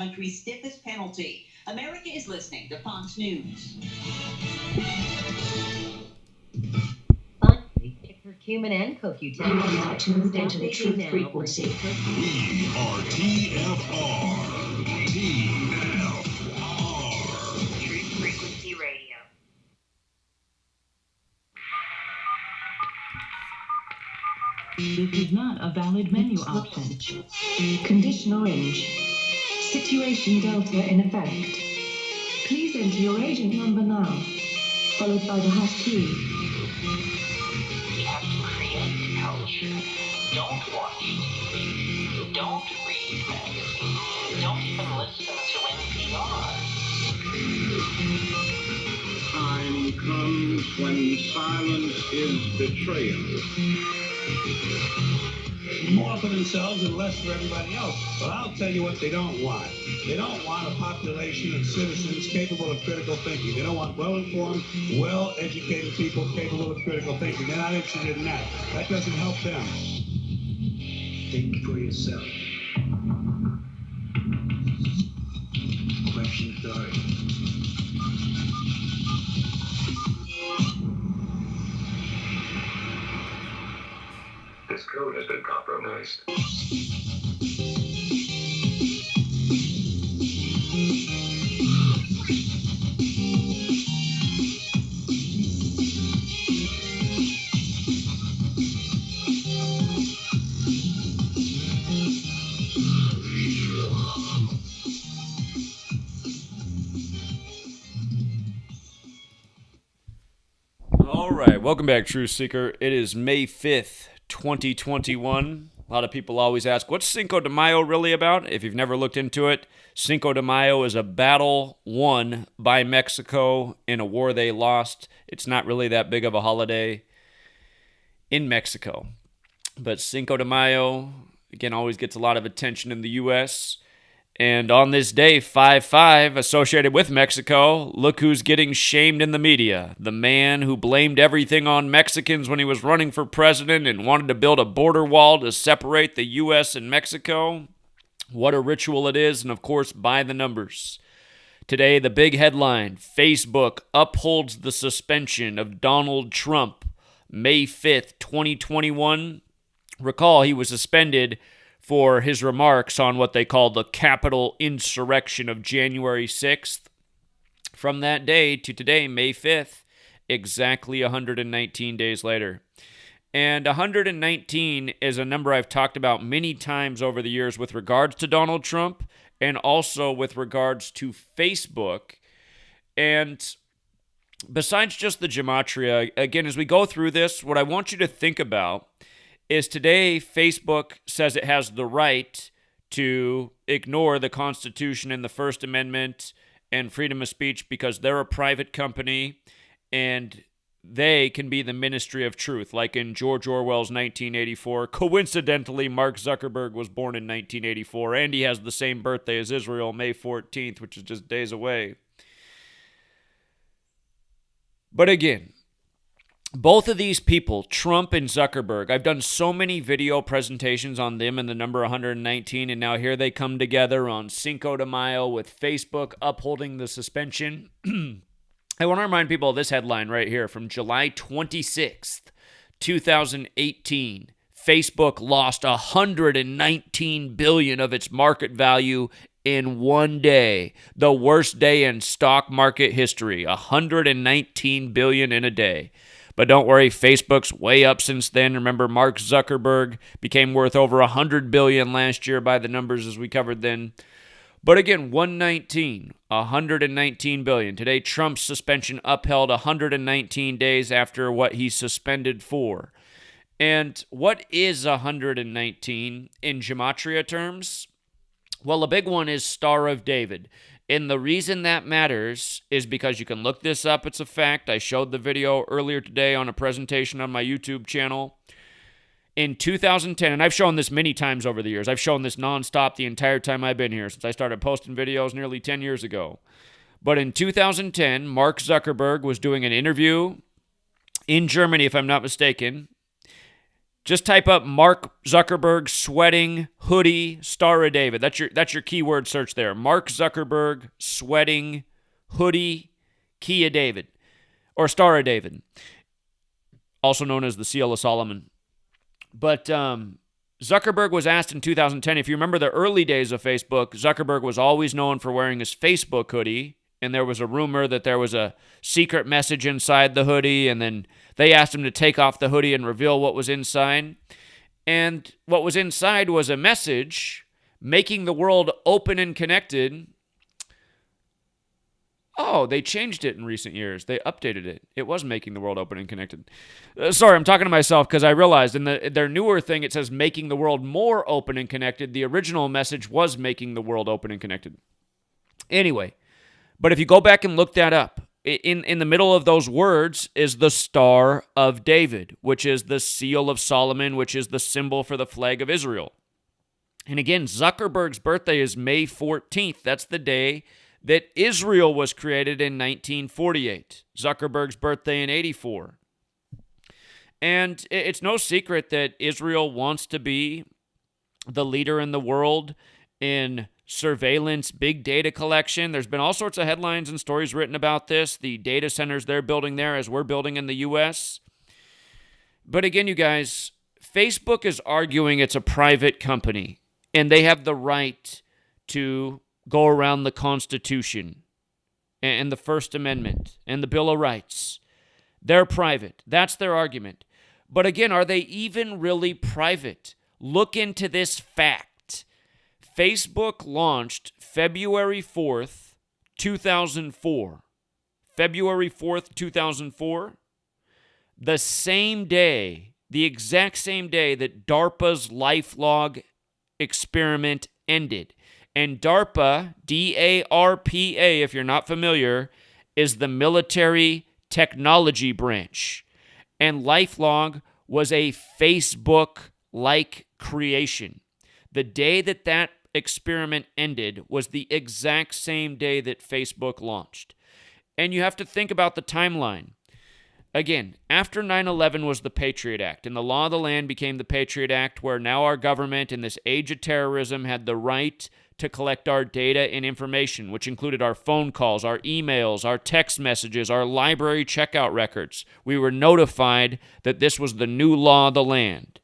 country's stiffest penalty. America is listening to Fox News. Curcumin and CoQ10 are tuned into the truth frequency. We are TFR. TFR. Truth Frequency Radio. This is not a valid menu option. Condition orange. Situation Delta in effect. Please enter your agent number now, followed by the hash key. You have to create culture. Don't watch TV. Don't read magazines. Don't even listen to NPR. Time comes when silence is betrayal. More for themselves and less for everybody else. But I'll tell you what they don't want. They don't want a population of citizens capable of critical thinking. They don't want well-informed, well-educated people capable of critical thinking. They're not interested in that. That doesn't help them. Think for yourself. Question authority. This code has been compromised. All right, welcome back, Truth Seeker. It is May 5th, 2021. A lot of people always ask, what's Cinco de Mayo really about? If you've never looked into it, Cinco de Mayo is a battle won by Mexico in a war they lost. It's not really that big of a holiday in Mexico. But Cinco de Mayo, again, always gets a lot of attention in the U.S., and on this day, 5/5, associated with Mexico, look who's getting shamed in the media. The man who blamed everything on Mexicans when he was running for president and wanted to build a border wall to separate the U.S. and Mexico. What a ritual it is, and of course, by the numbers. Today, the big headline, Facebook upholds the suspension of Donald Trump. May 5th, 2021. Recall, he was suspended for his remarks on what they call the Capitol insurrection of January 6th. From that day to today, May 5th, exactly 119 days later. And 119 is a number I've talked about many times over the years with regards to Donald Trump and also with regards to Facebook. And besides just the gematria, again, as we go through this, what I want you to think about is today Facebook says it has the right to ignore the Constitution and the First Amendment and freedom of speech because they're a private company and they can be the ministry of truth, like in George Orwell's 1984. Coincidentally, Mark Zuckerberg was born in 1984, and he has the same birthday as Israel, May 14th, which is just days away. But again, both of these people, Trump and Zuckerberg, I've done so many video presentations on them and the number 119, and now here they come together on Cinco de Mayo with Facebook upholding the suspension. I want to remind people of this headline right here from July 26th, 2018. Facebook lost $119 billion of its market value in one day, the worst day in stock market history, $119 billion in a day. But don't worry, Facebook's way up since then. Remember, Mark Zuckerberg became worth over $100 billion last year by the numbers as we covered then. But again, 119 billion. Today, Trump's suspension upheld 119 days after what he's suspended for. And what is 119 in gematria terms? Well, a big one is Star of David. And the reason that matters is because you can look this up. It's a fact. I showed the video earlier today on a presentation on my YouTube channel. In 2010, and I've shown this many times over the years. I've shown this nonstop the entire time I've been here since I started posting videos nearly 10 years ago. But in 2010, Mark Zuckerberg was doing an interview in Germany, if I'm not mistaken. Just type up Mark Zuckerberg sweating hoodie Star of David. That's your keyword search there. Mark Zuckerberg sweating hoodie Key of David or Star of David, also known as the Seal of Solomon. But Zuckerberg was asked in 2010, if you remember the early days of Facebook, Zuckerberg was always known for wearing his Facebook hoodie, and there was a rumor that there was a secret message inside the hoodie, and then they asked him to take off the hoodie and reveal what was inside. And what was inside was a message making the world open and connected. Oh, they changed it in recent years. They updated it. It was making the world open and connected. Sorry, I'm talking to myself because I realized in their newer thing it says making the world more open and connected. The original message was making the world open and connected. Anyway, but if you go back and look that up, in the middle of those words is the Star of David, which is the Seal of Solomon, which is the symbol for the flag of Israel. And again, Zuckerberg's birthday is May 14th. That's the day that Israel was created in 1948. Zuckerberg's birthday in 84. And it's no secret that Israel wants to be the leader in the world in surveillance, big data collection. There's been all sorts of headlines and stories written about this, the data centers they're building there as we're building in the U.S. But again, you guys, Facebook is arguing it's a private company, and they have the right to go around the Constitution and the First Amendment and the Bill of Rights. They're private. That's their argument. But again, are they even really private? Look into this fact. Facebook launched February 4th, 2004. February 4th, 2004. The same day, the exact same day that DARPA's LifeLog experiment ended. And DARPA, D-A-R-P-A, if you're not familiar, is the military technology branch. And LifeLog was a Facebook-like creation. The day that experiment ended was the exact same day that Facebook launched. And you have to think about the timeline. Again, after 9/11 was the Patriot Act, and the law of the land became the Patriot Act, where now our government in this age of terrorism had the right to collect our data and information, which included our phone calls, our emails, our text messages, our library checkout records. We were notified that this was the new law of the land.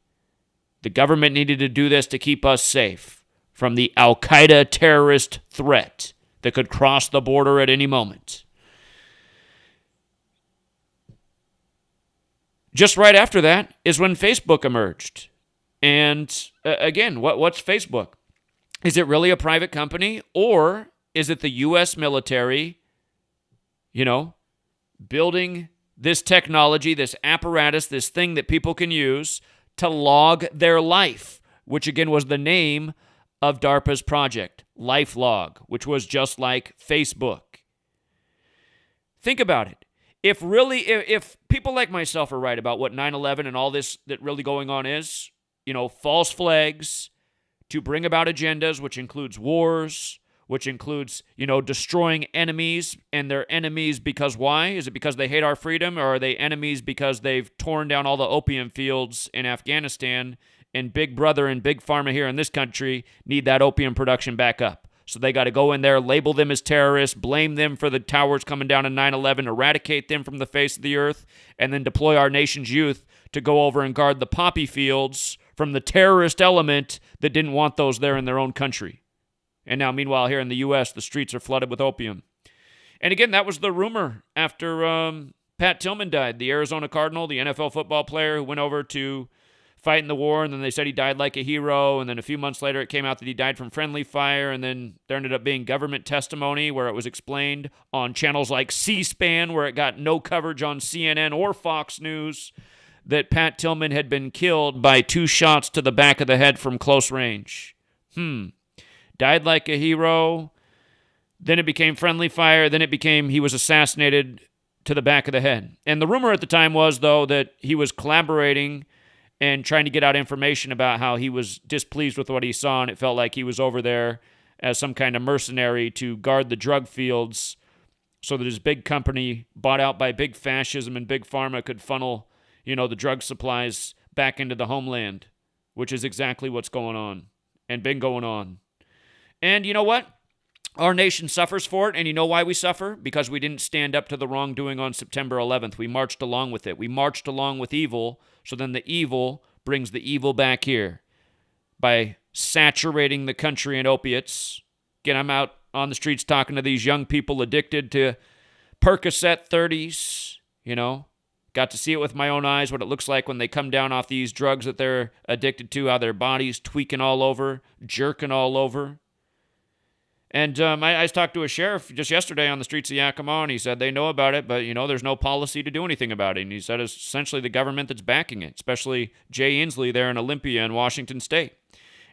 The government needed to do this to keep us safe from the Al-Qaeda terrorist threat that could cross the border at any moment. Just right after that is when Facebook emerged. And again, what's Facebook? Is it really a private company, or is it the U.S. military, building this technology, this apparatus, this thing that people can use to log their life, which again was the name of DARPA's project, LifeLog, which was just like Facebook. Think about it. If people like myself are right about what 9/11 and all this that really going on is, false flags to bring about agendas, which includes wars, which includes, destroying enemies, and they're enemies because why? Is it because they hate our freedom, or are they enemies because they've torn down all the opium fields in Afghanistan, and Big Brother and Big Pharma here in this country need that opium production back up? So they got to go in there, label them as terrorists, blame them for the towers coming down in 9/11, eradicate them from the face of the earth, and then deploy our nation's youth to go over and guard the poppy fields from the terrorist element that didn't want those there in their own country. And now, meanwhile, here in the U.S., the streets are flooded with opium. And again, that was the rumor after Pat Tillman died, the Arizona Cardinal, the NFL football player who went over to fight in the war, and then they said he died like a hero, and then a few months later it came out that he died from friendly fire, and then there ended up being government testimony where it was explained on channels like C-SPAN, where it got no coverage on CNN or Fox News, that Pat Tillman had been killed by 2 shots to the back of the head from close range. Died like a hero, then it became friendly fire, then it became he was assassinated to the back of the head. And the rumor at the time was, though, that he was collaborating and trying to get out information about how he was displeased with what he saw, and it felt like he was over there as some kind of mercenary to guard the drug fields so that his big company, bought out by big fascism and big pharma, could funnel, the drug supplies back into the homeland, which is exactly what's going on and been going on. And you know what? Our nation suffers for it, and you know why we suffer? Because we didn't stand up to the wrongdoing on September 11th. We marched along with it. We marched along with evil, so then the evil brings the evil back here by saturating the country in opiates. Again, I'm out on the streets talking to these young people addicted to Percocet 30s, Got to see it with my own eyes, what it looks like when they come down off these drugs that they're addicted to, how their body's tweaking all over, jerking all over. And I talked to a sheriff just yesterday on the streets of Yakima, and he said they know about it, but, there's no policy to do anything about it. And he said it's essentially the government that's backing it, especially Jay Inslee there in Olympia in Washington State.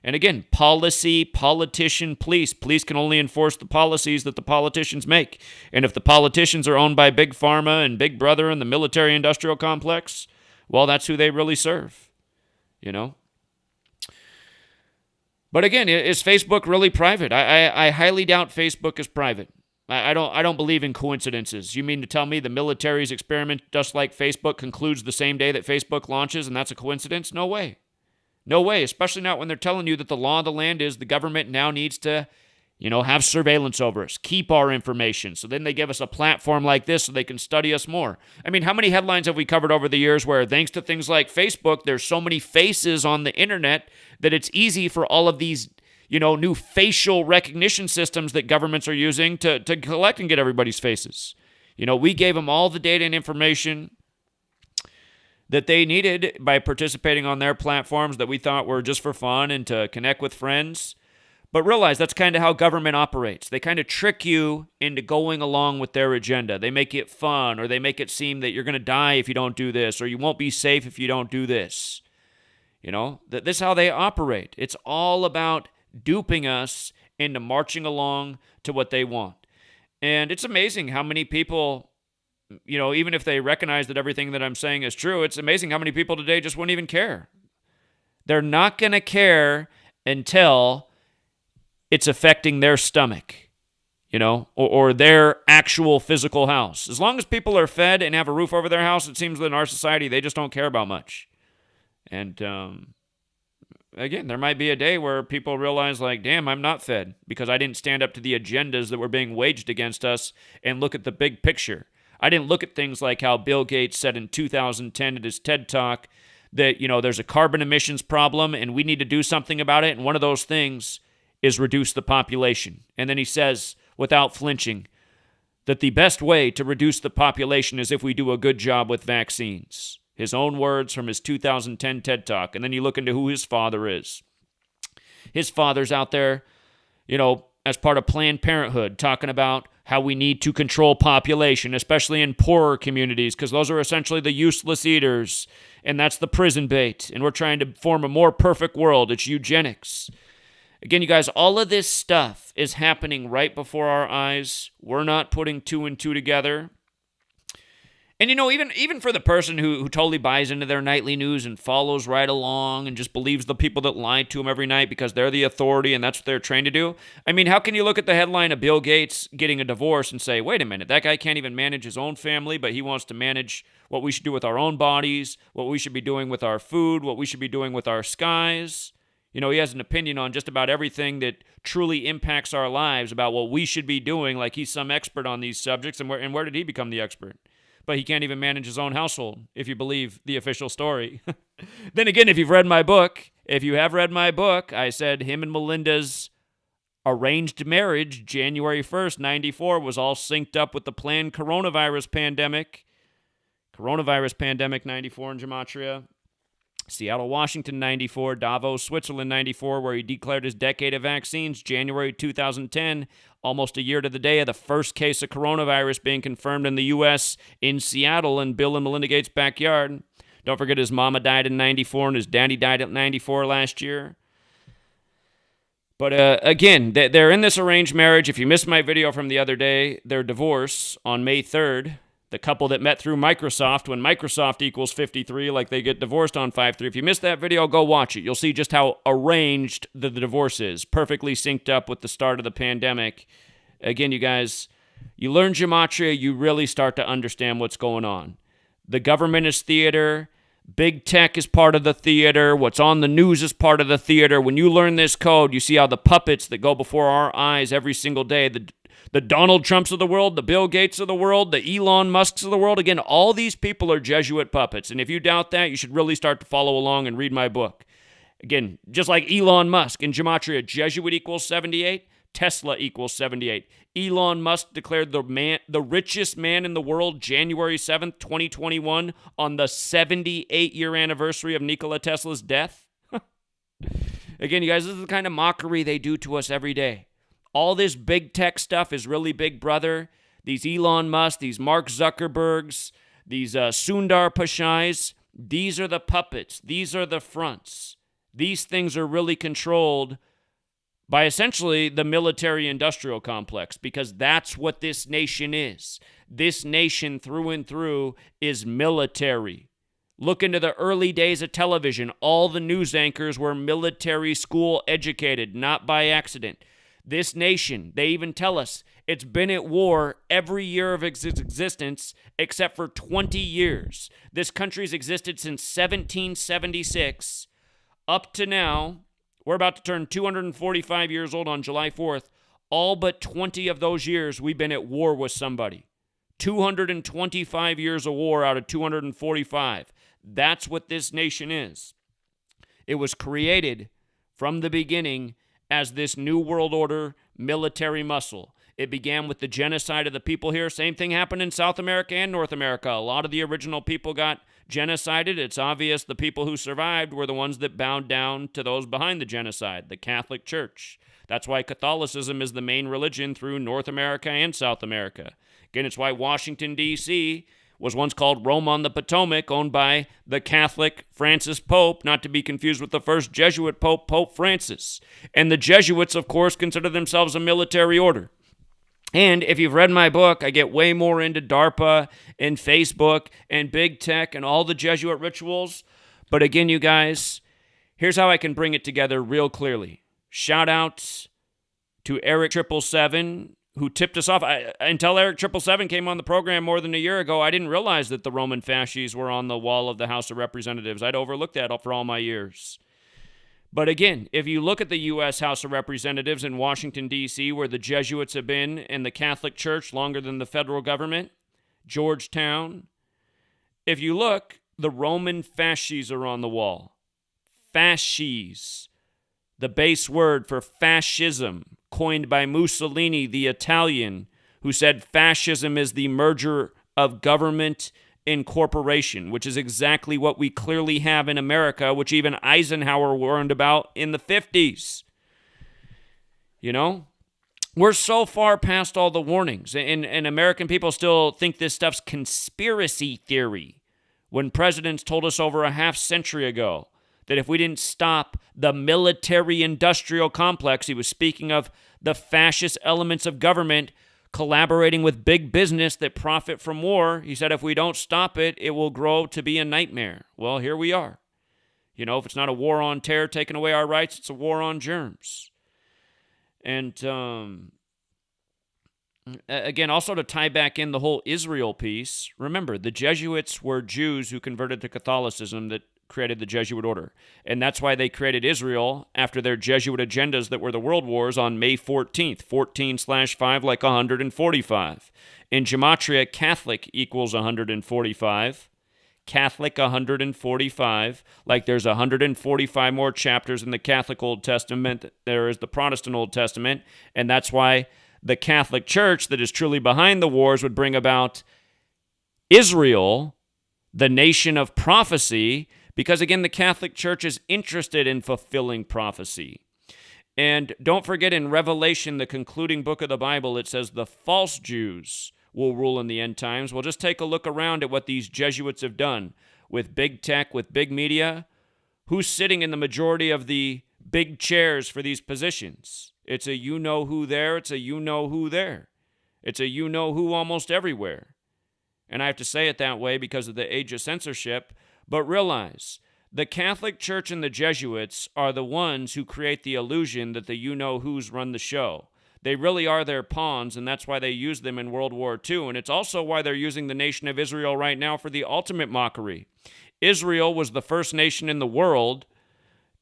And again, policy, politician, police. Police can only enforce the policies that the politicians make. And if the politicians are owned by Big Pharma and Big Brother and the military-industrial complex, well, that's who they really serve, But again, is Facebook really private? I highly doubt Facebook is private. I don't believe in coincidences. You mean to tell me the military's experiment, just like Facebook, concludes the same day that Facebook launches, and that's a coincidence? No way. No way, especially not when they're telling you that the law of the land is the government now needs to, have surveillance over us, keep our information. So then they give us a platform like this so they can study us more. I mean, how many headlines have we covered over the years where, thanks to things like Facebook, there's so many faces on the internet that it's easy for all of these, new facial recognition systems that governments are using to collect and get everybody's faces. We gave them all the data and information that they needed by participating on their platforms that we thought were just for fun and to connect with friends. But realize that's kind of how government operates. They kind of trick you into going along with their agenda. They make it fun, or they make it seem that you're going to die if you don't do this, or you won't be safe if you don't do this. This is how they operate. It's all about duping us into marching along to what they want. And it's amazing how many people, even if they recognize that everything that I'm saying is true, it's amazing how many people today just won't even care. They're not going to care until it's affecting their stomach, or their actual physical house. As long as people are fed and have a roof over their house, it seems that in our society, they just don't care about much. And again, there might be a day where people realize, damn, I'm not fed because I didn't stand up to the agendas that were being waged against us and look at the big picture. I didn't look at things like how Bill Gates said in 2010 at his TED Talk that, there's a carbon emissions problem and we need to do something about it. And one of those things is reduce the population. And then he says, without flinching, that the best way to reduce the population is if we do a good job with vaccines. His own words from his 2010 TED Talk. And then you look into who his father is. His father's out there, as part of Planned Parenthood, talking about how we need to control population, especially in poorer communities, because those are essentially the useless eaters, and that's the prison bait. And we're trying to form a more perfect world. It's eugenics. Again, you guys, all of this stuff is happening right before our eyes. We're not putting two and two together. And, even for the person who totally buys into their nightly news and follows right along and just believes the people that lie to them every night because they're the authority and that's what they're trained to do. I mean, how can you look at the headline of Bill Gates getting a divorce and say, wait a minute, that guy can't even manage his own family, but he wants to manage what we should do with our own bodies, what we should be doing with our food, what we should be doing with our skies. He has an opinion on just about everything that truly impacts our lives about what we should be doing, like he's some expert on these subjects. And where did he become the expert? But he can't even manage his own household, if you believe the official story. Then again, if you have read my book, I said him and Melinda's arranged marriage, January 1st, 94, was all synced up with the planned coronavirus pandemic. Coronavirus pandemic, 94 in Gematria. Seattle, Washington, 94. Davos, Switzerland, 94, where he declared his decade of vaccines. January 2010, almost a year to the day of the first case of coronavirus being confirmed in the U.S. in Seattle in Bill and Melinda Gates' backyard. Don't forget his mama died in 94 and his daddy died at 94 last year. But again, they're in this arranged marriage. If you missed my video from the other day, their divorce on May 3rd, the couple that met through Microsoft when Microsoft equals 53, like they get divorced on 5-3. If you missed that video, go watch it. You'll see just how arranged the divorce is, perfectly synced up with the start of the pandemic. Again, you guys, you learn Gematria, you really start to understand what's going on. The government is theater. Big tech is part of the theater. What's on the news is part of the theater. When you learn this code, you see how the puppets that go before our eyes every single day, the Donald Trumps of the world, the Bill Gates of the world, the Elon Musks of the world, again, all these people are Jesuit puppets. And if you doubt that, you should really start to follow along and read my book. Again, just like Elon Musk in Gematria, Jesuit equals 78, Tesla equals 78. Elon Musk declared the richest man in the world January 7th, 2021 on the 78-year anniversary of Nikola Tesla's death. Again, you guys, this is the kind of mockery they do to us every day. All this big tech stuff is really Big Brother. These Elon Musk, these Mark Zuckerbergs, these Sundar Pichais, these are the puppets. These are the fronts. These things are really controlled by essentially the military-industrial complex, because that's what this nation is. This nation through and through is military. Look into the early days of television. All the news anchors were military school educated, not by accident. This nation, they even tell us, it's been at war every year of existence except for 20 years. This country's existed since 1776 up to now. We're about to turn 245 years old on July 4th. All but 20 of those years, we've been at war with somebody. 225 years of war out of 245. That's what this nation is. It was created from the beginning as this New World Order military muscle. It began with the genocide of the people here. Same thing happened in South America and North America. A lot of the original people got genocided. It's obvious the people who survived were the ones that bowed down to those behind the genocide, the Catholic Church. That's why Catholicism is the main religion through North America and South America. Again, it's why Washington, D.C. was once called Rome on the Potomac, owned by the Catholic Francis Pope, not to be confused with the first Jesuit Pope, Pope Francis. And the Jesuits, of course, consider themselves a military order. And if you've read my book, I get way more into DARPA and Facebook and big tech and all the Jesuit rituals. But again, you guys, here's how I can bring it together real clearly. Shout outs to Eric 777, who tipped us off. Until Eric 777 came on the program more than a year ago, I didn't realize that the Roman fasces were on the wall of the House of Representatives. I'd overlooked that for all my years. But again, if you look at the U.S. House of Representatives in Washington, D.C., where the Jesuits have been and the Catholic Church longer than the federal government, Georgetown, if you look, the Roman fasces are on the wall. Fasces, the base word for fascism, coined by Mussolini, the Italian, who said fascism is the merger of government and corporation, which is exactly what we clearly have in America, which even Eisenhower warned about in the 50s. You know? We're so far past all the warnings, and American people still think this stuff's conspiracy theory, when presidents told us over a half century ago that if we didn't stop the military-industrial complex, he was speaking of the fascist elements of government collaborating with big business that profit from war. He said if we don't stop it, it will grow to be a nightmare. Well, here we are. You know, if it's not a war on terror taking away our rights, it's a war on germs. And again, also to tie back in the whole Israel piece, remember, the Jesuits were Jews who converted to Catholicism that created the Jesuit order. And that's why they created Israel after their Jesuit agendas that were the world wars on May 14th, 14/5 like 145. In Gematria, Catholic equals 145. Catholic 145, like there's 145 more chapters in the Catholic Old Testament there is the Protestant Old Testament, and that's why the Catholic Church that is truly behind the wars would bring about Israel, the nation of prophecy, because again, the Catholic Church is interested in fulfilling prophecy. And don't forget in Revelation, the concluding book of the Bible, it says the false Jews will rule in the end times. Well, just take a look around at what these Jesuits have done with big tech, with big media. Who's sitting in the majority of the big chairs for these positions? It's a you-know-who there. It's a you-know-who there. It's a you-know-who almost everywhere. And I have to say it that way because of the age of censorship. But realize, the Catholic Church and the Jesuits are the ones who create the illusion that the you-know-whos run the show. They really are their pawns, and that's why they used them in World War II. And it's also why they're using the nation of Israel right now for the ultimate mockery. Israel was the first nation in the world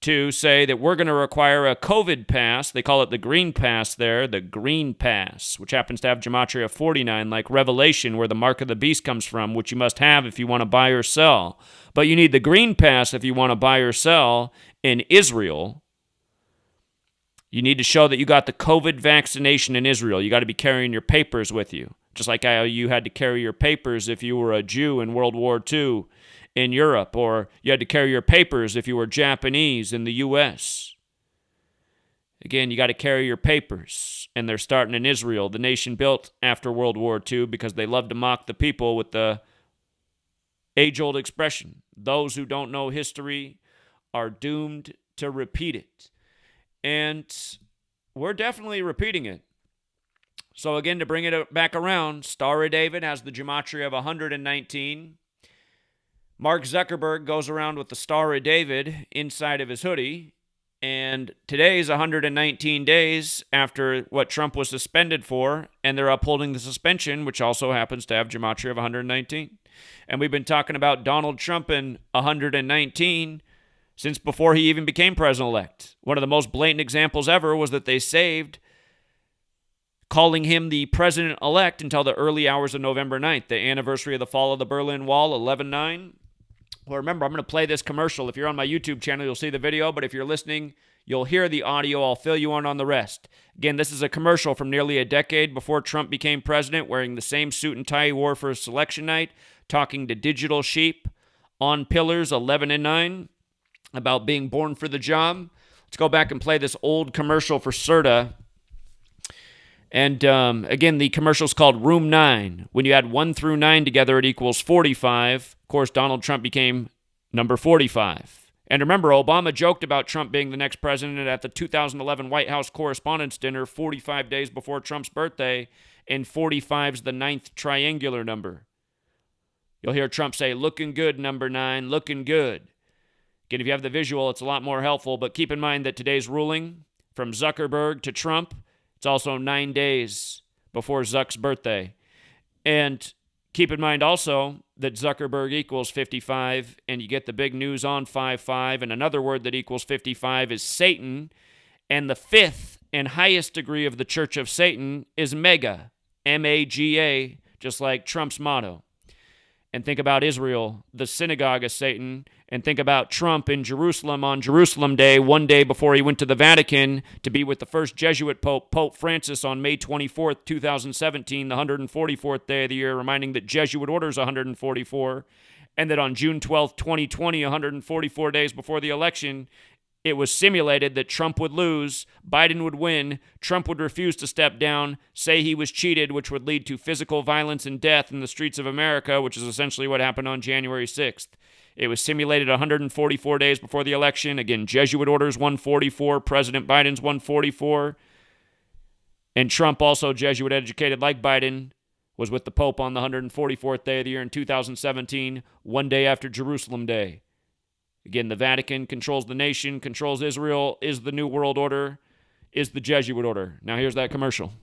to say that we're going to require a COVID pass. They call it the Green Pass there, the Green Pass, which happens to have Gematria 49, like Revelation, where the mark of the beast comes from, which you must have if you want to buy or sell. But you need the Green Pass if you want to buy or sell in Israel. You need to show that you got the COVID vaccination in Israel. You got to be carrying your papers with you, just like how you had to carry your papers if you were a Jew in World War II in Europe, or you had to carry your papers if you were Japanese in the U.S. Again, you got to carry your papers, and they're starting in Israel, the nation built after World War II, because they love to mock the people with the age-old expression, those who don't know history are doomed to repeat it. And we're definitely repeating it. So again, to bring it back around, Star of David has the gematria of 119. Mark Zuckerberg goes around with the Star of David inside of his hoodie. And today's 119 days after what Trump was suspended for, and they're upholding the suspension, which also happens to have gematria of 119. And we've been talking about Donald Trump in 119 since before he even became president-elect. One of the most blatant examples ever was that they saved calling him the president-elect until the early hours of November 9th, the anniversary of the fall of the Berlin Wall, 11/9. Well, remember, I'm going to play this commercial. If you're on my YouTube channel, you'll see the video, but if you're listening, you'll hear the audio. I'll fill you in on the rest. Again, this is a commercial from nearly a decade before Trump became president, wearing the same suit and tie he wore for his selection night, talking to digital sheep on Pillars 11 and 9 about being born for the job. Let's go back and play this old commercial for CERTA. And again, the commercial's called Room 9. When you add 1 through 9 together, it equals 45. Of course, Donald Trump became number 45. And remember, Obama joked about Trump being the next president at the 2011 White House Correspondents' Dinner 45 days before Trump's birthday, and 45's the 9th triangular number. You'll hear Trump say, "Looking good, number 9, looking good." Again, if you have the visual, it's a lot more helpful, but keep in mind that today's ruling, from Zuckerberg to Trump, it's also 9 days before Zuck's birthday. And keep in mind also that Zuckerberg equals 55, and you get the big news on 55, and another word that equals 55 is Satan, and the fifth and highest degree of the Church of Satan is MAGA, M-A-G-A, just like Trump's motto. And think about Israel, the synagogue of Satan, and think about Trump in Jerusalem on Jerusalem Day, one day before he went to the Vatican to be with the first Jesuit Pope, Pope Francis, on May 24th, 2017, the 144th day of the year, reminding that Jesuit order's 144, and that on June 12th, 2020, 144 days before the election, it was simulated that Trump would lose, Biden would win, Trump would refuse to step down, say he was cheated, which would lead to physical violence and death in the streets of America, which is essentially what happened on January 6th. It was simulated 144 days before the election. Again, Jesuit orders 144, President Biden's 144. And Trump, also Jesuit educated like Biden, was with the Pope on the 144th day of the year in 2017, one day after Jerusalem Day. Again, the Vatican controls the nation, controls Israel, is the New World Order, is the Jesuit order. Now here's that commercial.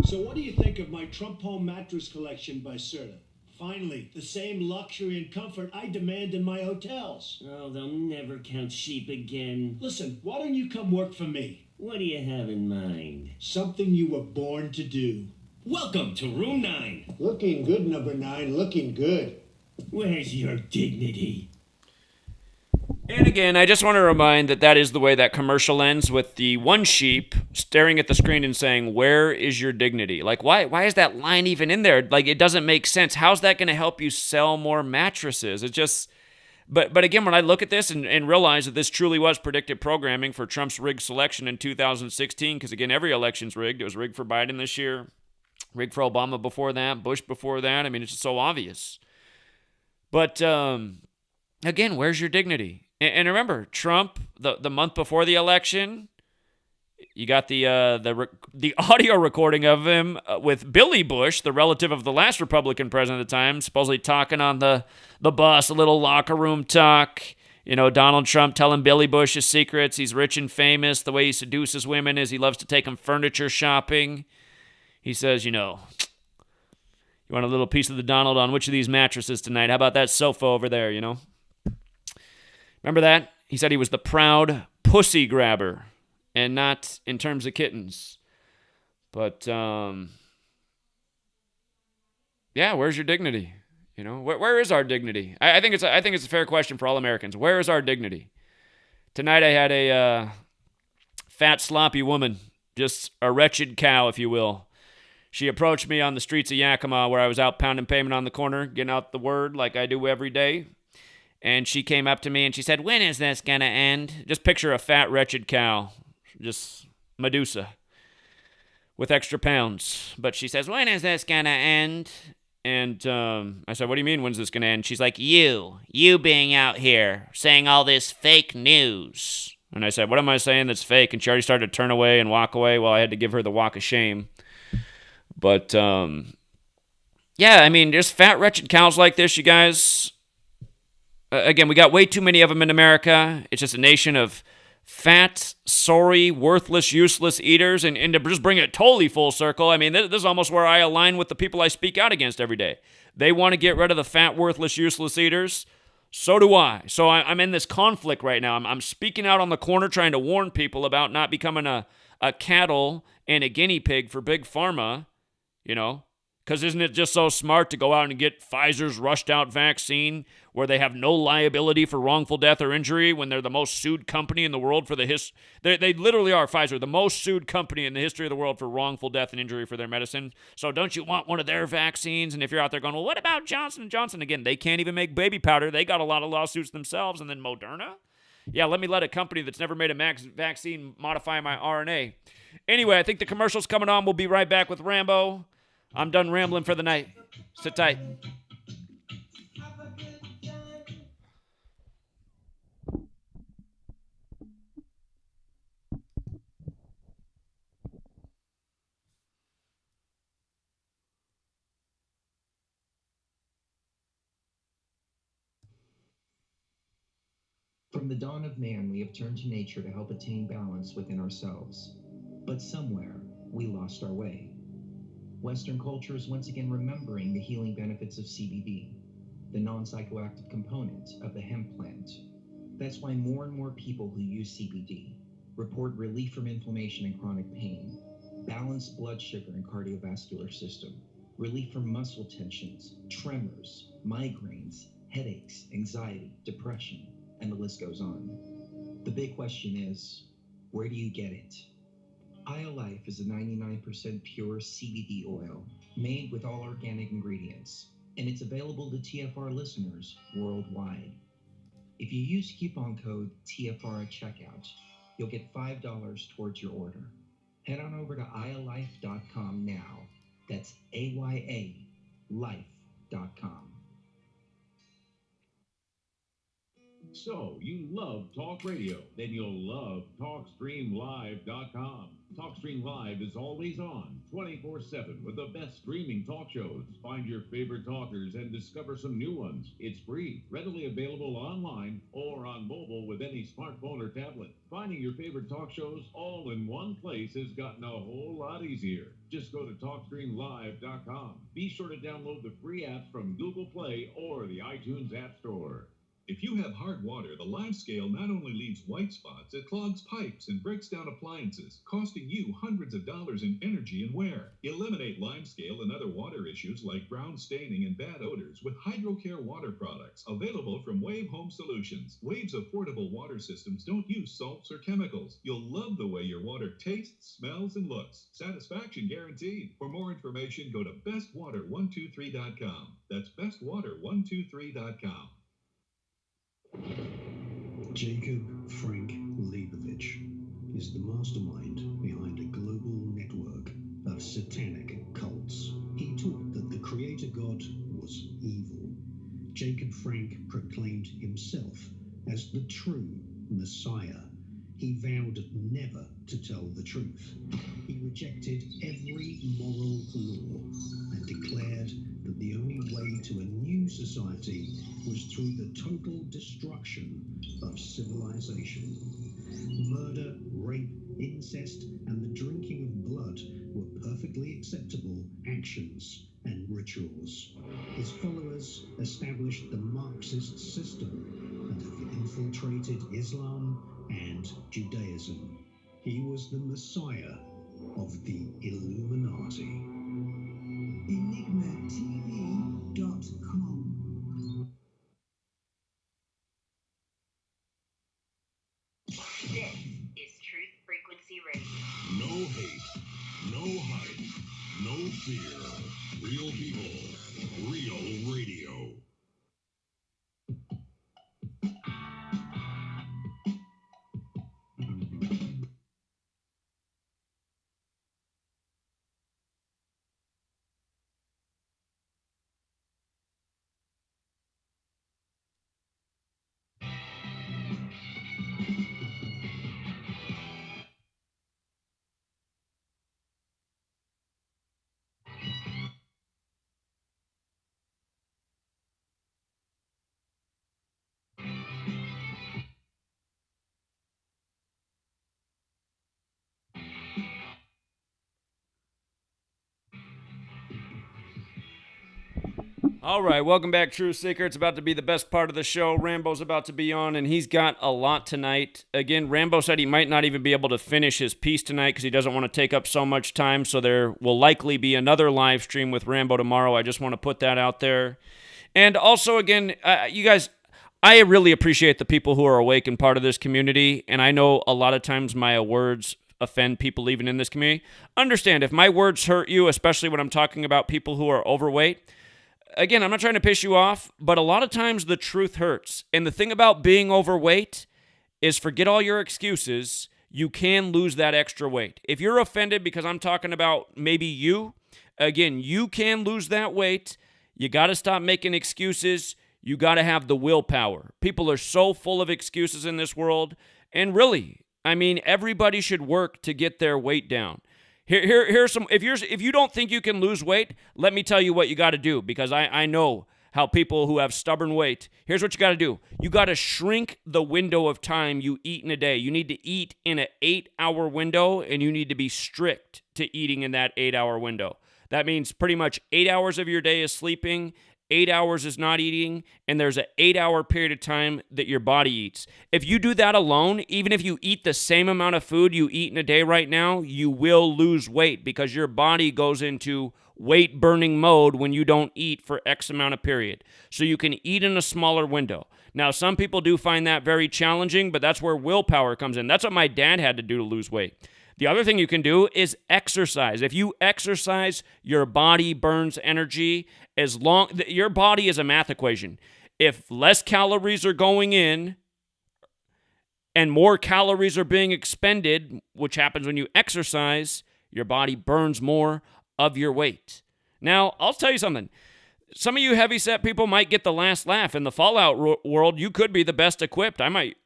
So what do you think of my Trump home mattress collection by CERTA? Finally, the same luxury and comfort I demand in my hotels. Oh, they'll never count sheep again. Listen, why don't you come work for me? What do you have in mind? Something you were born to do. Welcome to Room 9. Looking good, number 9, looking good. Where's your dignity? And again, I just want to remind that is the way that commercial ends, with the one sheep staring at the screen and saying, "Where is your dignity?" Like, why is that line even in there? Like, it doesn't make sense. How's that going to help you sell more mattresses? It just... But again, when I look at this and realize that this truly was predictive programming for Trump's rigged selection in 2016, because again, every election's rigged. It was rigged for Biden this year, rigged for Obama before that, Bush before that. I mean, it's just so obvious. But again, where's your dignity? And remember, Trump, the month before the election, you got the audio recording of him with Billy Bush, the relative of the last Republican president at the time, supposedly talking on the bus, a little locker room talk. You know, Donald Trump telling Billy Bush his secrets. He's rich and famous. The way he seduces women is he loves to take them furniture shopping. He says, you You want a little piece of the Donald on which of these mattresses tonight? How about that sofa over there, you know? Remember that? He said he was the proud pussy grabber, and not in terms of kittens. But, yeah, where's your dignity? You know, where is our dignity? I think it's a fair question for all Americans. Where is our dignity? Tonight I had a fat, sloppy woman, just a wretched cow, if you will. She approached me on the streets of Yakima where I was out pounding pavement on the corner, getting out the word like I do every day. And she came up to me and she said, "When is this going to end?" Just picture a fat, wretched cow. Just Medusa with extra pounds. But she says, "When is this going to end?" And I said, "What do you mean, when's this going to end?" She's like, You being out here saying all this fake news. And I said, "What am I saying that's fake?" And she already started to turn away and walk away. Well, I had to give her the walk of shame. But, yeah, I mean, just fat, wretched cows like this, you guys. Again, we got way too many of them in America. It's just a nation of fat, sorry, worthless, useless eaters. And to just bring it totally full circle, I mean, this is almost where I align with the people I speak out against every day. They want to get rid of the fat, worthless, useless eaters. So do I. So I'm in this conflict right now. I'm speaking out on the corner trying to warn people about not becoming a cattle and a guinea pig for big pharma, you know, because isn't it just so smart to go out and get Pfizer's rushed-out vaccine where they have no liability for wrongful death or injury when they're the most sued company in the world for the They literally are, Pfizer, the most sued company in the history of the world for wrongful death and injury for their medicine. So don't you want one of their vaccines? And if you're out there going, well, what about Johnson & Johnson? Again, they can't even make baby powder. They got a lot of lawsuits themselves. And then Moderna? Yeah, let me let a company that's never made a vaccine modify my RNA. Anyway, I think the commercial's coming on. We'll be right back with Rambo. I'm done rambling for the night. Sit tight. From the dawn of man, we have turned to nature to help attain balance within ourselves. But somewhere, we lost our way. Western culture is once again remembering the healing benefits of CBD, the non-psychoactive component of the hemp plant. That's why more and more people who use CBD report relief from inflammation and chronic pain, balanced blood sugar and cardiovascular system, relief from muscle tensions, tremors, migraines, headaches, anxiety, depression, and the list goes on. The big question is, where do you get it? IO-Life is a 99% pure CBD oil made with all organic ingredients, and it's available to TFR listeners worldwide. If you use coupon code TFR at checkout, you'll get $5 towards your order. Head on over to iolife.com now. That's AYA life.com. So, you love talk radio, then you'll love TalkStreamLive.com. TalkStream Live is always on, 24/7, with the best streaming talk shows. Find your favorite talkers and discover some new ones. It's free, readily available online or on mobile with any smartphone or tablet. Finding your favorite talk shows all in one place has gotten a whole lot easier. Just go to TalkStreamLive.com. Be sure to download the free apps from Google Play or the iTunes App Store. If you have hard water, the Live Scale not only leaves white spots, it clogs pipes and breaks down appliances, costing you hundreds of dollars in energy and wear. Eliminate Lime Scale and other water issues like brown staining and bad odors with HydroCare water products, available from Wave Home Solutions. Wave's affordable water systems don't use salts or chemicals. You'll love the way your water tastes, smells, and looks. Satisfaction guaranteed. For more information, go to bestwater123.com. That's bestwater123.com. Jacob Frank Leibovich is the mastermind behind a global network of satanic cults. He taught that the creator God was evil. Jacob Frank proclaimed himself as the true Messiah. He vowed never to tell the truth. He rejected every moral law and declared that the only way to a new society was through the total destruction of civilization. Murder, rape, incest, and the drinking of blood were perfectly acceptable actions and rituals. His followers established the Marxist system and have infiltrated Islam and Judaism. He was the Messiah of the Illuminati. EnigmaTV.com. This is Truth Frequency Radio. No hate, no hype, no fear. Real people, real radio. All right, welcome back, True Seeker. It's about to be the best part of the show. Rambo's about to be on, and he's got a lot tonight. Again, Rambo said he might not even be able to finish his piece tonight because he doesn't want to take up so much time, so there will likely be another live stream with Rambo tomorrow. I just want to put that out there. And also, again, you guys, I really appreciate the people who are awake and part of this community, and I know a lot of times my words offend people even in this community. Understand, if my words hurt you, especially when I'm talking about people who are overweight, again, I'm not trying to piss you off, but a lot of times the truth hurts. And the thing about being overweight is forget all your excuses. You can lose that extra weight. If you're offended because I'm talking about maybe you, again, you can lose that weight. You got to stop making excuses. You got to have the willpower. People are so full of excuses in this world. And really, I mean, everybody should work to get their weight down. Here's some. If you don't think you can lose weight, let me tell you what you got to do, because I know how people who have stubborn weight. Here's what you got to do. You got to shrink the window of time you eat in a day. You need to eat in an 8-hour window, and you need to be strict to eating in that 8-hour window. That means pretty much 8 hours of your day is sleeping, 8 hours is not eating, and there's an 8-hour period of time that your body eats. If you do that alone, even if you eat the same amount of food you eat in a day right now, you will lose weight because your body goes into weight-burning mode when you don't eat for X amount of period. So you can eat in a smaller window. Now, some people do find that very challenging, but that's where willpower comes in. That's what my dad had to do to lose weight. The other thing you can do is exercise. If you exercise, your body burns energy. Your body is a math equation. If less calories are going in and more calories are being expended, which happens when you exercise, your body burns more of your weight. Now, I'll tell you something. Some of you heavyset people might get the last laugh. In the Fallout world, you could be the best equipped. I might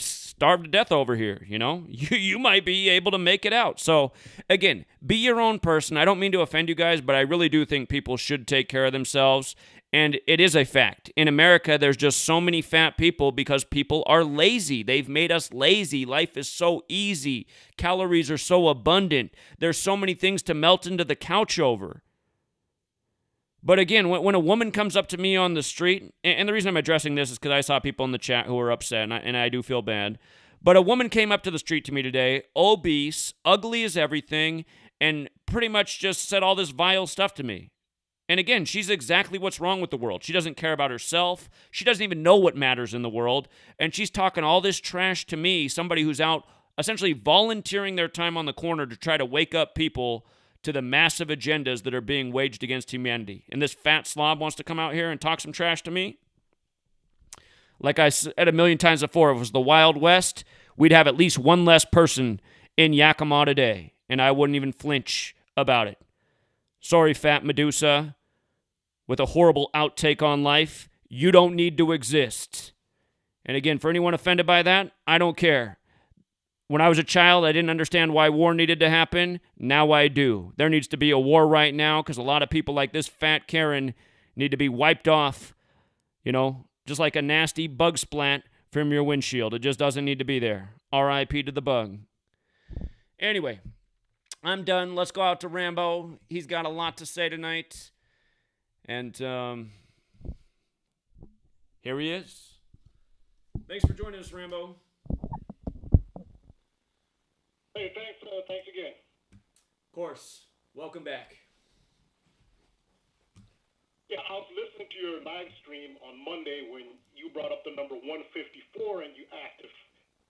starve to death over here, you know? You might be able to make it out. So, again, be your own person. I don't mean to offend you guys, but I really do think people should take care of themselves. And it is a fact. In America, there's just so many fat people because people are lazy. They've made us lazy. Life is so easy. Calories are so abundant. There's so many things to melt into the couch over. But again, when a woman comes up to me on the street, and the reason I'm addressing this is because I saw people in the chat who were upset, and I do feel bad. But a woman came up to the street to me today, obese, ugly as everything, and pretty much just said all this vile stuff to me. And again, she's exactly what's wrong with the world. She doesn't care about herself. She doesn't even know what matters in the world. And she's talking all this trash to me, somebody who's out essentially volunteering their time on the corner to try to wake up people to the massive agendas that are being waged against humanity. And this fat slob wants to come out here and talk some trash to me? Like I said a million times before, if it was the Wild West, we'd have at least one less person in Yakima today, and I wouldn't even flinch about it. Sorry, Fat Medusa, with a horrible outtake on life, you don't need to exist. And again, for anyone offended by that, I don't care. When I was a child, I didn't understand why war needed to happen. Now I do. There needs to be a war right now because a lot of people like this fat Karen need to be wiped off, you know, just like a nasty bug splat from your windshield. It just doesn't need to be there. R.I.P. to the bug. Anyway, I'm done. Let's go out to Rambo. He's got a lot to say tonight. And here he is. Thanks for joining us, Rambo. Hey, thanks again. Of course. Welcome back. Yeah, I was listening to your live stream on Monday when you brought up the number 154 and you asked if,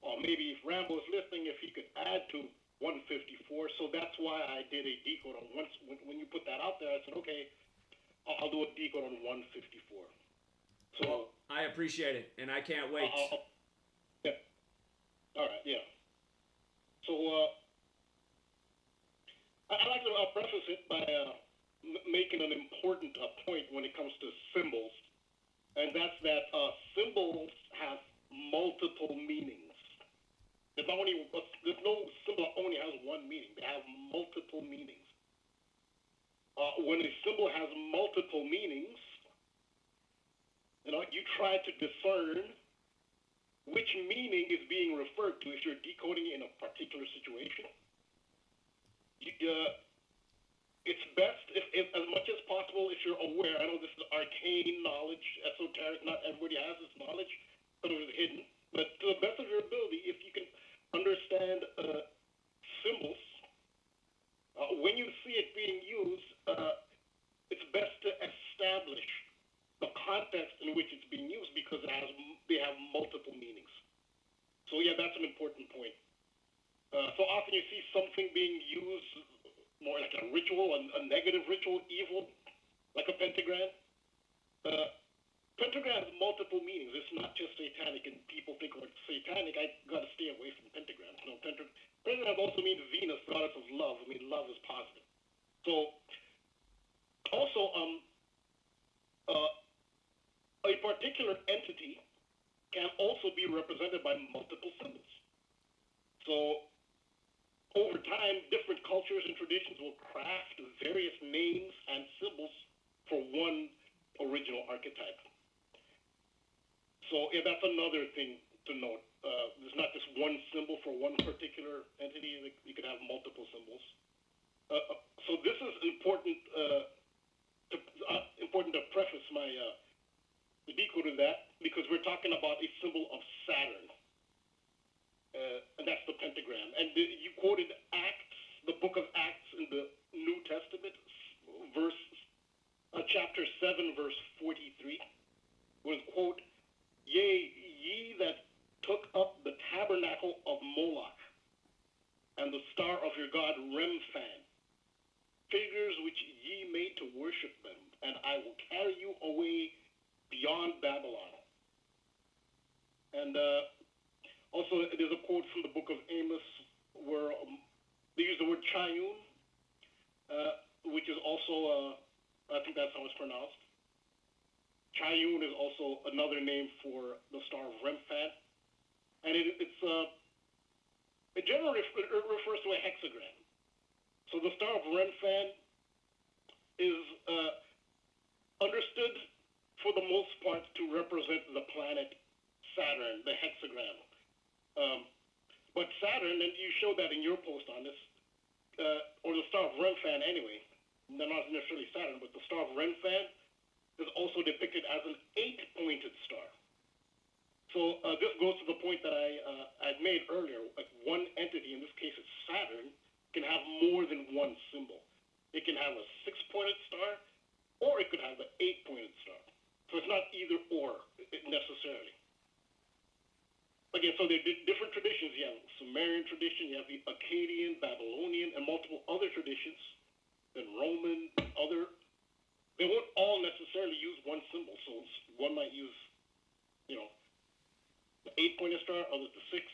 or maybe if Rambo was listening, if he could add to 154. So that's why I did a decode on when you put that out there. I said, okay, I'll do a decode on 154. So well, I appreciate it, and I can't wait. Yeah. All right. Yeah. So I'd like to preface it by making an important point when it comes to symbols, and that's that symbols have multiple meanings. There's no symbol that only has one meaning. They have multiple meanings. When a symbol has multiple meanings, you try to discern which meaning is being referred to if you're decoding it in a particular situation. It's best, if as much as possible, if you're aware. I know this is arcane knowledge, esoteric. Not everybody has this knowledge, some of it is hidden. But to the best of your ability, if you can understand symbols, when you see it being used, it's best to establish the context in which it's being used because they have multiple meanings. So yeah, that's an important point. So often you see something being used more like a ritual, a negative ritual, evil, like a pentagram. Pentagram has multiple meanings. It's not just satanic, and people think when it's satanic, I got to stay away from pentagrams. No, pentagram also means Venus, goddess of love. I mean, love is positive. So also, a particular entity can also be represented by multiple symbols. So over time, different cultures and traditions will craft various names and symbols for one original archetype. So yeah, that's another thing to note. There's not just one symbol for one particular entity. You could have multiple symbols. So this is important to preface my the decode of that, because we're talking about a symbol of Saturn. And that's the pentagram. And you quoted Acts, the book of Acts in the New Testament, chapter 7, verse 43, was, quote, "Yea, ye that took up the tabernacle of Moloch and the star of your god Remphan, figures which ye made to worship them, and I will carry you away beyond Babylon." And also, there's a quote from the book of Amos where they use the word Chayun, which is also, I think that's how it's pronounced. Chayun is also another name for the star of Remphan. And it generally refers to a hexagram. So the star of Remphan is understood for the most part to represent the planet Saturn, the hexagram. But Saturn, and you showed that in your post on this, or the star of Remphan anyway, not necessarily Saturn, but the star of Remphan is also depicted as an 8-pointed star. So this goes to the point that I'd made earlier. Like one entity, in this case it's Saturn, can have more than one symbol. It can have a 6-pointed star, or it could have an 8-pointed star. So it's not either or necessarily. Again, so there are different traditions. You have Sumerian tradition, you have the Akkadian, Babylonian, and multiple other traditions, then Roman, other. They won't all necessarily use one symbol. So one might use, the 8-pointed star, others the 6.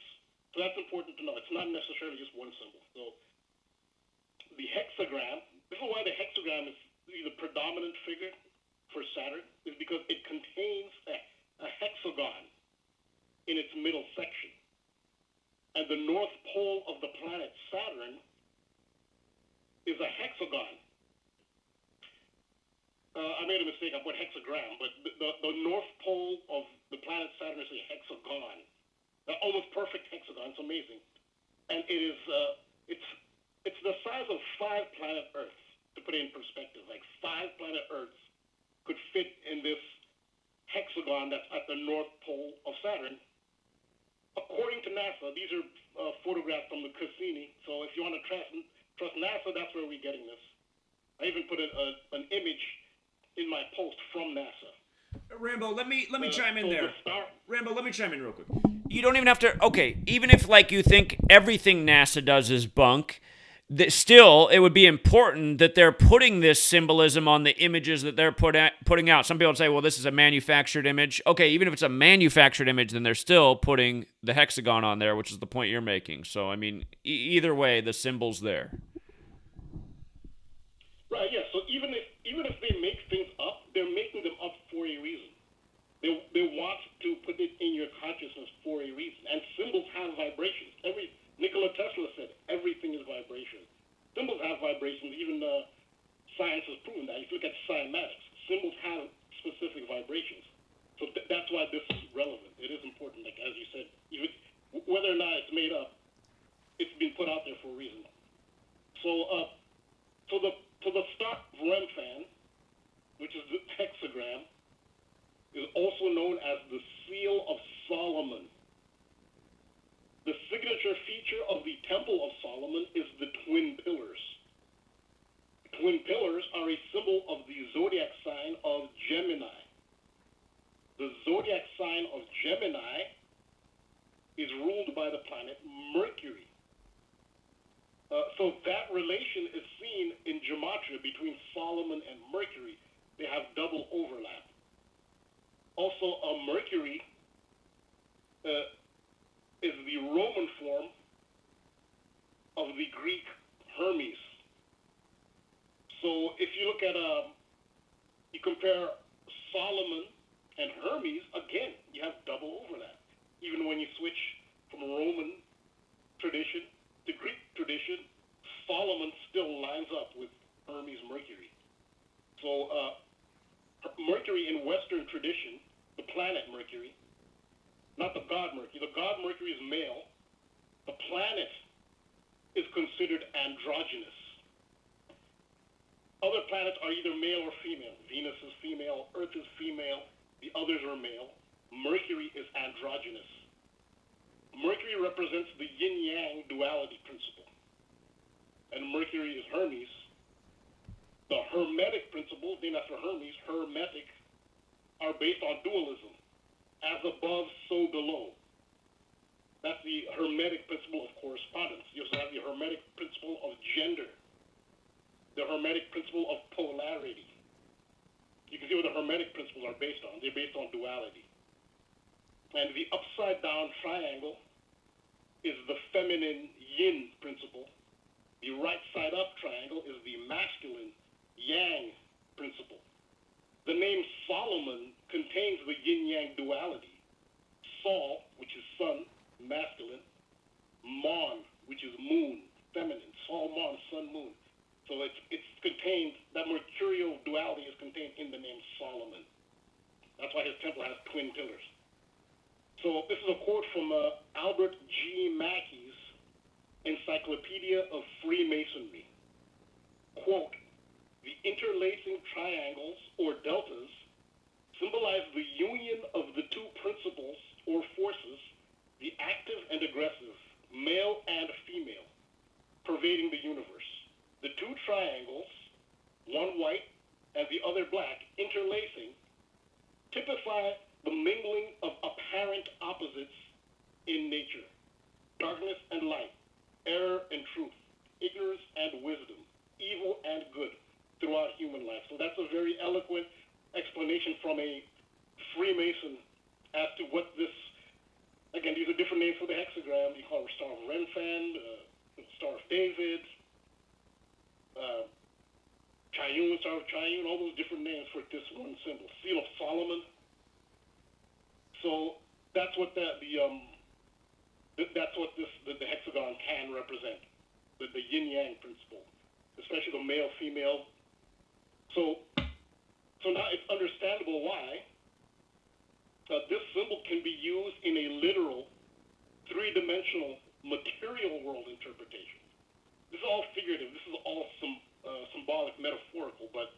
So that's important to know. It's not necessarily just one symbol. So the hexagram, this is why the hexagram is the predominant figure for Saturn, is because it contains a hexagon in its middle section. And the north pole of the planet Saturn is a hexagon. I made a mistake, I put hexagram, but the north pole of the planet Saturn is a hexagon. Almost perfect hexagon, it's amazing. And it is, it's the size of 5 planet Earths, to put it in perspective, like 5 planet Earths could fit in this hexagon that's at the north pole of Saturn. According to NASA, these are photographs from the Cassini. So if you want to trust NASA, that's where we're getting this. I even put an image in my post from NASA. Rambo, let me chime in so there. The Rambo, let me chime in real quick. You don't even have to. Okay, even if like you think everything NASA does is bunk, still it would be important that they're putting this symbolism on the images that they're putting out. Some people would say, well, this is a manufactured image. Okay, even if it's a manufactured image, then they're still putting the hexagon on there, which is the point you're making. So I mean, either way, the symbol's there. Right. Yeah. So even if they make things up, they're making them up for a reason. They want to put it in your consciousness for a reason. And symbols have vibrations. Nikola Tesla said everything is vibration. Symbols have vibrations. Even science has proven that. If you look at cymatics, symbols have specific vibrations. So that's why this is relevant. It is important. Like as you said, even whether or not it's made up, it's been put out there for a reason. So the star Remphan, which is the hexagram, is also known as the Seal of Solomon. The signature feature of the Temple of Solomon is the twin pillars. Twin pillars are a symbol of the zodiac sign of Gemini. The zodiac sign of Gemini is ruled by the planet Mercury. So that relation is seen in Gematria between Solomon and Mercury. They have double overlap. Also, Mercury is the Roman form of the Greek Hermes. So if you look at, you compare Solomon and Hermes, again, you have double overlap. Even when you switch from Roman tradition to Greek tradition, Solomon still lines up with Hermes Mercury. So Mercury in Western tradition, the planet Mercury, not the god Mercury. The god Mercury is male. The planet is considered androgynous. Other planets are either male or female. Venus is female, Earth is female, the others are male. Mercury is androgynous. Mercury represents the yin-yang duality principle. And Mercury is Hermes. The Hermetic principles, named after Hermes, Hermetic, are based on dualism. As above, so below. That's the Hermetic principle of correspondence. You also have the Hermetic principle of gender. The Hermetic principle of polarity. You can see what the Hermetic principles are based on. They're based on duality. And the upside down triangle is the feminine yin principle. The right side up triangle is the masculine yang principle. The name Solomon contains the yin-yang duality. Sol, which is sun, masculine. Mon, which is moon, feminine. Sol, Mon, sun, moon. So it's contained, that mercurial duality is contained in the name Solomon. That's why his temple has twin pillars. So this is a quote from Albert G. Mackey's Encyclopedia of Freemasonry. Quote, the interlacing triangles or deltas symbolize the union of the two principles or forces, the active and aggressive, male and female, pervading the universe. The two triangles, one white and the other black, interlacing, typify the mingling of apparent opposites in nature, darkness and light, error and truth, ignorance and wisdom, evil and good throughout human life. So that's a very eloquent explanation from a Freemason as to what this, again, these are different names for the hexagram. You call it Star of Remphan, Star of David, Triune, Star of Triune, all those different names for this one symbol. Seal of Solomon. So that's what the hexagon can represent, the yin-yang principle, especially the male-female. So now it's understandable why this symbol can be used in a literal, three-dimensional, material world interpretation. This is all figurative. This is all symbolic, metaphorical, but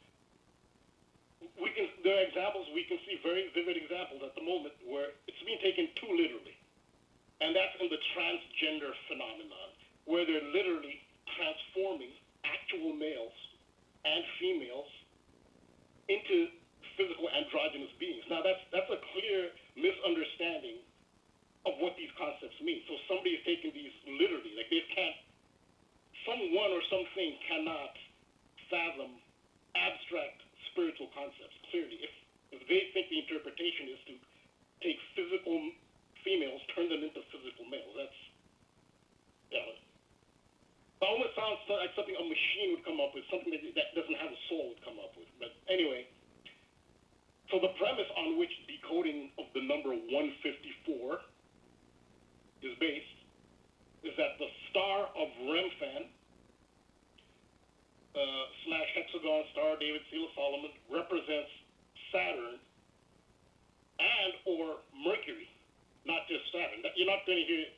examples, we can see very vivid examples at the moment where it's being taken too literally. And that's in the transgender phenomenon, where they're literally transforming actual males and females into physical androgynous beings. Now, that's a clear misunderstanding of what these concepts mean. So somebody is taking these literally, like they can't, someone or something cannot fathom abstract spiritual concepts. Clearly, if they think the interpretation is to take physical females, turn them into physical males, that's, it almost sounds like something a machine would come up with, something that doesn't have a soul would come up with. But anyway, so the premise on which decoding of the number 154 is based is that the star of Remphan / hexagon star David Seal of Solomon represents Saturn and or Mercury, not just Saturn. You're not going to hear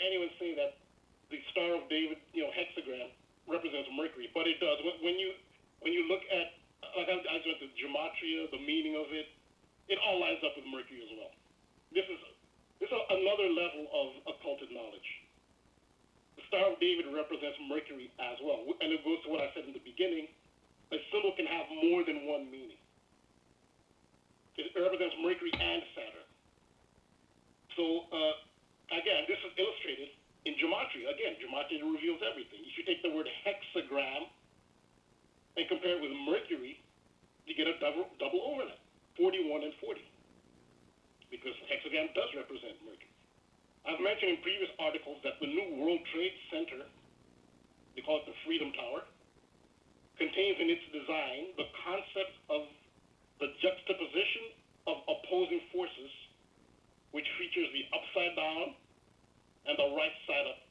anyone say that the Star of David, hexagram represents Mercury, but it does. When you look at, like I went to Gematria, the meaning of it, it all lines up with Mercury as well. This is another level of occulted knowledge. The Star of David represents Mercury as well, and it goes to what I said in the beginning. A symbol can have more than one meaning. It represents Mercury and Saturn. So, again, this is illustrated in Gematria. Again, Gematria reveals everything. If you take the word hexagram and compare it with Mercury, you get a double overlap, 41 and 40, because hexagram does represent Mercury. I've mentioned in previous articles that the new World Trade Center, they call it the Freedom Tower, contains in its design the concept of the juxtaposition of opposing forces, which features the upside down and the right side up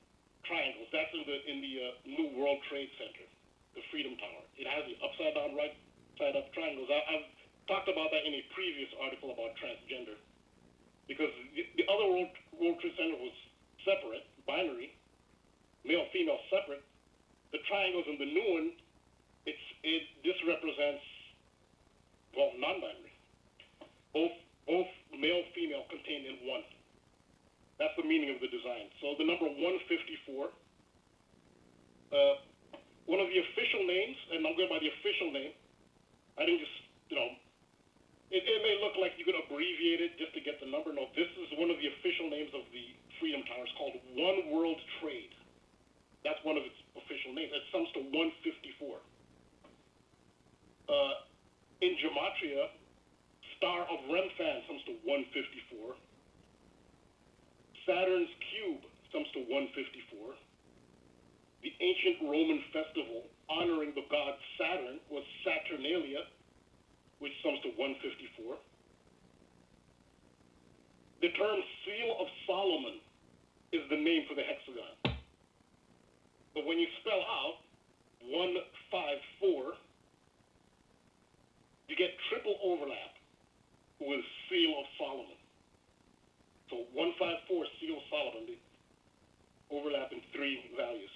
triangles. That's in the new World Trade Center, the Freedom Tower. It has the upside down, right side up triangles. I've talked about that in a previous article about transgender, because the other World Trade Center was separate, binary, male, female, separate. The triangles in the new one, this represents, non-binary. Both male, female contained in one. That's the meaning of the design. So the number 154, one of the official names, and I'm going by the official name, I didn't just, it may look like you could abbreviate it just to get the number. No, this is one of the official names of the Freedom Towers, called One World Trade. That's one of its official names. It sums to 154. In Gematria, Star of Remphan sums to 154. Saturn's cube sums to 154. The ancient Roman festival honoring the god Saturn was Saturnalia, which sums to 154. The term Seal of Solomon is the name for the hexagon. But when you spell out 154, you get triple overlap with Seal of Solomon. So 154, Seal of Solomon, they overlap in 3 values.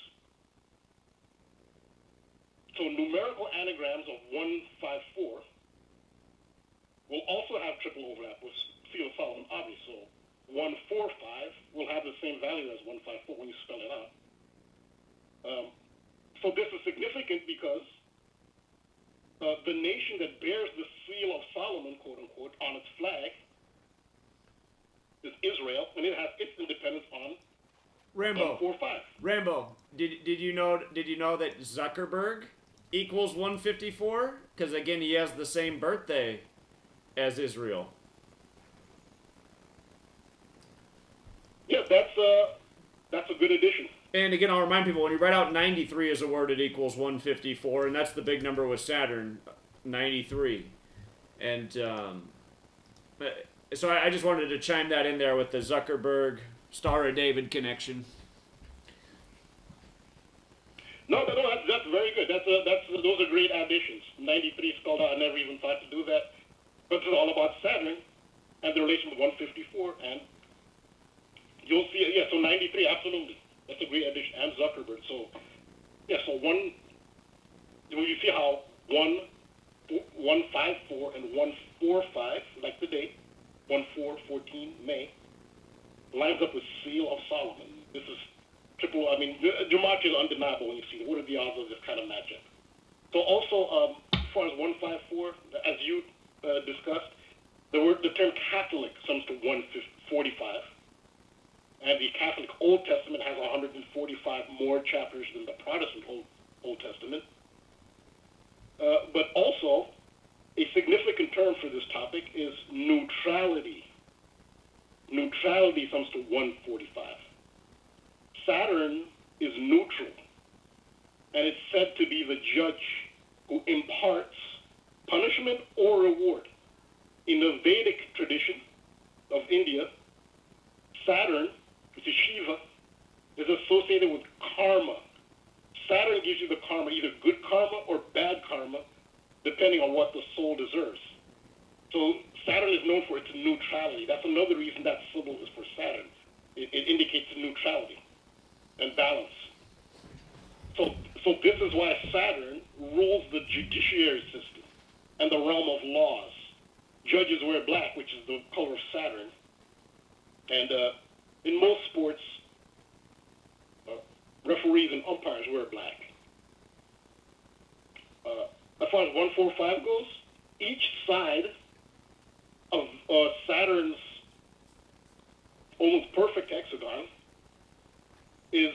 So numerical anagrams of 154 will also have triple overlap with Seal of Solomon, obviously. So 145 will have the same value as 154 when you spell it out. So this is significant because the nation that bears the Seal of Solomon, quote unquote, on its flag is Israel, and it has its independence on Rambo. 145. Rambo, did you know that Zuckerberg equals 154? Because again, he has the same birthday as Israel. Yeah, that's a good addition. And again, I'll remind people, when you write out 93 as a word, it equals 154, and that's the big number with Saturn, 93. And so I just wanted to chime that in there with the Zuckerberg Star of David connection. No, that's very good. Those are great additions. 93 spelled out. I never even thought to do that. But it's all about Saturn and the relation with 154, and you'll see it. Yeah, so 93, absolutely. That's a great addition. And Zuckerberg. So, yeah, so you see how 1 154 and 145, like the date, 1414 May, lines up with Seal of Solomon. This is triple, I mean, gematria is undeniable when you see it. What are the odds of this kind of matchup? So also, as far as 154, as you discussed, the term Catholic sums to 145, and the Catholic Old Testament has 145 more chapters than the Protestant Old Testament. But also, a significant term for this topic is neutrality. Neutrality sums to 145. Saturn is neutral, and it's said to be the judge who imparts punishment or reward. In the Vedic tradition of India, Saturn, which is Shiva, is associated with karma. Saturn gives you the karma, either good karma or bad karma, depending on what the soul deserves. So Saturn is known for its neutrality. That's another reason that symbol is for Saturn. It indicates neutrality and balance. So this is why Saturn rules the judiciary system and the realm of laws. Judges wear black, which is the color of Saturn. And in most sports, referees and umpires wear black. As far as 145 goes, each side of Saturn's almost perfect hexagon is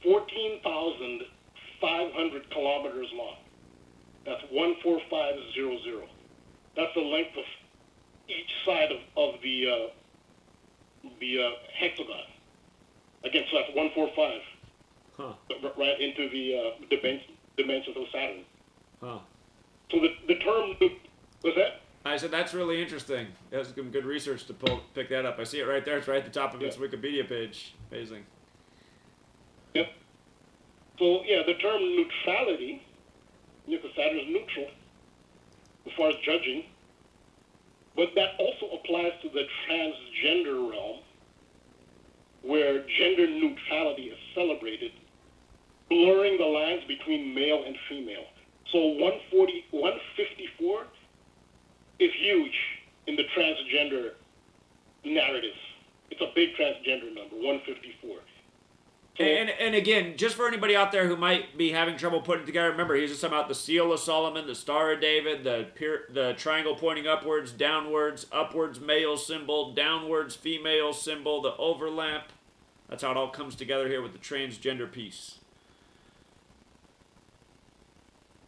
14,500 kilometers long. That's 14500. That's the length of each side of the hexagon. Again, so that's 145. Right into the dimensions of Saturn. Huh. So the term, was that? I said that's really interesting. That's some good research to pick that up. I see it right there. It's right at the top of its Wikipedia page. Amazing. Yep. So yeah, the term neutrality, because Saturn is neutral as far as judging, but that also applies to the transgender realm, where gender neutrality is celebrated, blurring the lines between male and female. So 154 is huge in the transgender narrative. It's a big transgender number, 154. So, and again, just for anybody out there who might be having trouble putting it together, remember, he's just talking about the Seal of Solomon, the Star of David, the triangle pointing upwards, downwards, upwards male symbol, downwards female symbol, the overlap. That's how it all comes together here with the transgender piece.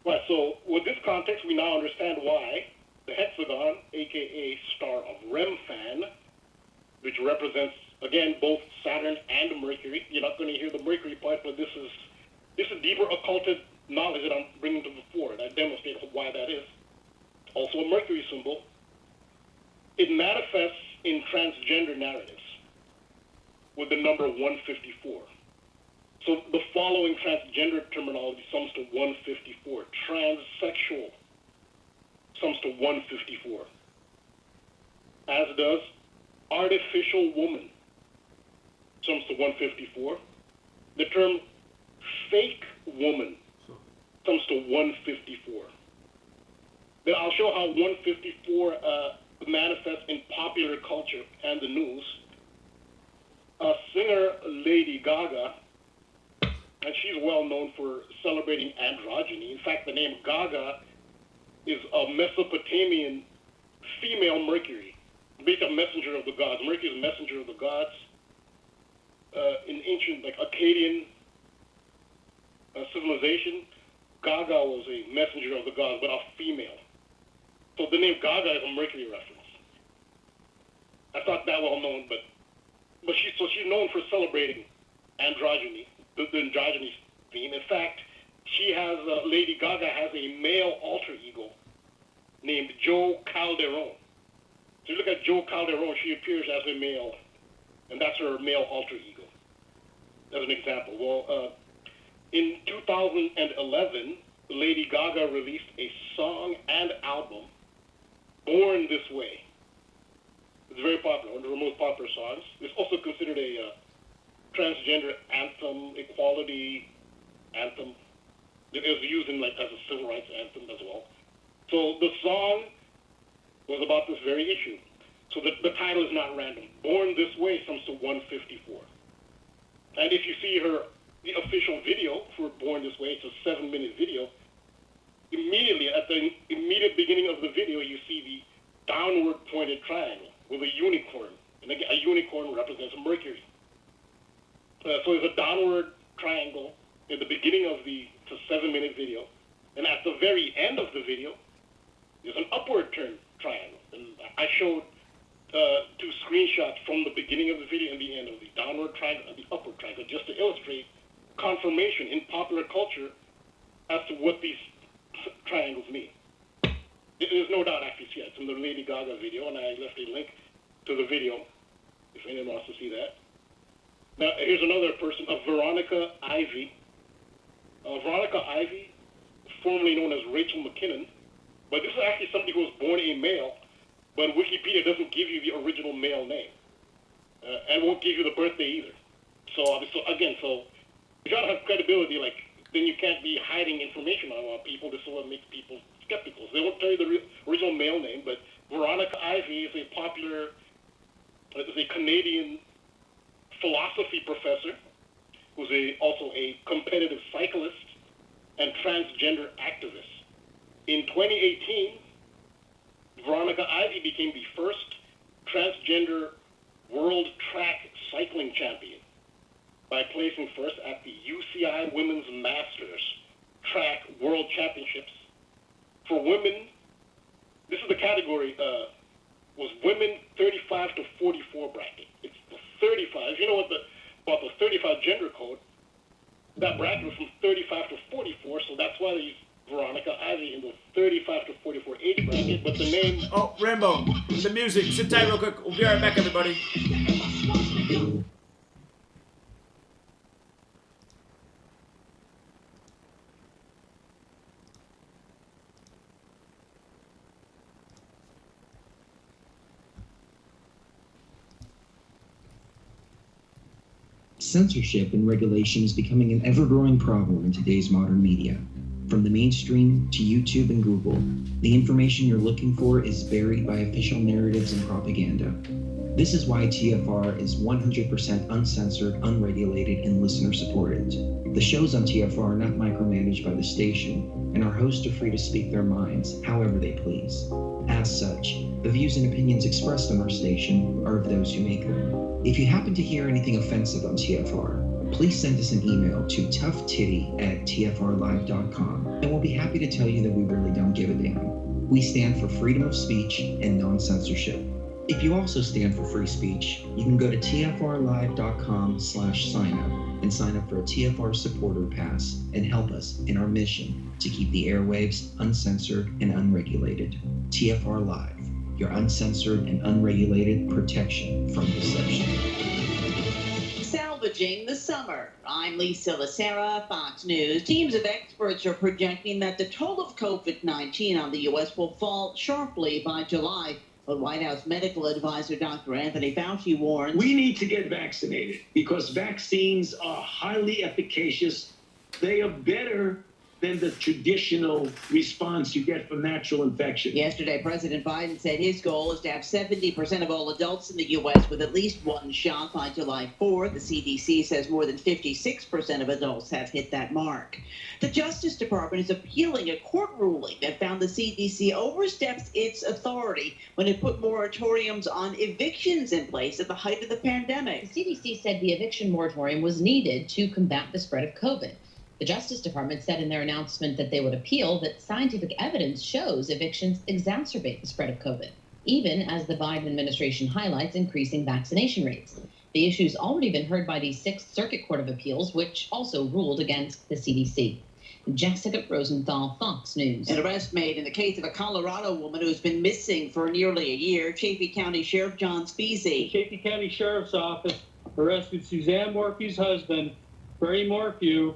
Right, so with this context, we now understand why the hexagon, aka Star of Remphan, which represents, again, both Saturn and Mercury. You're not going to hear the Mercury part, but this is deeper occulted knowledge that I'm bringing to the fore, and I demonstrate why that is. Also a Mercury symbol. It manifests in transgender narratives with the number 154. So the following transgender terminology sums to 154. Transsexual sums to 154. As does artificial woman sums to 154. The term fake woman sums to 154. Then I'll show how 154 manifests in popular culture and the news. Singer Lady Gaga, and she's well known for celebrating androgyny. In fact, the name Gaga is a Mesopotamian female Mercury, basically a messenger of the gods. Mercury is a messenger of the gods. In ancient, like Akkadian civilization, Gaga was a messenger of the gods, but a female. So the name Gaga is a Mercury reference. That's not that well known, but she's known for celebrating androgyny, the androgyny theme. In fact, she has Lady Gaga has a male alter ego named Joe Calderone. So you look at Joe Calderone, she appears as a male, and that's her male alter ego, as an example. Well, in 2011, Lady Gaga released a song and album, Born This Way. It's very popular, one of her most popular songs. It's also considered a transgender anthem, equality anthem. It was used in as a civil rights anthem as well. So the song was about this very issue. So the title is not random. Born This Way sums to 154. And if you see the official video for Born This Way, it's a 7-minute video. Immediately, at the immediate beginning of the video, you see the downward pointed triangle with a unicorn. And again, a unicorn represents Mercury. So there's a downward triangle at the beginning of it's a 7-minute video. And at the very end of the video, there's an upward turn triangle. And I showed 2 screenshots from the beginning of the video and the end of the downward triangle and the upward triangle, just to illustrate confirmation in popular culture as to what these triangles mean. There's no doubt actually see it. It's in the Lady Gaga video, and I left a link to the video if anyone wants to see that. Now, here's another person, Veronica Ivy. Veronica Ivy, formerly known as Rachel McKinnon, but this is actually somebody who was born a male, but Wikipedia doesn't give you the original male name, and won't give you the birthday either. So again, you gotta have credibility. Like, then you can't be hiding information on people. This will make people skeptical. So they won't tell you the original male name, but Veronica Ivy is a Canadian philosophy professor who's also a competitive cyclist and transgender activist. In 2018, Veronica Ivy became the first transgender world track cycling champion by placing first at the UCI Women's Masters Track World Championships. For women, this is the category, was women 35 to 44 bracket. It's the 35. You know what about the 35 gender code? That bracket was from 35 to 44, so that's why they use Veronica Ivy in the 35 to 44 age bracket, but the name... Oh, Rambo, the music. Sit tight real quick. We'll be right back, everybody. Censorship and regulation is becoming an ever-growing problem in today's modern media. From the mainstream to YouTube and Google, the information you're looking for is buried by official narratives and propaganda. This is why TFR is 100% uncensored, unregulated, and listener-supported. The shows on TFR are not micromanaged by the station, and our hosts are free to speak their minds however they please. As such, the views and opinions expressed on our station are of those who make them. If you happen to hear anything offensive on TFR, please send us an email to toughtitty@tfrlive.com, and we'll be happy to tell you that we really don't give a damn. We stand for freedom of speech and non-censorship. If you also stand for free speech, you can go to tfrlive.com/signup and sign up for a TFR supporter pass and help us in our mission to keep the airwaves uncensored and unregulated. TFR Live, your uncensored and unregulated protection from deception. Salvaging the summer. I'm Lisa Lacera, Fox News. Teams of experts are projecting that the toll of COVID-19 on the U.S. will fall sharply by July. But White House medical advisor Dr. Anthony Fauci warns we need to get vaccinated because vaccines are highly efficacious. They are better than the traditional response you get from natural infection. Yesterday, President Biden said his goal is to have 70% of all adults in the U.S. with at least one shot by July 4th. The CDC says more than 56% of adults have hit that mark. The Justice Department is appealing a court ruling that found the CDC oversteps its authority when it put moratoriums on evictions in place at the height of the pandemic. The CDC said the eviction moratorium was needed to combat the spread of COVID. The Justice Department said in their announcement that they would appeal that scientific evidence shows evictions exacerbate the spread of COVID, even as the Biden administration highlights increasing vaccination rates. The issue's already been heard by the Sixth Circuit Court of Appeals, which also ruled against the CDC. Jessica Rosenthal, Fox News. An arrest made in the case of a Colorado woman who's been missing for nearly a year. Chaffee County Sheriff John Speasy. The Chaffee County Sheriff's Office arrested Suzanne Morphew's husband, Barry Morphew.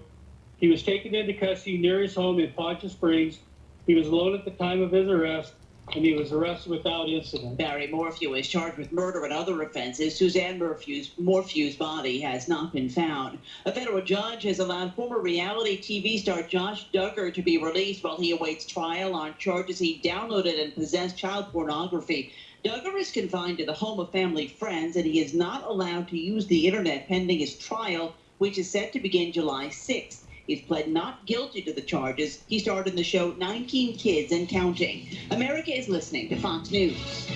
He was taken into custody near his home in Poncha Springs. He was alone at the time of his arrest. and he was arrested without incident. Barry Morphew is charged with murder and other offenses. Suzanne Morphew's body has not been found. A federal judge has allowed former reality TV star Josh Duggar to be released while he awaits trial on charges he downloaded and possessed child pornography. Duggar is confined to the home of family friends, and he is not allowed to use the internet pending his trial, which is set to begin July 6th. He's pled not guilty to the charges. He starred in the show 19 Kids and Counting. America is listening to Fox News.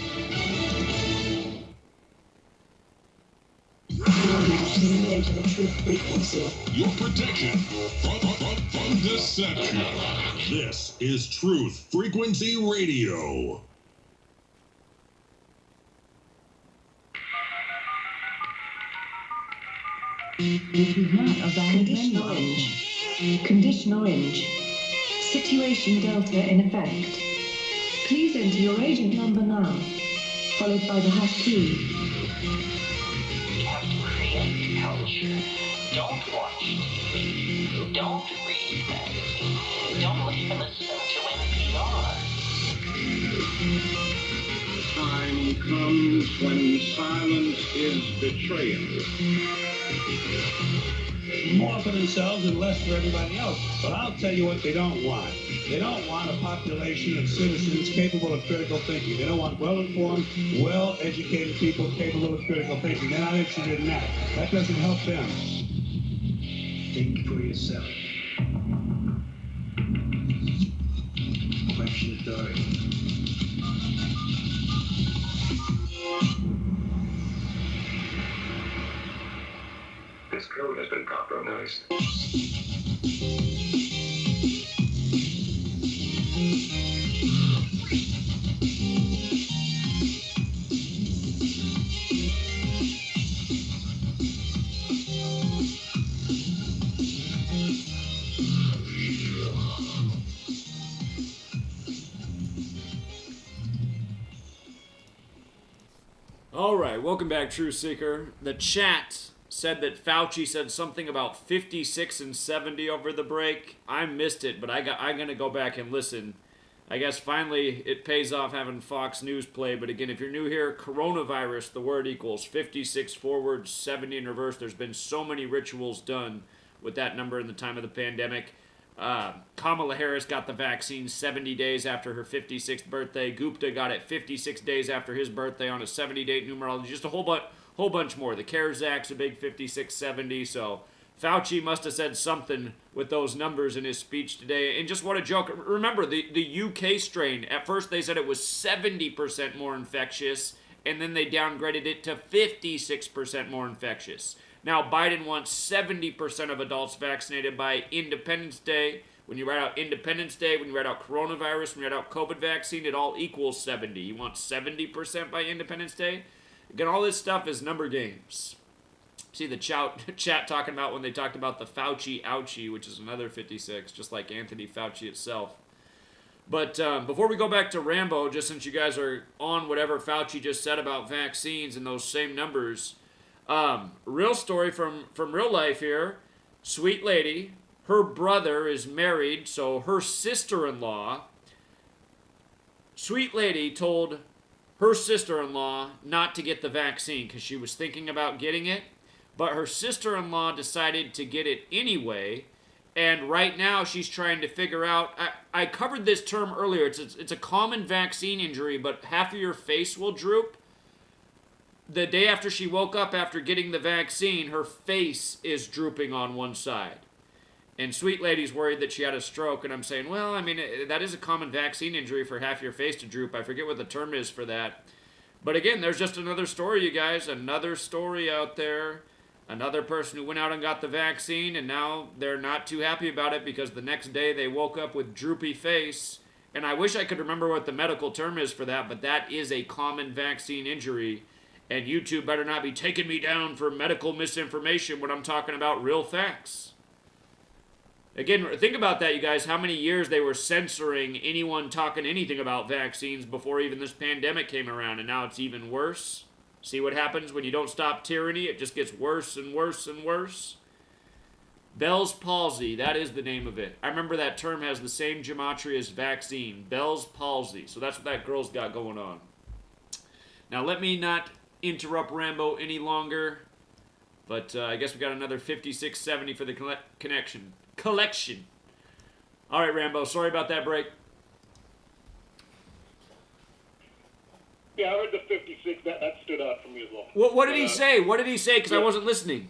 Your protection from deception. This is Truth Frequency Radio. This is not a valid Condition menu orange. item. Condition orange. Situation Delta in effect. Please enter your agent number now, followed by the hash key. We have to create culture. Don't watch TV. Don't read magazines. Don't even listen to NPR. Time comes when silence is betrayal. More for themselves and less for everybody else. But I'll tell you what they don't want. They don't want a population of citizens capable of critical thinking. They don't want well-informed, well-educated people capable of critical thinking. They're not interested in that. That doesn't help them. Think for yourself. Question authority. This code has been compromised. All right, welcome back, True Seeker. The chat said that Fauci said something about 56 and 70 over the break. I missed it, but I'm going to go back and listen. I guess finally it pays off having Fox News play. But again, if you're new here, coronavirus, the word equals 56 forward, 70 in reverse. There's been so many rituals done with that number in the time of the pandemic. Kamala Harris got the vaccine 70 days after her 56th birthday. Gupta got it 56 days after his birthday on a 70-date numerology. Just a whole bunch more. The CARES Act's a big 5670, so Fauci must have said something with those numbers in his speech today. And just what a joke. Remember, the UK strain, at first they said it was 70% more infectious, and then they downgraded it to 56% more infectious. Now, Biden wants 70% of adults vaccinated by Independence Day. When you write out Independence Day, when you write out coronavirus, when you write out COVID vaccine, it all equals 70. You want 70% by Independence Day? Again, all this stuff is number games. See the chat talking about when they talked about the Fauci ouchie, which is another 56, just like Anthony Fauci itself. But before we go back to Rambo, just since you guys are on whatever Fauci just said about vaccines and those same numbers, real story from real life here. Sweet lady, her brother is married, so her sister-in-law, sweet lady told her sister-in-law not to get the vaccine because she was thinking about getting it, but her sister-in-law decided to get it anyway, and right now she's trying to figure out, I covered this term earlier, it's a common vaccine injury, but half of your face will droop. The day after she woke up after getting the vaccine, her face is drooping on one side. And Sweet Lady's worried that she had a stroke, and I'm saying, well, I mean, that is a common vaccine injury for half your face to droop. I forget what the term is for that. But again, there's just another story, you guys. Another story out there. Another person who went out and got the vaccine, and now they're not too happy about it because the next day they woke up with droopy face. And I wish I could remember what the medical term is for that, but that is a common vaccine injury. And YouTube better not be taking me down for medical misinformation when I'm talking about real facts. Again, think about that, you guys, how many years they were censoring anyone talking anything about vaccines before even this pandemic came around, and now it's even worse. See what happens when you don't stop tyranny? It just gets worse and worse and worse. Bell's palsy, that is the name of it. I remember that term has the same gematria as vaccine. Bell's palsy. So that's what that girl's got going on. Now let me not interrupt Rambo any longer. But I guess we got another 5670 for the collection. All right, Rambo, sorry about that break. Yeah, I heard the 56. That stood out for me as well. What did he say? What did he say? Because I wasn't listening.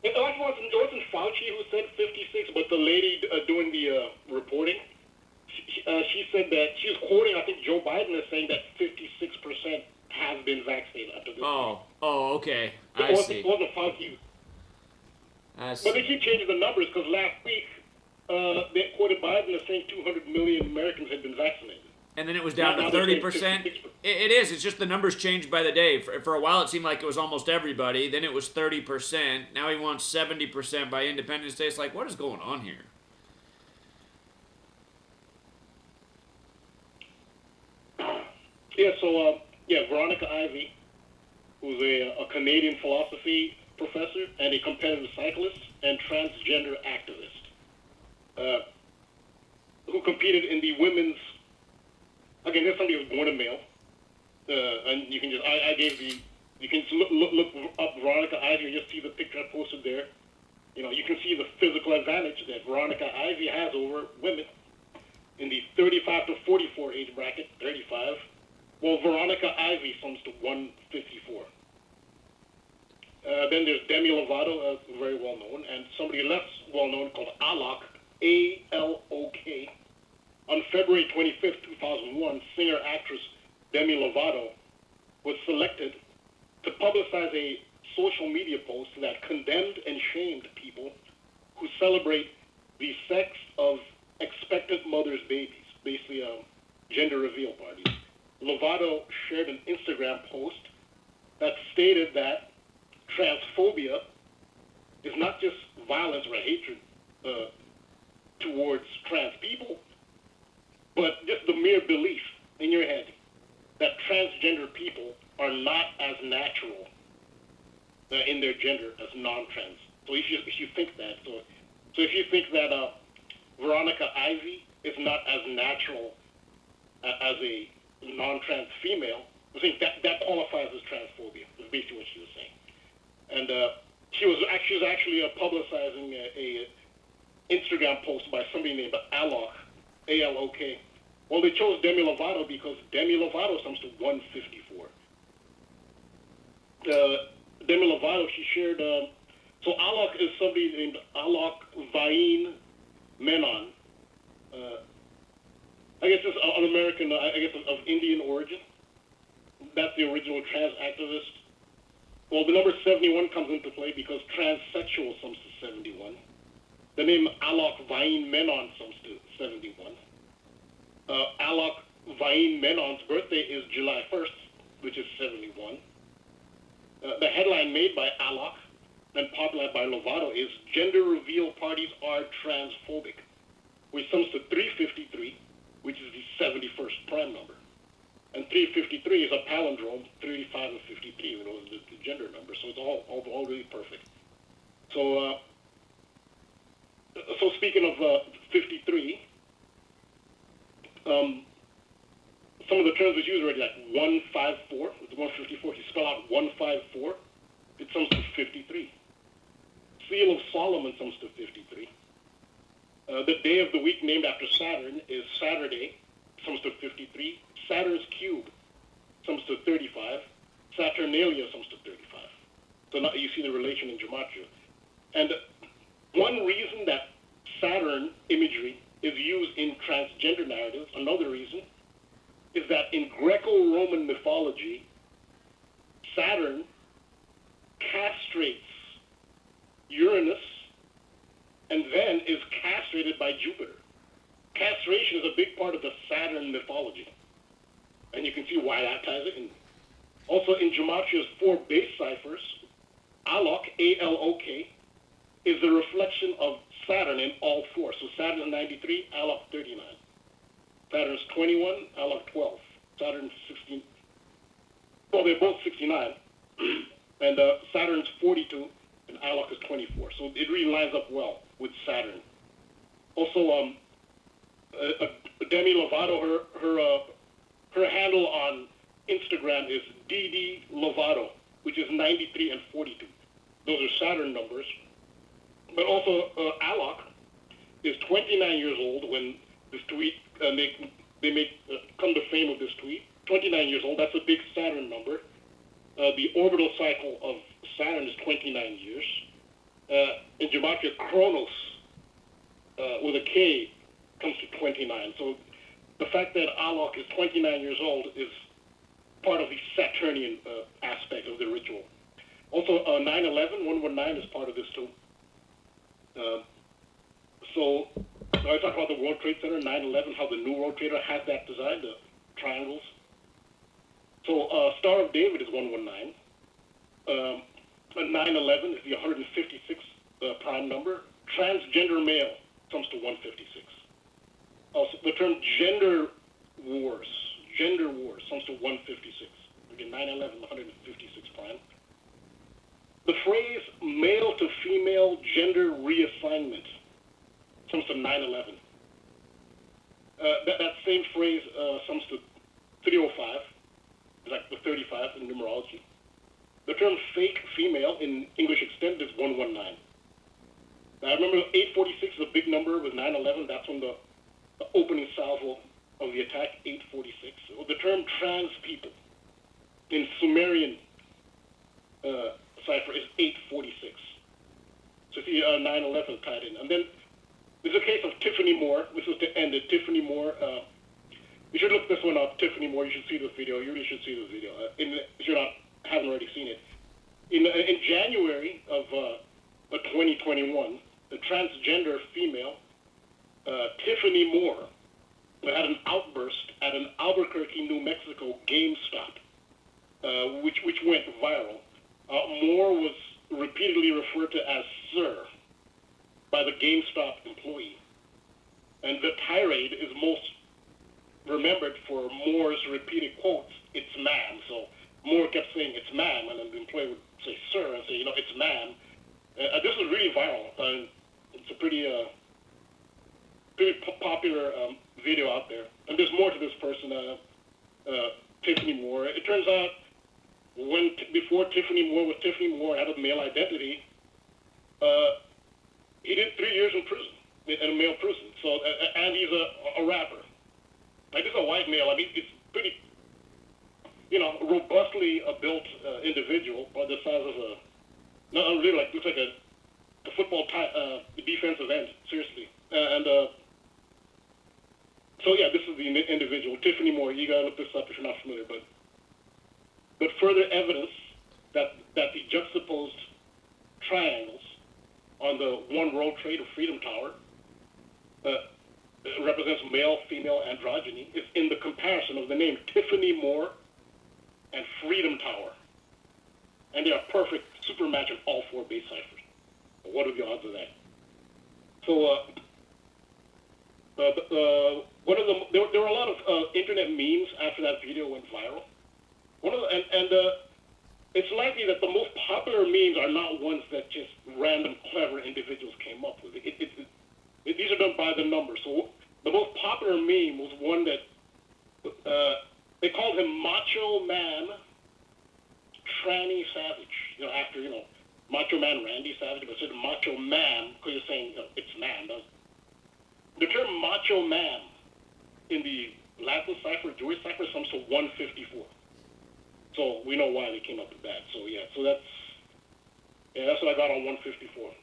It wasn't Fauci who said 56, but the lady doing the reporting, she said that she was quoting, I think Joe Biden is saying that 56% have been vaccinated up to this point. Oh, okay. It wasn't Fauci. I see. But they keep changing the numbers because last week they quoted Biden as saying 200 million Americans had been vaccinated. And then it was down to 30%. It is. It's just the numbers changed by the day. For a while, it seemed like it was almost everybody. Then it was 30%. Now he wants 70% by Independence Day. It's like, what is going on here? Yeah, so, Veronica Ivy, who's a Canadian philosophy professor and a competitive cyclist and transgender activist, who competed in the women's. Again, there's somebody who was born a male, and you can just, you can just look up Veronica Ivy and just see the picture I posted there. You know, you can see the physical advantage that Veronica Ivy has over women in the 35 to 44 age bracket, 35. Well, Veronica Ivy sums to 154. Then there's Demi Lovato, very well known, and somebody less well known called Alok, A-L-O-K. On February 25th, 2001, singer-actress Demi Lovato was selected to publicize a social media post that condemned and shamed people who celebrate the sex of expectant mothers' babies, basically gender reveal parties. Lovato shared an Instagram post that stated that transphobia is not just violence or hatred towards trans people, but just the mere belief in your head that transgender people are not as natural in their gender as non-trans. So if you think that, so if you think that Veronica Ivy is not as natural as a non-trans female, I think that qualifies as transphobia. Is basically what she was saying. And she was actually publicizing a Instagram post by somebody named Alok, A-L-O-K. Well, they chose Demi Lovato because Demi Lovato sums to 154. Demi Lovato, she shared, so Alok is somebody named Alok Vain Menon. I guess it's an American, of Indian origin. That's the original trans activist. Well, the number 71 comes into play because transsexual sums to 71. The name Alok Vain Menon sums to 71. Alok Vain Menon's birthday is July 1st, which is 71. The headline made by Alok and popularized by Lovato is Gender Reveal Parties Are Transphobic, which sums to 353, which is the 71st prime number. And 353 is a palindrome, 35 and 53, you know, the gender number. So it's all really perfect. So speaking of 53, some of the terms we use already, like 154, it's 154. If you spell out 154, it sums to 53. Seal of Solomon sums to 53. The day of the week named after Saturn is Saturday, sums to 53. Saturn's cube sums to 35. Saturnalia sums to 35. So now you see the relation in gematria. And one reason that Saturn imagery is used in transgender narratives, another reason, is that in Greco-Roman mythology, Saturn castrates Uranus and then is castrated by Jupiter. Castration is a big part of the Saturn mythology. And you can see why that ties it in. Also in Gematria's 4 base ciphers, Alok, A-L-O-K, is the reflection of Saturn in all 4. So Saturn is 93, Alok 39. Saturn's 21, Alok 12. Saturn's 16. Well, they're both 69. And Saturn's 42, and Alok is 24. So it really lines up well with Saturn. Also, Demi Lovato, her handle on Instagram is DD Lovato, which is 93 and 42. Those are Saturn numbers. But also, Alok is 29 years old when this tweet, they come to fame with this tweet. 29 years old, that's a big Saturn number. The orbital cycle of Saturn is 29 years. In Gematria, Kronos, with a K, comes to 29. So the fact that Alok is 29 years old is part of the Saturnian aspect of the ritual. Also, 9/11, 119 is part of this too. So I talked about the World Trade Center, 9/11, how the new World Trade Center has that design, the triangles. So Star of David is 119. 9/11 is the 156th prime number. Transgender male comes to 156. Also, the term gender wars comes to 156. Again, 9/11, 156 prime. The phrase male to female gender reassignment comes to 9/11. That same phrase comes to 305, like the 35 in numerology. The term fake female in English Extended is 119. Now, I remember 846 is a big number with 9/11. That's when the opening salvo of the attack, 846. The term trans people in Sumerian cipher is 846. So see, 9/11 tied in. And then there's a case of Tiffany Moore. This was to end it. Tiffany Moore. You should look this one up. Tiffany Moore. You should see this video. You really should see this video. If you haven't already seen it. In January of 2021, the transgender female Tiffany Moore had an outburst at an Albuquerque, New Mexico GameStop, which went viral. Moore was repeatedly referred to as Sir by the GameStop employee. And the tirade is most remembered for Moore's repeated quotes, "It's ma'am." So Moore kept saying, "It's ma'am," and then the employee would say, "Sir," and say, "It's ma'am." This was really viral. It's a pretty popular video out there. And there's more to this person, Tiffany Moore. It turns out before Tiffany Moore was Tiffany Moore, had a male identity, he did 3 years in prison, in a male prison. So, and he's a rapper. Like, this is a white male. I mean, it's pretty, robustly built individual, by the size of really looks like a football defensive end, seriously. So yeah, this is the individual, Tiffany Moore. You gotta look this up if you're not familiar, but further evidence that the juxtaposed triangles on the One World Trade or Freedom Tower represents male-female androgyny is in the comparison of the name Tiffany Moore and Freedom Tower. And they are perfect super match of all four base ciphers. What are the odds of that? So there were a lot of internet memes after that video went viral. It's likely that the most popular memes are not ones that just random clever individuals came up with. These are done by the numbers. So the most popular meme was one that they called him Macho Man Tranny Savage. After Macho Man Randy Savage, but said Macho Man because you're saying it's man. The term Macho Man in the Latin cipher, Jewish cipher, comes to 154. So we know why they came up with that. So that's what I got on 154.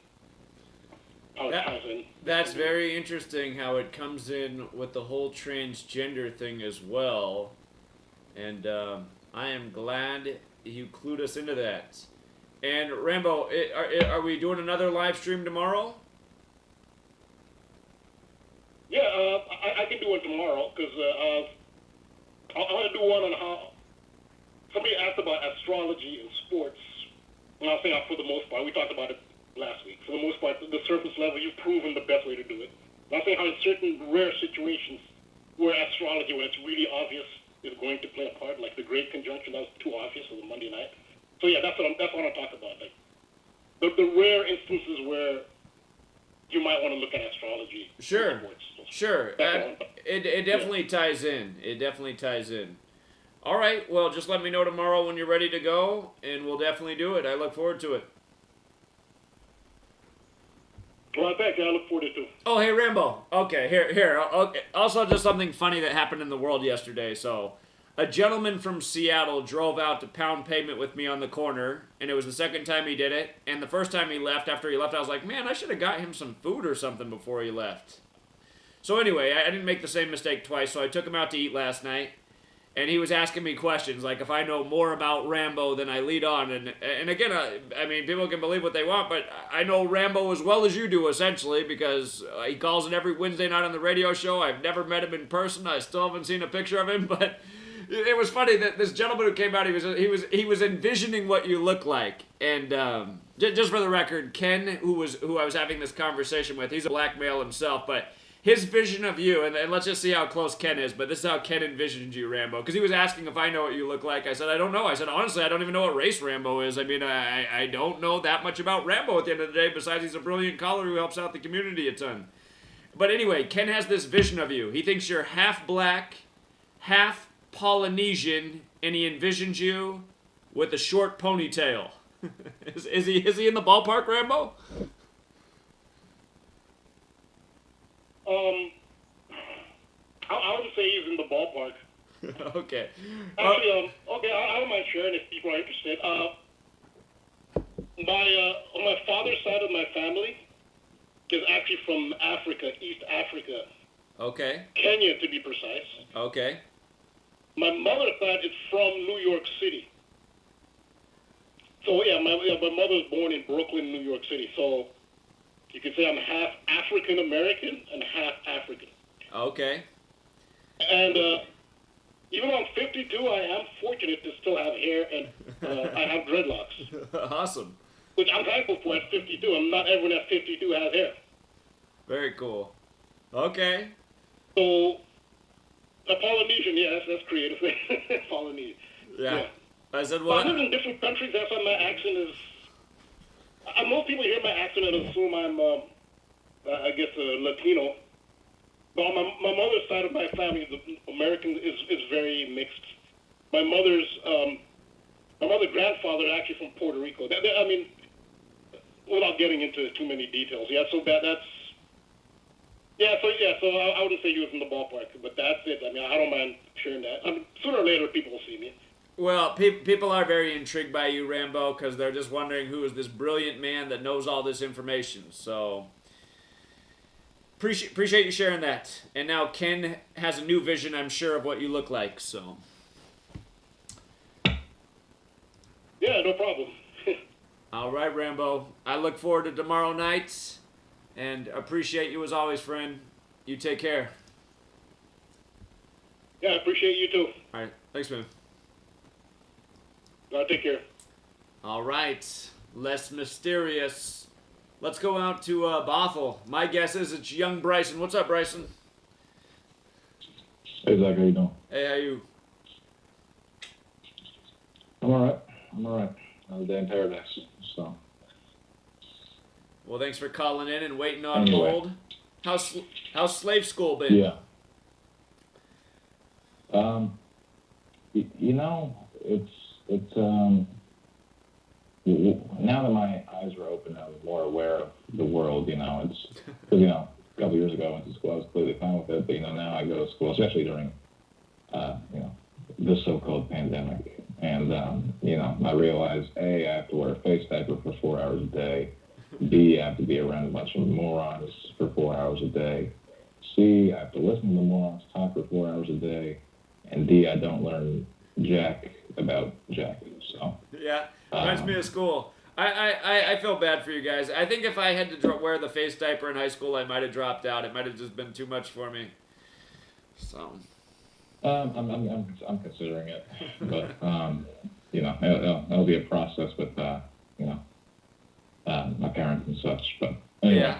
How it ties in. That's very interesting how it comes in with the whole transgender thing as well. And I am glad you clued us into that. And Rambo, are we doing another live stream tomorrow? Yeah, I can do one tomorrow because I want to do one on how somebody asked about astrology and sports. And I'll say for the most part, we talked about it last week. For the most part, the surface level, you've proven the best way to do it. And I'll say how in certain rare situations where astrology, when it's really obvious, is going to play a part, like the Great Conjunction, that was too obvious on the Monday night. So yeah, that's what I'm talking about. Like the rare instances where you might want to look at astrology. Sure. Sure. That's all. It definitely ties in. It definitely ties in. All right. Well, just let me know tomorrow when you're ready to go, and we'll definitely do it. I look forward to it. Well, thank you. I look forward to it too. Oh, hey, Rambo. Okay, here. Okay. Also, just something funny that happened in the world yesterday. So, a gentleman from Seattle drove out to pound pavement with me on the corner, and it was the second time he did it. And the first time he left, after he left, I was like, man, I should have got him some food or something before he left. So anyway, I didn't make the same mistake twice, so I took him out to eat last night. And he was asking me questions, like if I know more about Rambo than I lead on. And again, I mean, people can believe what they want, but I know Rambo as well as you do, essentially, because he calls it every Wednesday night on the radio show. I've never met him in person. I still haven't seen a picture of him, but it was funny that this gentleman who came out, he was envisioning what you look like. And just for the record, Ken, who I was having this conversation with, he's a black male himself, but his vision of you, and let's just see how close Ken is, but this is how Ken envisioned you, Rambo. Because he was asking if I know what you look like. I said, I don't know. I said, honestly, I don't even know what race Rambo is. I mean, I don't know that much about Rambo at the end of the day, besides he's a brilliant caller who helps out the community a ton. But anyway, Ken has this vision of you. He thinks you're half black, half Polynesian, and he envisions you with a short ponytail. Is he in the ballpark, Rambo? I would say he's in the ballpark. Okay. Actually, okay, I don't mind sharing if people are interested. On my father's side of my family is actually from Africa, East Africa. Okay. Kenya, to be precise. Okay. My mother's side is from New York City. So my mother was born in Brooklyn, New York City. So you could say I'm half African American and half African. Okay. And even though I'm 52, I am fortunate to still have hair and I have dreadlocks. Awesome. Which I'm thankful for at 52. Not everyone at 52 has hair. Very cool. Okay. So, a Polynesian, yeah, that's creative. Polynesian. Yeah. I said, I what? live in different countries. That's why my accent is. Most people hear my accent and assume I'm, I guess, Latino. But on my mother's side of my family, the American is very mixed. My mother's grandfather is actually from Puerto Rico. I mean, without getting into too many details, yeah. So that's. Yeah, so I wouldn't say he was in the ballpark, but that's it. I mean, I don't mind sharing that. I mean, sooner or later, people will see me. Well, people are very intrigued by you, Rambo, because they're just wondering who is this brilliant man that knows all this information. So, appreciate you sharing that. And now Ken has a new vision, I'm sure, of what you look like. So. Yeah, no problem. All right, Rambo. I look forward to tomorrow night. And appreciate you as always, friend. You take care. Yeah, I appreciate you too. All right. Thanks, man. Take care. All right. Less mysterious. Let's go out to Bothell. My guess is it's young Bryson. What's up, Bryson? Hey, Zach. How you doing? Hey, how you? I'm all right. Another day in paradise. So. Well, thanks for calling in and waiting on Anyway. hold. How's slave school been? Yeah. You know, it's now that my eyes are open, I'm more aware of the world. You know, it's because a couple years ago I went to school, I was completely fine with it, but now I go to school, especially during the so-called pandemic, and I realize I have to wear a face diaper for 4 hours a day. B, I have to be around a bunch of morons for 4 hours a day. C, I have to listen to the morons talk for 4 hours a day. And D, I don't learn jack about jack. So Yeah, reminds me of school. I feel bad for you guys. I think if I had to wear the face diaper in high school, I might have dropped out. It might have just been too much for me. So. I'm considering it, but it'll be a process with my parents and such. But anyway,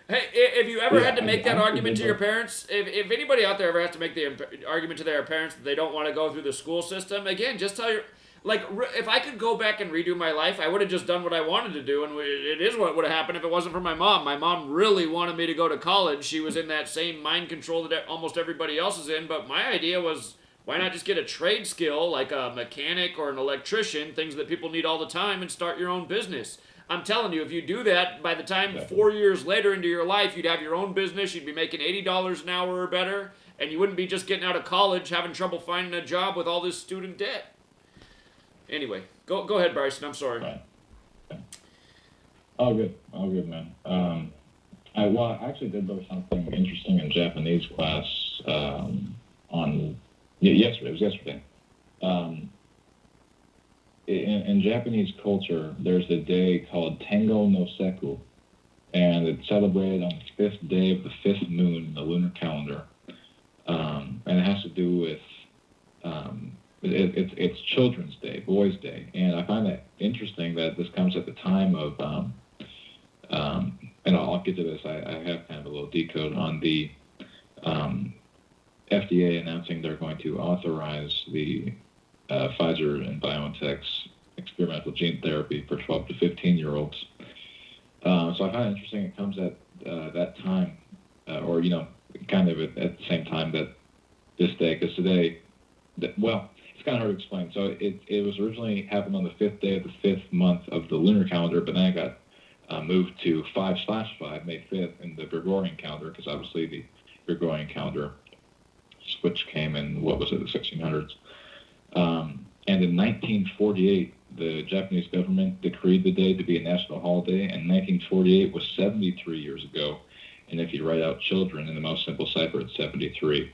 Hey, if you ever had to make that argument to your parents, if anybody out there ever has to make the argument to their parents that they don't want to go through the school system, again, just tell your... Like, if I could go back and redo my life, I would have just done what I wanted to do, and it is what would have happened if it wasn't for my mom. My mom really wanted me to go to college. She was in that same mind control that almost everybody else is in, but my idea was, why not just get a trade skill, like a mechanic or an electrician, things that people need all the time, and start your own business? I'm telling you, if you do that, by the time 4 years later into your life, you'd have your own business, you'd be making $80 an hour or better, and you wouldn't be just getting out of college having trouble finding a job with all this student debt. Anyway, go ahead, Bryson. I'm sorry. Right. All good, man. I actually did learn something interesting in Japanese class yesterday. It was yesterday. In Japanese culture, there's a day called Tengo no Seku, and it's celebrated on the 5th day of the 5th moon in the lunar calendar. And it has to do with it's Children's Day, Boys' Day, and I find that interesting that this comes at the time of, and I'll get to this. I have kind of a little decode on the FDA announcing they're going to authorize the Pfizer and BioNTech's experimental gene therapy for 12 to 15-year-olds. So I find it interesting it comes at that time, or kind of at the same time that this day, because today, it's kind of hard to explain. So it was originally happened on the 5th day of the 5th month of the lunar calendar, but then it got moved to 5/5, May 5th, in the Gregorian calendar, because obviously the Gregorian calendar switch came in, the 1600s. And in 1948, the Japanese government decreed the day to be a national holiday, and 1948 was 73 years ago. And if you write out children in the most simple cipher, it's 73.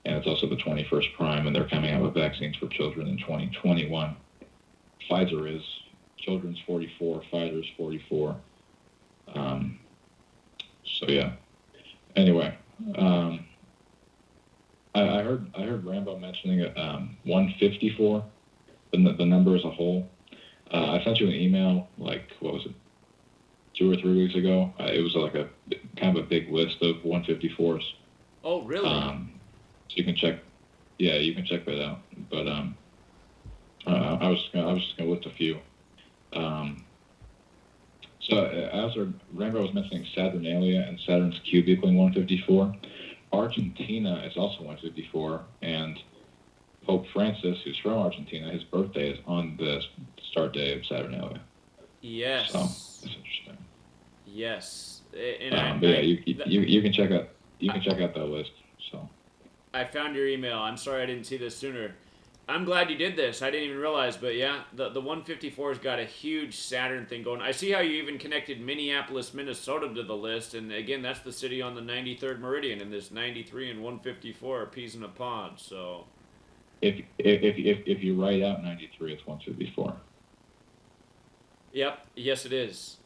And it's also the 21st prime, and they're coming out with vaccines for children in 2021. Pfizer is, children's 44, Pfizer's 44. So yeah. Anyway, I heard Rambo mentioning 154, the number as a whole. I sent you an email, like, what was it, 2 or 3 weeks ago. It was like a kind of a big list of 154s. Oh, really? So you can check that out. But I was just gonna list a few. So as Rambo was mentioning Saturnalia and Saturn's cube equaling 154. Argentina is also 154, and Pope Francis, who's from Argentina, his birthday is on the start day of Saturnalia. Yes. So it's interesting. Yes. You can check out that list. So. I found your email. I'm sorry I didn't see this sooner. I'm glad you did this. I didn't even realize, but yeah, the 154's got a huge Saturn thing going. I see how you even connected Minneapolis, Minnesota to the list, and again, that's the city on the 93rd meridian, and this 93 and 154 are peas in a pod. So, if you write out 93, it's 154. Yep. Yes, it is.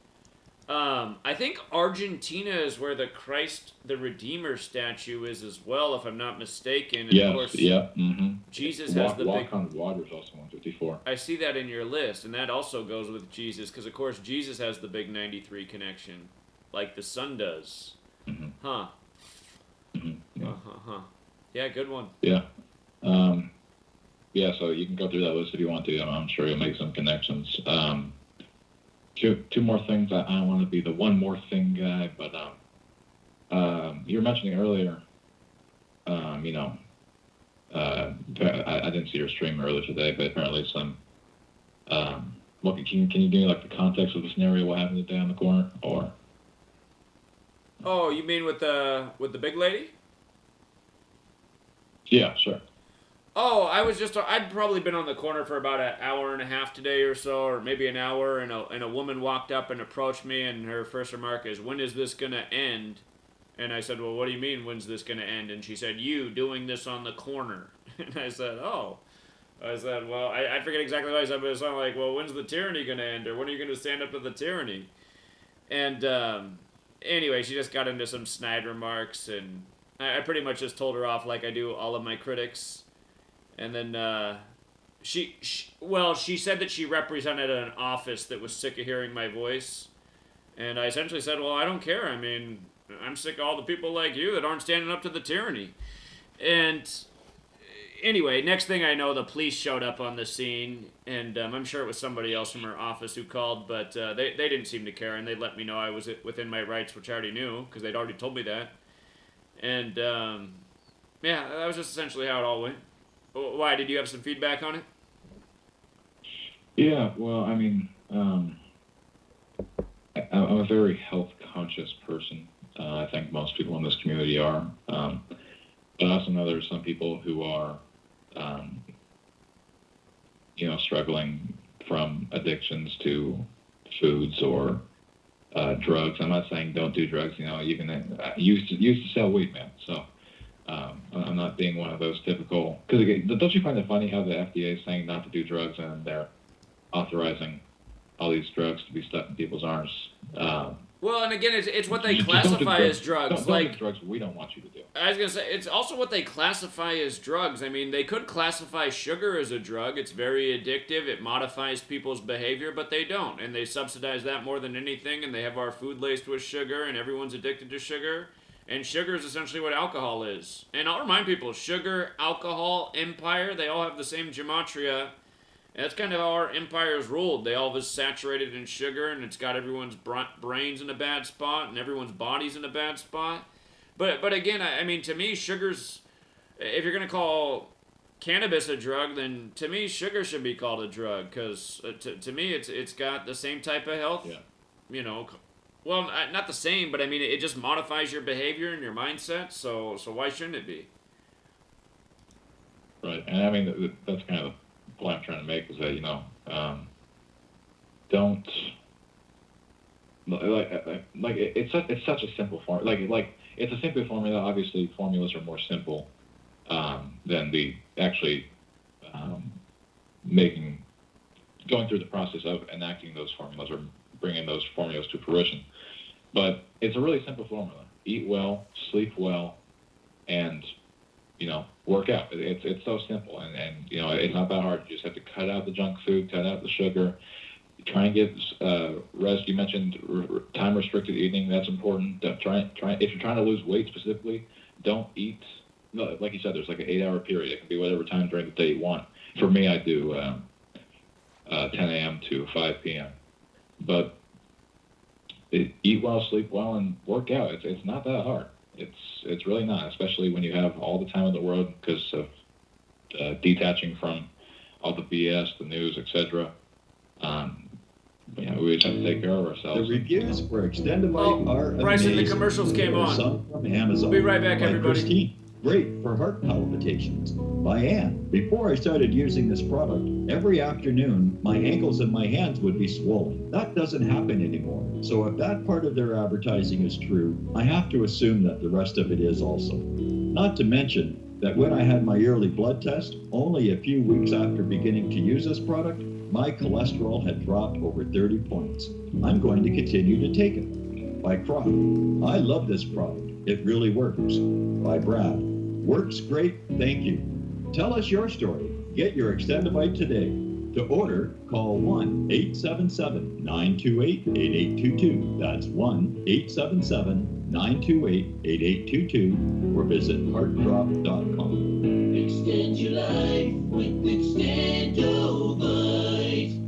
I think Argentina is where the Christ the Redeemer statue is as well, if I'm not mistaken. And yes, of course, yeah. Mm-hmm. Jesus has the Walk big... on Water is also 154. I see that in your list, and that also goes with Jesus, because of course Jesus has the big 93 connection, like the sun does. Mm-hmm. Huh. Mm-hmm. Yeah. Yeah, good one. Yeah. Yeah, so you can go through that list if you want to. I'm sure you'll make some connections. Two more things. I don't want to be the one more thing guy, but you were mentioning earlier, I didn't see your stream earlier today, but apparently some, can you give me like the context of the scenario, what happened today on the corner, or? Oh, you mean with the big lady? Yeah, sure. Oh, I'd probably been on the corner for about an hour and a half today or so, or maybe an hour, and a woman walked up and approached me, and her first remark is, "When is this going to end?" And I said, "Well, what do you mean, when's this going to end?" And she said, "You doing this on the corner." And I said, "Oh." I said, well, I forget exactly what I said, but it sounded like, well, when's the tyranny going to end, or when are you going to stand up to the tyranny? And anyway, she just got into some snide remarks, and I pretty much just told her off like I do all of my critics. And then she said that she represented an office that was sick of hearing my voice. And I essentially said, well, I don't care. I mean, I'm sick of all the people like you that aren't standing up to the tyranny. And anyway, next thing I know, the police showed up on the scene, and I'm sure it was somebody else from her office who called, but they didn't seem to care, and they let me know I was within my rights, which I already knew, because they'd already told me that. And, yeah, that was just essentially how it all went. Why, did you have some feedback on it? Yeah, well, I mean, I'm a very health-conscious person. I think most people in this community are. But I also know there's some people who are, struggling from addictions to foods or drugs. I'm not saying don't do drugs. You can used to sell weed, man. So I'm not being one of those typical. Because don't you find it funny how the FDA is saying not to do drugs and they're authorizing all these drugs to be stuck in people's arms? Well, and again, it's what they classify as drugs. Don't do drugs we don't want you to do. I was going to say, it's also what they classify as drugs. I mean, they could classify sugar as a drug. It's very addictive. It modifies people's behavior, but they don't. And they subsidize that more than anything, and they have our food laced with sugar, and everyone's addicted to sugar. And sugar is essentially what alcohol is. And I'll remind people, sugar, alcohol, empire, they all have the same gematria. And that's kind of how our empire's ruled. They all have saturated in sugar, and it's got everyone's brains in a bad spot, and everyone's body's in a bad spot. But again, I mean, to me, sugar's... If you're going to call cannabis a drug, then to me, sugar should be called a drug. Because to me, it's got the same type of health. Yeah. Well, not the same, but I mean, it just modifies your behavior and your mindset. So why shouldn't it be? Right. And I mean, that's kind of... What I'm trying to make is that don't like it's such a simple form. Like it's a simple formula. Obviously, formulas are more simple than the actually going through the process of enacting those formulas or bringing those formulas to fruition. But it's a really simple formula: eat well, sleep well, and work out. It's so simple, and it's not that hard. You just have to cut out the junk food, cut out the sugar, try and get rest. You mentioned time-restricted eating. That's important. Try. If you're trying to lose weight specifically, don't eat. Like you said, there's like an 8-hour period. It can be whatever time during the day you want. For me, I do 10 a.m. to 5 p.m. But eat well, sleep well, and work out. It's not that hard. It's really not, especially when you have all the time in the world because of detaching from all the BS, the news, etc. We just have to take care of ourselves. The reviews for Extendivite are Bryson, amazing. the commercials came on. Some from Amazon. We'll be right back, by everybody. Christine. Great for heart palpitations. By Ann. Before I started using this product, every afternoon, my ankles and my hands would be swollen. That doesn't happen anymore. So if that part of their advertising is true, I have to assume that the rest of it is also. Not to mention that when I had my yearly blood test, only a few weeks after beginning to use this product, my cholesterol had dropped over 30 points. I'm going to continue to take it. By Crop. I love this product. It really works. By Brad. Works great, thank you. Tell us your story. Get your Extendivite today. To order, call 1-877-928-8822. That's 1-877-928-8822 or visit heartdrop.com. Extend your life with Extendivite.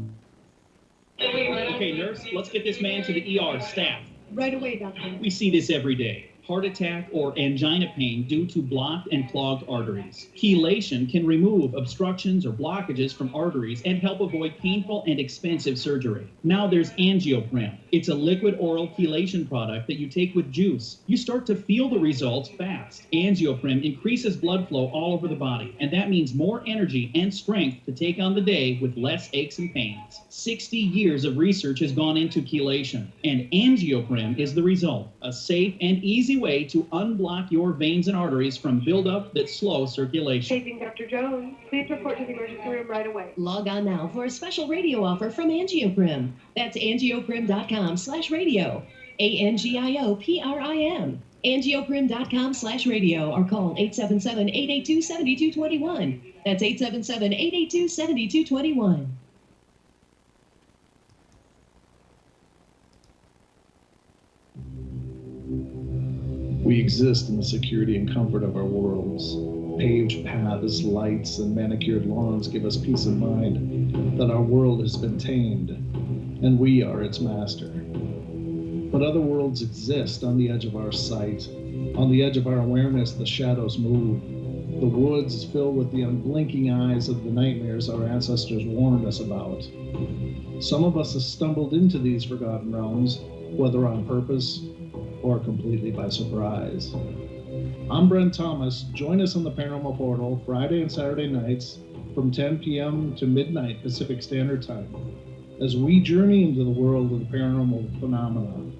Okay, nurse, let's get this man to the ER. Staff. Right away, doctor. We see this every day. Heart attack or angina pain due to blocked and clogged arteries. Chelation can remove obstructions or blockages from arteries and help avoid painful and expensive surgery. Now there's Angioprim. It's a liquid oral chelation product that you take with juice. You start to feel the results fast. Angioprim increases blood flow all over the body, and that means more energy and strength to take on the day with less aches and pains. 60 years of research has gone into chelation, and Angioprim is the result. A safe and easy way to unblock your veins and arteries from buildup that slow circulation. Taping Dr. Jones. Please report to the emergency room right away. Log on now for a special radio offer from Angioprim. That's angioprim.com/radio. ANGIOPRIM. Angioprim.com/radio or call 877-882-7221. That's 877-882-7221. We exist in the security and comfort of our worlds. Paved paths, lights, and manicured lawns give us peace of mind that our world has been tamed, and we are its master. But other worlds exist on the edge of our sight. On the edge of our awareness, the shadows move. The woods fill with the unblinking eyes of the nightmares our ancestors warned us about. Some of us have stumbled into these forgotten realms, whether on purpose or completely by surprise. I'm Brent Thomas. Join us on the Paranormal Portal Friday and Saturday nights from 10 p.m. to midnight Pacific Standard Time as we journey into the world of the paranormal phenomena.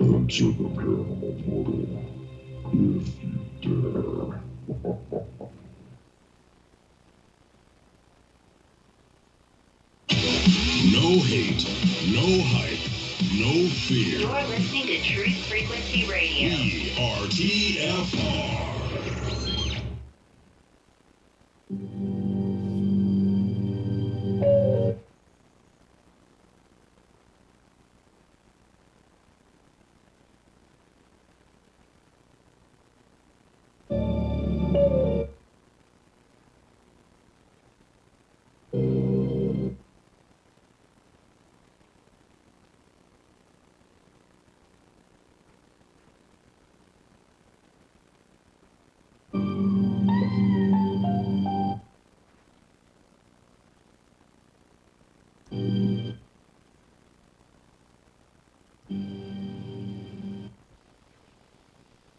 Enter the Paranormal Portal if you dare. No hate, no hype, no fear. You're listening to Truth Frequency Radio. We are TFR.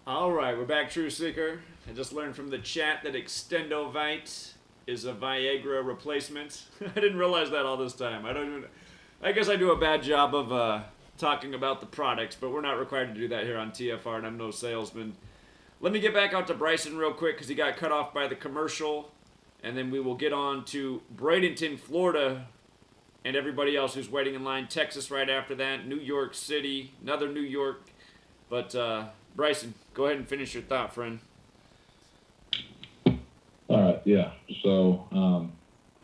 All right, we're back, True Seeker. I just learned from the chat that Extendovite is a Viagra replacement. I didn't realize that all this time. I guess I do a bad job of talking about the products, but we're not required to do that here on TFR, and I'm no salesman. Let me get back out to Bryson real quick because he got cut off by the commercial, and then we will get on to Bradenton, Florida, and everybody else who's waiting in line. Texas right after that, New York City, another New York. But Bryson, go ahead and finish your thought, friend. All right, yeah. So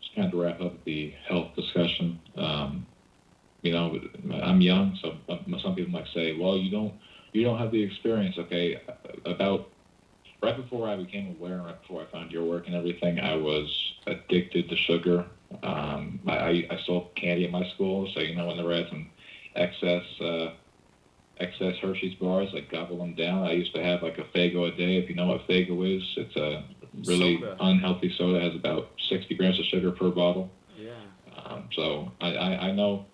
just kind of to wrap up the health discussion. You know, I'm young, so some people might say, well, you don't have the experience. Okay, about right before I became aware, right before I found your work and everything, I was addicted to sugar. I sold candy at my school, so you know when there had some excess Hershey's bars, I gobble them down. I used to have like a Faygo a day. If you know what Faygo is, it's a really soda. Unhealthy soda. It has about 60 grams of sugar per bottle. Yeah. So I know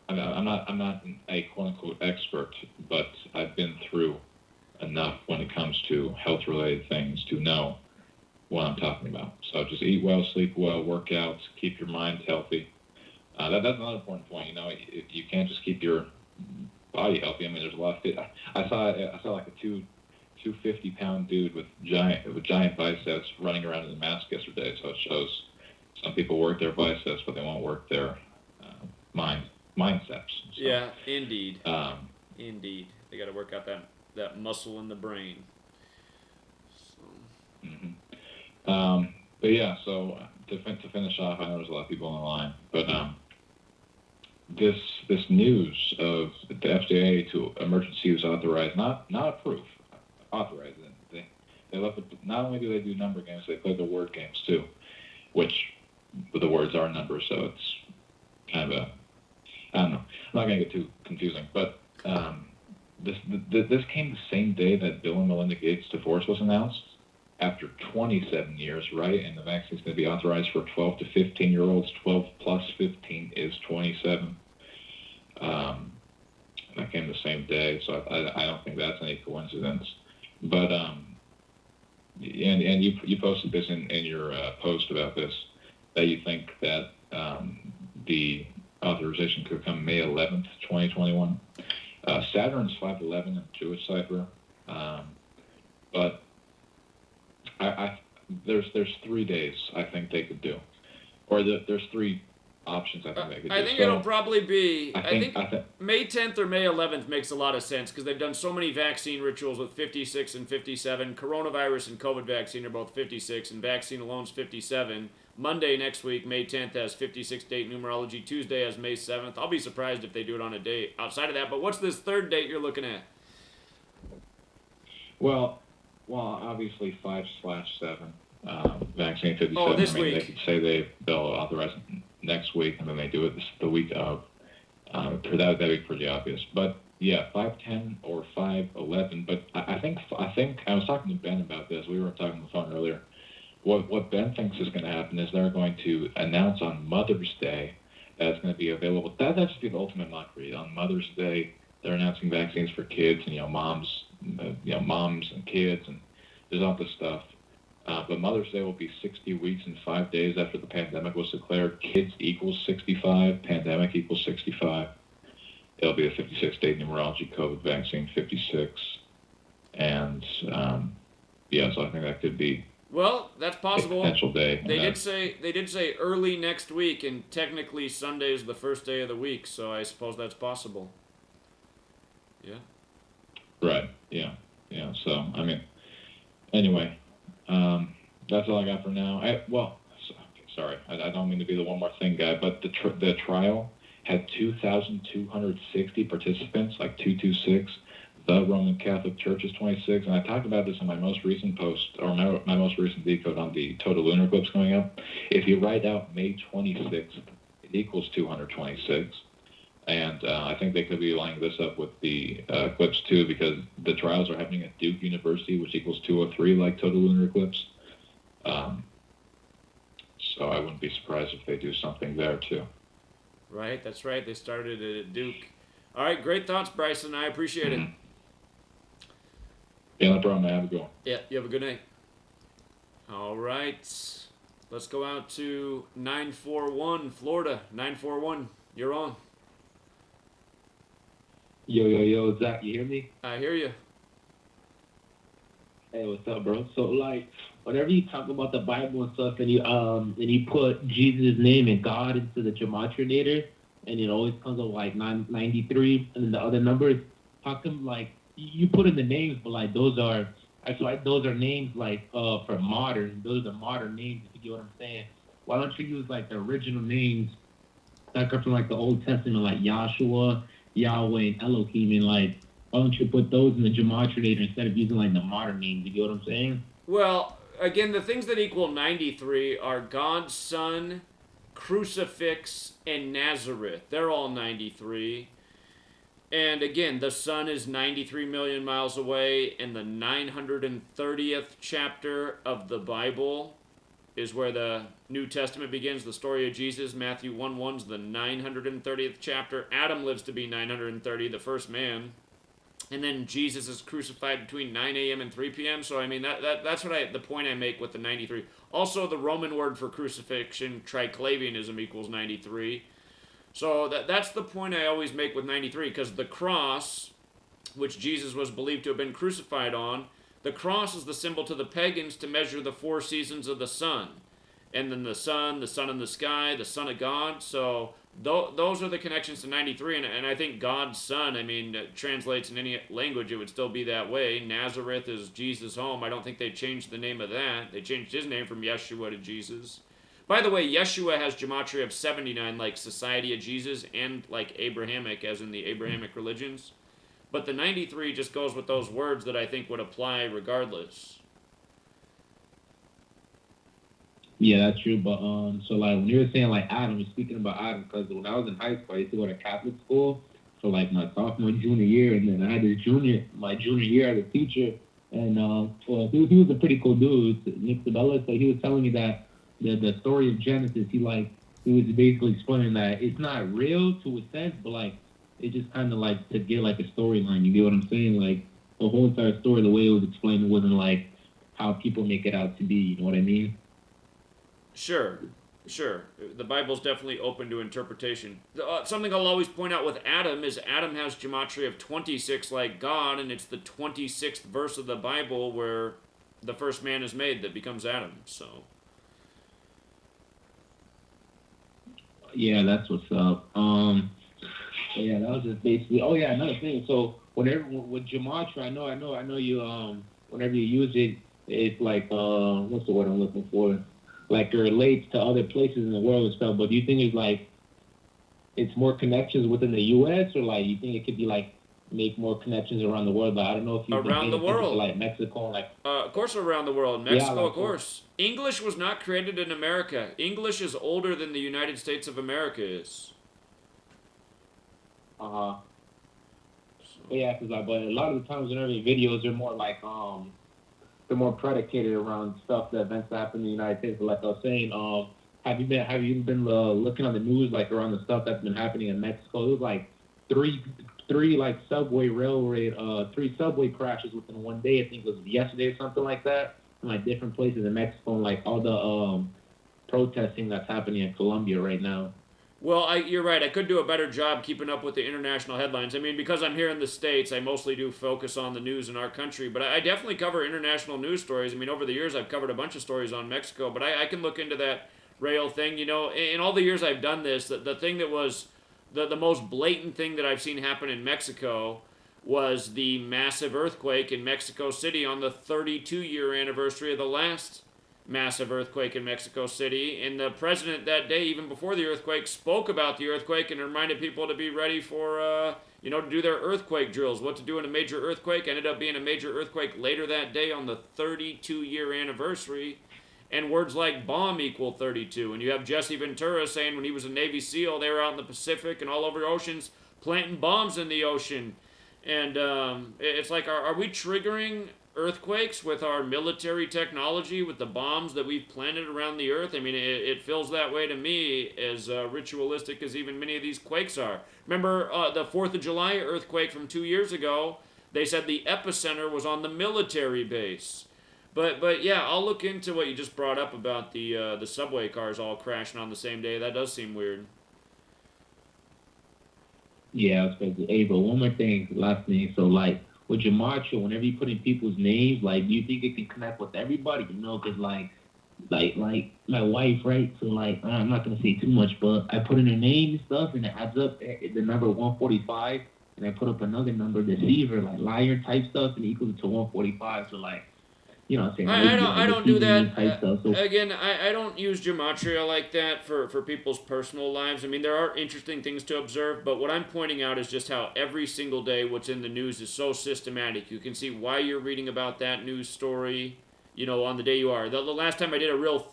I'm not a quote unquote expert, but I've been through enough when it comes to health related things to know what I'm talking about. So just eat well, sleep well, work out, keep your mind healthy. That's another important point. You know, you can't just keep your body healthy. I mean, there's a lot of I saw like a 250-pound dude with giant biceps running around in the mask yesterday. So it shows some people work their biceps, but they won't work their mindsets. So, yeah, indeed. Indeed, they got to work out that muscle in the brain. So. Mm-hmm. But yeah, so to finish off, I know there's a lot of people on the line, but this news of the FDA to emergency use authorized, not approved, authorized. They love it. Not only do they do number games, they play the word games too, which the words are numbers, so it's kind of I don't know. I'm not gonna get too confusing, but this came the same day that Bill and Melinda Gates' divorce was announced. After 27 years, right? And the vaccine's going to be authorized for 12 to 15-year-olds. 12 plus 15 is 27. That came the same day, so I don't think that's any coincidence. But and you posted this in your post about this, that you think that the authorization could come May 11th, 2021. Saturn's 511 in Jewish cipher, but there's 3 days I think they could do, or there's 3 options I think they could do. I think it'll probably be. I think May 10th or May 11th makes a lot of sense because they've done so many vaccine rituals with 56 and 57. Coronavirus and COVID vaccine are both 56, and vaccine alone's 57. Monday next week, May 10th, has 56 date numerology. Tuesday has May 7th. I'll be surprised if they do it on a date outside of that. But what's this third date you're looking at? Well, Well, obviously 5/7 vaccine 57. Oh, this They week. could say they'll authorize it next week, and then they do it the week of. That'd be pretty obvious. But yeah, 5/10 or 5/11. But I think I was talking to Ben about this. We were talking on the phone earlier. What Ben thinks is going to happen is they're going to announce on Mother's Day that it's going to be available. That'd just be the ultimate mockery. On Mother's Day, they're announcing vaccines for kids and moms and kids, and there's all this stuff. But Mother's Day will be 60 weeks and 5 days after the pandemic was declared. Kids equals 65, pandemic equals 65. It'll be a 56-day numerology COVID vaccine, 56. And, so I think that could be Well, that's possible. a potential day. They did say early next week, and technically Sunday is the first day of the week, so I suppose that's possible. Yeah. Right, yeah. So, anyway, that's all I got for now. Sorry, I don't mean to be the one more thing guy, but the trial had 2,260 participants, like 226. The Roman Catholic Church is 26, and I talked about this in my most recent post, or my most recent decode on the total lunar eclipse coming up. If you write out May 26th, it equals 226. And I think they could be lining this up with the eclipse too, because the trials are happening at Duke University, which equals 203, like total lunar eclipse. So I wouldn't be surprised if they do something there too. Right, that's right. They started it at Duke. All right, great thoughts, Bryson. I appreciate it. Yeah, no problem. Have a good one. Yeah, you have a good night. All right, let's go out to 941 Florida. 941, you're on. Yo, Zach, you hear me? I hear you. Hey, what's up, bro? So, whenever you talk about the Bible and stuff, and you put Jesus' name and God into the Gematriator, and it always comes up 93, and then the other numbers, how come, you put in the names, but, those are names, for modern. Those are the modern names, if you get what I'm saying. Why don't you use, the original names that come from, the Old Testament, like Yahshua, Yahweh, and Elohim, and, why don't you put those in the Gematriator instead of using, the modern names, you get what I'm saying? Well, again, the things that equal 93 are God, Son, Crucifix, and Nazareth. They're all 93. And again, the sun is 93 million miles away, and the 930th chapter of the Bible is where the New Testament begins, the story of Jesus. Matthew 1:1's the 930th chapter. Adam lives to be 930, the first man. And then Jesus is crucified between 9 a.m. and 3 p.m. So, that's the point I make with the 93. Also, the Roman word for crucifixion, triclavianism, equals 93. So that's the point I always make with 93, because the cross, which Jesus was believed to have been crucified on, the cross is the symbol to the pagans to measure the 4 seasons of the sun. And then the sun in the sky, the Son of God. So those are the connections to 93. And I think God's Son, translates in any language, it would still be that way. Nazareth is Jesus' home. I don't think they changed the name of that. They changed his name from Yeshua to Jesus. By the way, Yeshua has gematria of 79, like Society of Jesus, and like Abrahamic, as in the Abrahamic religions. But the 93 just goes with those words that I think would apply regardless. Yeah, that's true. But so when you were saying Adam, you're speaking about Adam, because when I was in high school, I used to go to Catholic school for my sophomore, junior year, and then I had my junior year as a teacher, and he was a pretty cool dude, Nick Sabella. So he was telling me that the story of Genesis, he was basically explaining that it's not real to a sense, but it just kind of to get a storyline. You get what I'm saying? The whole entire story, the way it was explained, wasn't how people make it out to be. You know what I mean? Sure. The Bible's definitely open to interpretation. Something I'll always point out with Adam is Adam has gematria of 26 like God, and it's the 26th verse of the Bible where the first man is made that becomes Adam. So. Yeah, that's what's up. Yeah, that was just basically. Oh yeah, another thing. So with gematria, I know you. Whenever you use it, it's what's the word I'm looking for? It relates to other places in the world and stuff. But do you think it's more connections within the U.S. or you think it could be make more connections around the world. But I don't know if you've been Around paying the attention to world. like Mexico, like Of course, around the world. yeah, Mexico, like of course. English was not created in America. English is older than the United States of America is. yeah, because like, but a lot of the times whenever videos are more like they're more predicated around stuff, the events that happen in the United States. But like I was saying, have you been looking on the news like around the stuff that's been happening in Mexico? It was like three like three subway crashes within one day. I think it was yesterday or something like that, in like different places in Mexico, and like all the protesting that's happening in Colombia right now. Well, you're right. I could do a better job keeping up with the international headlines. I mean, because I'm here in the States, I mostly do focus on the news in our country, but I definitely cover international news stories. I mean, over the years, I've covered a bunch of stories on Mexico, but I can look into that rail thing. You know, in all the years I've done this, the thing that was the most blatant thing that I've seen happen in Mexico was the massive earthquake in Mexico City on the 32-year anniversary of the last massive earthquake in Mexico City. And the president that day, even before the earthquake, spoke about the earthquake and reminded people to be ready for, to do their earthquake drills, what to do in a major earthquake. Ended up being a major earthquake later that day on the 32-year anniversary. And words like bomb equal 32. And you have Jesse Ventura saying when he was a Navy SEAL, they were out in the Pacific and all over oceans planting bombs in the ocean. And it's like, are we triggering earthquakes with our military technology, with the bombs that we've planted around the earth? I mean, it feels that way to me, as ritualistic as even many of these quakes are. Remember the 4th of July earthquake from 2 years ago? They said the epicenter was on the military base. But yeah, I'll look into what you just brought up about the subway cars all crashing on the same day. That does seem weird. Yeah, it's crazy. Hey, but one more thing, last thing. So like with Gematria, whenever you put in people's names, like, do you think it can connect with everybody? You know, because like my wife, right? So like, I'm not gonna say too much, but I put in her name and stuff, and it adds up the number 145, and I put up another number, deceiver, like liar type stuff, and it equals to 145. So like, you know what I'm saying? I don't do that. So. Again, I don't use Gematria like that for people's personal lives. I mean, there are interesting things to observe, but what I'm pointing out is just how every single day what's in the news is so systematic. You can see why you're reading about that news story, on the day you are. The last time I did a real,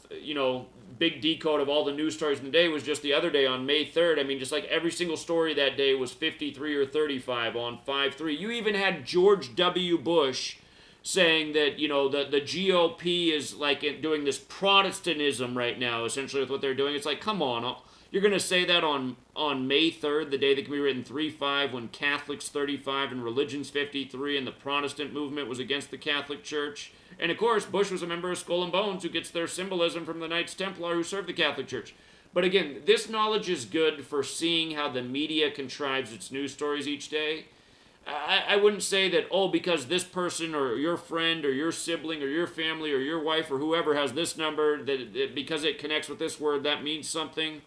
big decode of all the news stories in the day was just the other day on May 3rd. I mean, just like every single story that day was 53 or 35 on 5-3. You even had George W. Bush saying that, the GOP is like doing this Protestantism right now, essentially, with what they're doing. It's like, come on, you're going to say that on May 3rd, the day that can be written 3-5, when Catholics 35 and religion's 53, and the Protestant movement was against the Catholic Church. And of course, Bush was a member of Skull and Bones, who gets their symbolism from the Knights Templar who served the Catholic Church. But again, this knowledge is good for seeing how the media contrives its news stories each day. I wouldn't say that, because this person or your friend or your sibling or your family or your wife or whoever has this number, that because it connects with this word, that means something.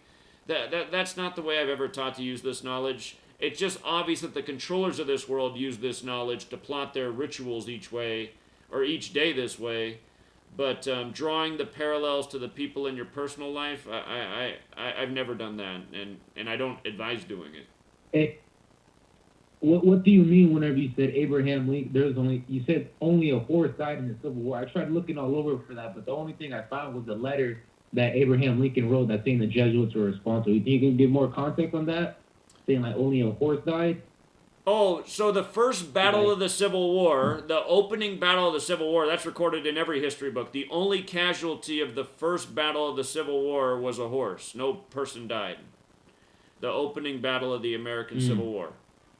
That's not the way I've ever taught to use this knowledge. It's just obvious that the controllers of this world use this knowledge to plot their rituals each day this way. But drawing the parallels to the people in your personal life, I've never done that, and I don't advise doing it. Hey. What do you mean whenever you said Abraham Lincoln? You said only a horse died in the Civil War. I tried looking all over for that, but the only thing I found was the letter that Abraham Lincoln wrote that saying the Jesuits were responsible. You think you can give more context on that? Saying like only a horse died? Oh, so the first battle of the Civil War, the opening battle of the Civil War, that's recorded in every history book. The only casualty of the first battle of the Civil War was a horse. No person died. The opening battle of the American Civil War.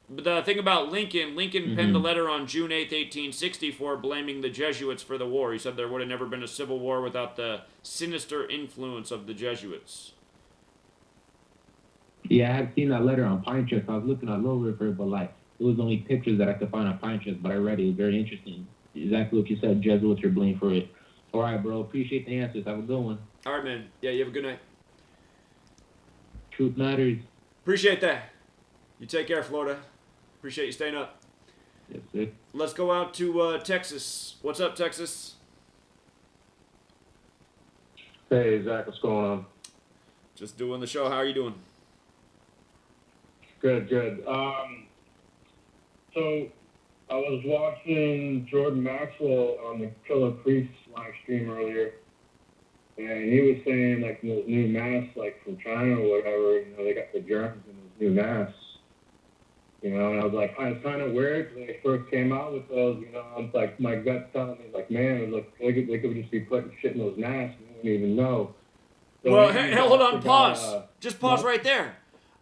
But the thing about Lincoln penned a letter on June 8th, 1864, blaming the Jesuits for the war. He said there would have never been a civil war without the sinister influence of the Jesuits. Yeah, I had seen that letter on Pinterest. I was looking all over for it, but it was only pictures that I could find on Pinterest, but I read it. It was very interesting. Exactly what you said, Jesuits are blamed for it. All right, bro. Appreciate the answers. Have a good one. All right, man. Yeah, you have a good night. Truth matters. Appreciate that. You take care, Florida. Appreciate you staying up. Yes, sir. Let's go out to Texas. What's up, Texas? Hey, Zach, what's going on? Just doing the show. How are you doing? Good. So I was watching Jordan Maxwell on the Killer Priest live stream earlier, and he was saying, like, those new masks, like, from China or whatever, you know, they got the germs in those new masks. You know, and I was like, it's kind of weird when they first came out with those, you know, it's like, my gut's telling me, like, man, it was like, they could just be putting shit in those masks, and we wouldn't even know. So Well, hold on, pause. Just pause what? right there.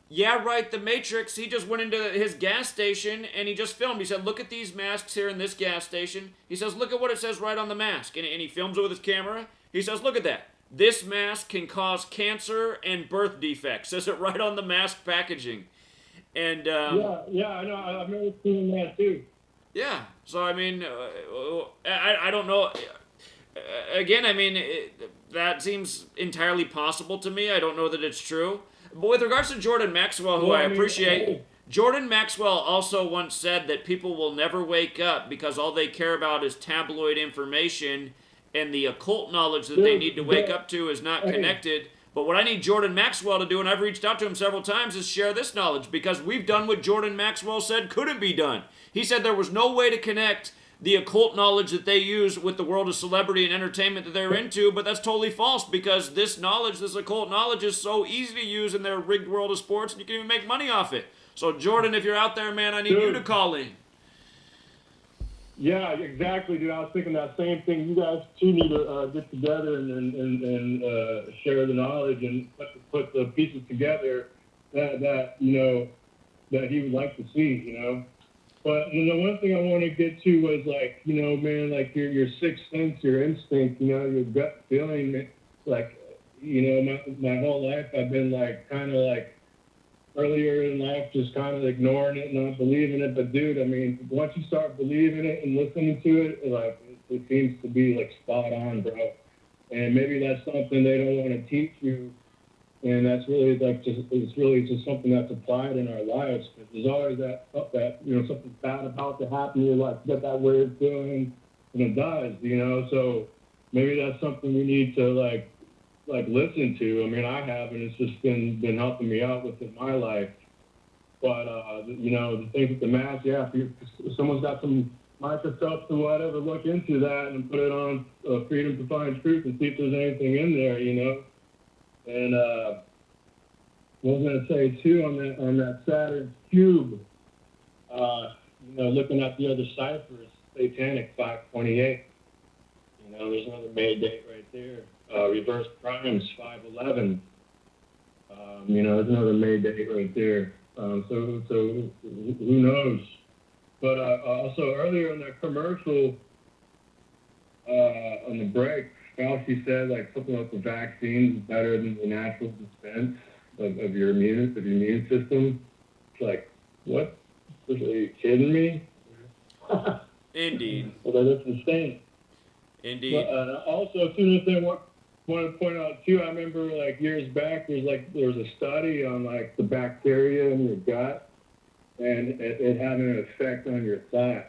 Yeah, right, the Matrix, he just went into his gas station and he just filmed. He said, look at these masks here in this gas station. He says, look at what it says right on the mask. And he films it with his camera. He says, look at that. This mask can cause cancer and birth defects. Says it right on the mask packaging. And yeah, I know. I've never seen that too. Yeah. So I mean, I don't know. Again, I mean, that seems entirely possible to me. I don't know that it's true. But with regards to Jordan Maxwell, who I appreciate, Jordan Maxwell also once said that people will never wake up because all they care about is tabloid information, and the occult knowledge that they need to wake up to is not connected. But what I need Jordan Maxwell to do, and I've reached out to him several times, is share this knowledge, because we've done what Jordan Maxwell said couldn't be done. He said there was no way to connect the occult knowledge that they use with the world of celebrity and entertainment that they're into, but that's totally false, because this knowledge, this occult knowledge, is so easy to use in their rigged world of sports, and you can even make money off it. So, Jordan, if you're out there, man, I need you to call in. Yeah, exactly, dude. I was thinking that same thing. You guys too need to get together and share the knowledge and put the pieces together that you know that he would like to see. You know, but the one thing I want to get to was, like, you know, man, like your sixth sense, your instinct. You know, your gut feeling. Like, you know, my whole life I've been like kind of like. Earlier in life, just kind of ignoring it, not believing it. But dude, I mean, once you start believing it and listening to it, like, it seems to be like spot on, bro. And maybe that's something they don't want to teach you, and that's really like it's really just something that's applied in our lives. Because there's always that you know, something bad about to happen. You like get that weird feeling, and it does, you know. So maybe that's something we need to like listen to. I mean, I have, and it's just been helping me out with in my life. But you know, the thing with the mask, yeah, if someone's got some microscopes or whatever, look into that and put it on Freedom to Find Truth and see if there's anything in there, you know. And what I was gonna say too on that Saturn cube, you know, looking at the other cipher is Satanic 528. You know, there's another May date right there. Reverse primes 511. You know, there's another May date right there. So who knows? But also earlier in the commercial, on the break, Fauci said like something about the vaccine is better than the natural defense of your immune system. It's like, what? Are you kidding me? Indeed. Well, that's insane. Indeed. But, also, too, the thing I want to point out too, I remember like years back, there was a study on like the bacteria in your gut and it having an effect on your thoughts.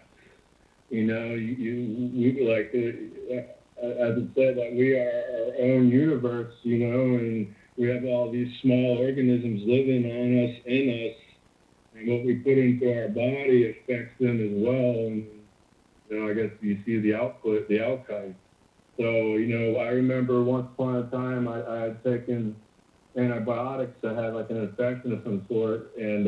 You know, we like as it said, that we are our own universe. You know, and we have all these small organisms living on us, in us, and what we put into our body affects them as well. And you know, I guess you see the output, the outcome. So, you know, I remember once upon a time I had taken antibiotics that had like an infection of some sort, and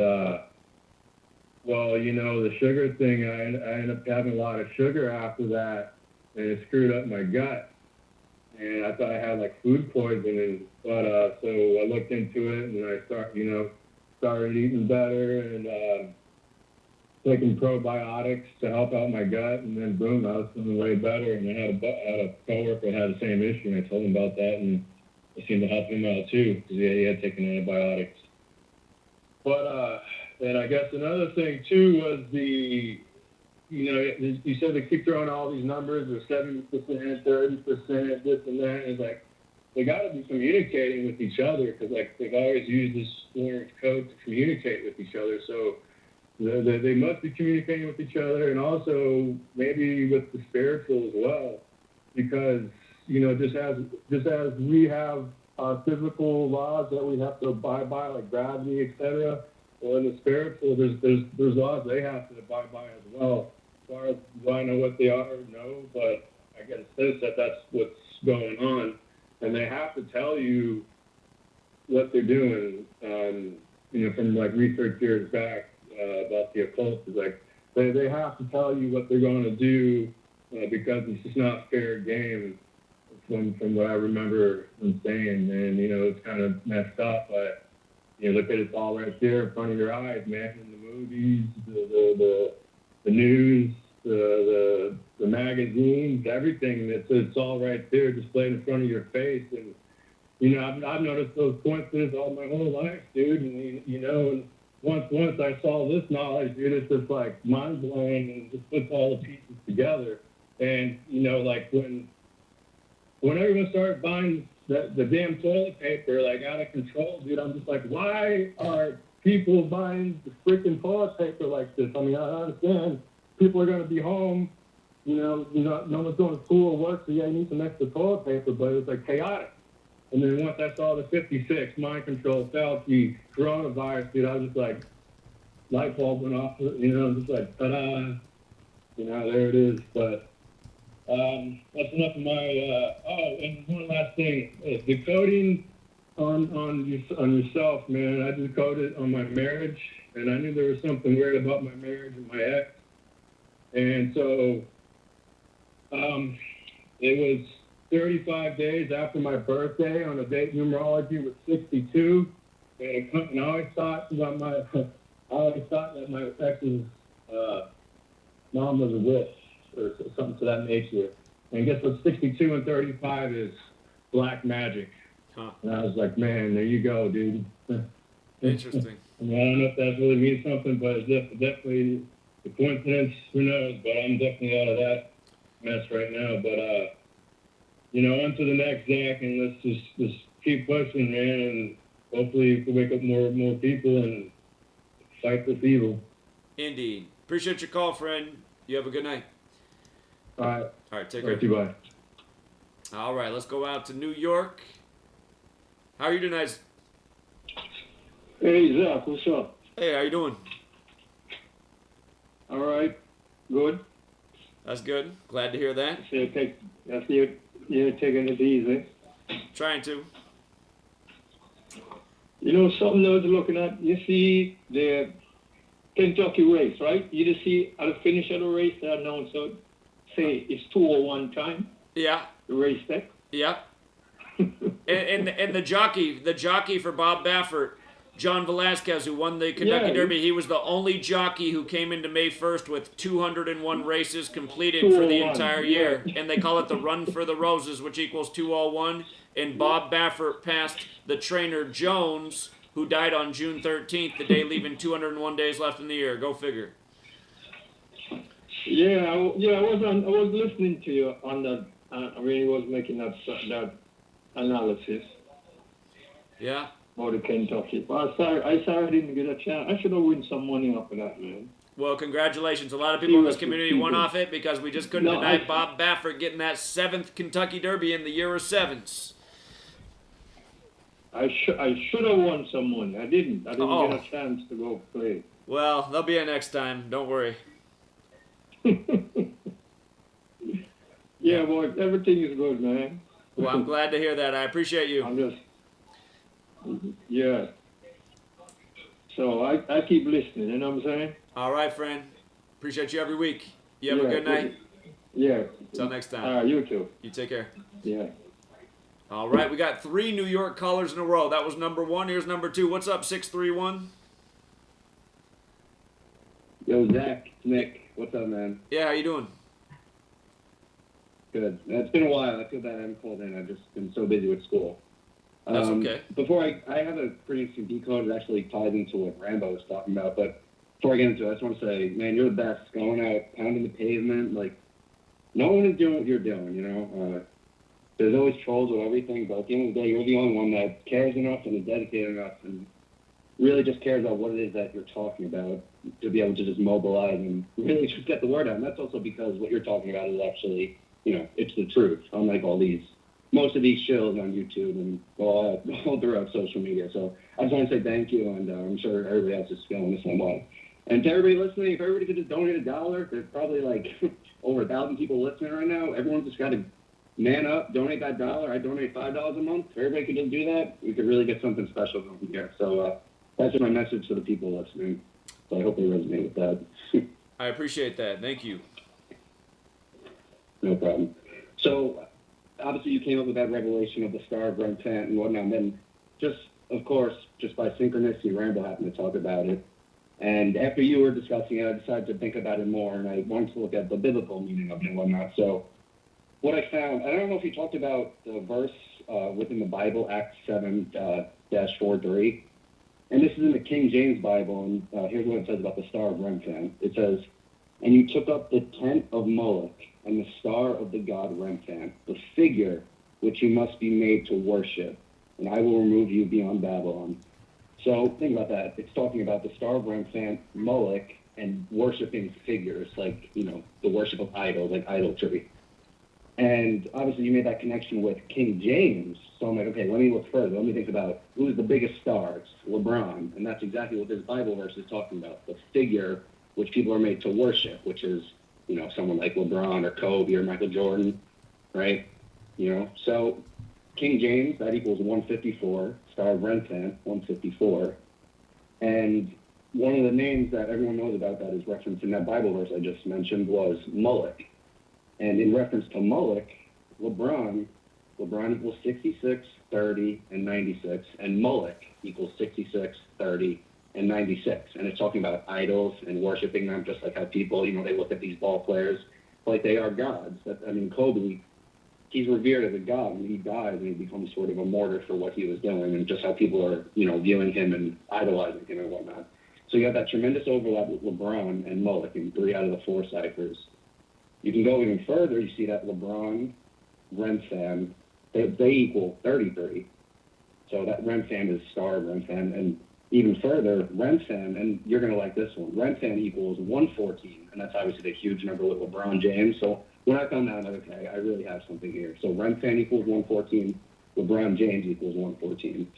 well, you know, the sugar thing, I ended up having a lot of sugar after that, and it screwed up my gut. And I thought I had like food poisoning, but so I looked into it, and I started eating better and taking probiotics to help out my gut, and then boom, I was feeling way better. And I had a coworker that had the same issue, and I told him about that, and it seemed to help him out too, because he had taken antibiotics. But and I guess another thing too was you know, you said they keep throwing all these numbers, or 70%, 30%, this and that. And it's like, they got to be communicating with each other, because like they've always used this orange code to communicate with each other. So they must be communicating with each other, and also maybe with the spiritual as well, because you know, just as we have physical laws that we have to abide by, like gravity, etc., Well, in the spiritual, there's laws they have to abide by as well. As far as do I know what they are? No, but I get a sense that that's what's going on, and they have to tell you what they're doing. From like research years back about the upholds, like they have to tell you what they're going to do because it's just not fair game. From what I remember them saying, and it's kind of messed up, but look at it's all right there in front of your eyes, man. In the movies, the news, the magazines, everything. It's all right there, displayed in front of your face. And I've noticed those coincidences all my whole life, dude. And and once I saw this knowledge, dude, it's just like mind blowing and just puts all the pieces together. And like when everyone started buying the damn toilet paper, like, out of control, dude, I'm just like, why are people buying the freaking toilet paper like this? I mean, I understand people are going to be home, no one's going to school or work, so yeah, you need some extra toilet paper, but it was like chaotic. And then once I saw the 56, mind control, Fauci, coronavirus, dude, I was just like, light bulb went off, just like, ta-da, there it is. But that's enough of my, and one last thing, decoding on yourself, man. I decoded on my marriage, and I knew there was something weird about my marriage and my ex. And so, it was 35 days after my birthday on a date numerology with 62, and I always thought that my ex's mom was a witch or something to that nature. And guess what? 62 and 35 is black magic. Huh. And I was like, man, there you go, dude. Interesting. I mean, I don't know if that really means something, but it's definitely a coincidence. Who knows? But I'm definitely out of that mess right now. But on to the next Zach, and let's just keep pushing, man, and hopefully we can wake up more people and fight this evil. Indeed. Appreciate your call, friend. You have a good night. All right. All right, take care. Bye. All right, let's go out to New York. How are you tonight? Hey, Zach, what's up? Hey, how you doing? All right. Good. That's good. Glad to hear that. You're taking it easy. Trying to. Something I was looking at, you see the Kentucky race, right? You just see at the finish of the race, they announced, say it's 2:01 time. Yeah. The race tech. Yeah. and the jockey for Bob Baffert, John Velasquez, who won the Kentucky Derby, he was the only jockey who came into May 1st with 201 races completed for the entire year. And they call it the Run for the Roses, which equals 2:01. And Bob Baffert passed the trainer Jones, who died on June 13th, the day leaving 201 days left in the year. Go figure. Yeah, I was listening to you on that. I really was making that analysis. Yeah. About the Kentucky. But I sorry I didn't get a chance. I should have won some money off of that, man. Well, congratulations. A lot of people in this community won off it because we just couldn't deny Bob Baffert getting that 7th Kentucky Derby in the year of sevens. I should have won some money. I didn't. I didn't get a chance to go play. Well, there'll be a next time. Don't worry. Yeah, boy, everything is good, man. Well, I'm glad to hear that. I appreciate you. Yeah. So I keep listening, you know what I'm saying? All right, friend. Appreciate you every week. You have a good night. Yeah. Until next time. All right, you too. You take care. Yeah. All right, we got 3 New York callers in a row. That was number 1. Here's number 2. What's up, 631? Yo, Zach, Nick. What's up, man? Yeah, how you doing? Good. It's been a while. I feel bad I haven't called in. I've just been so busy with school. That's okay. Before I have a pretty interesting decode that actually ties into what Rambo was talking about, but before I get into it, I just want to say, man, you're the best. Going out, pounding the pavement, like, no one is doing what you're doing, There's always trolls with everything, but at the end of the day, you're the only one that cares enough and is dedicated enough and really just cares about what it is that you're talking about to be able to just mobilize and really just get the word out. And that's also because what you're talking about is actually, it's the truth, unlike all these, most of these shows on YouTube and all throughout social media. So I just want to say thank you, and I'm sure everybody else is feeling the same way. And to everybody listening, if everybody could just donate $1, there's probably like over 1,000 people listening right now. Everyone's just got to man up, donate that $1. I donate $5 a month. If everybody could just do that, we could really get something special going here. So that's just my message to the people listening. So I hope they resonate with that. I appreciate that. Thank you. No problem. So obviously you came up with that revelation of the Star of Remphan and whatnot. And then just, of course, just by synchronicity, Rambo happened to talk about it. And after you were discussing it, I decided to think about it more, and I wanted to look at the biblical meaning of it and whatnot. So what I found, I don't know if you talked about the verse within the Bible, Acts 7-4-3. And this is in the King James Bible, and here's what it says about the Star of Remphan. It says, "And you took up the tent of Moloch and the star of the god Remphan, the figure which you must be made to worship, and I will remove you beyond Babylon." So think about that. It's talking about the star of Remphan, Moloch, and worshiping figures, like, you know, the worship of idols, like idolatry. And obviously you made that connection with King James. So I'm like, okay, let me look further. Let me think about who's the biggest star. It's LeBron. And that's exactly what this Bible verse is talking about. The figure which people are made to worship, which is, you know, someone like LeBron or Kobe or Michael Jordan, right? You know, so King James, that equals 154. Star of Remphan, 154. And one of the names that everyone knows about that is referenced in that Bible verse I just mentioned was Moloch. And in reference to Moloch, LeBron equals 66, 30, and 96. And Moloch equals 66, 30, and 96. And it's talking about idols and worshiping them, just like how people, you know, they look at these ball players like they are gods. I mean, Kobe, he's revered as a god, and he dies and he becomes sort of a martyr for what he was doing, and just how people are, you know, viewing him and idolizing him and whatnot. So you have that tremendous overlap with LeBron and Moloch in 3 out of the 4 ciphers. You can go even further. You see that LeBron, Remphan, they equal 33. So that Remphan is star of Remphan. And even further, Remphan, and you're going to like this one, Remphan equals 114. And that's obviously the huge number with LeBron James. So when I found that, I'm like, okay, I really have something here. So Remphan equals 114. LeBron James equals 114.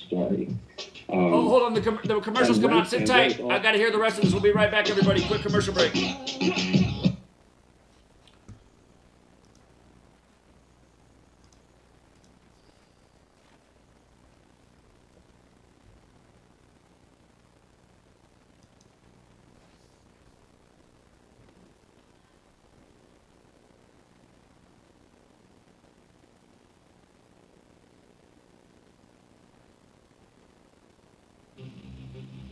Sorry. Hold on. The commercial's coming out. Sit tight. I got to hear the rest of this. We'll be right back, everybody. Quick commercial break.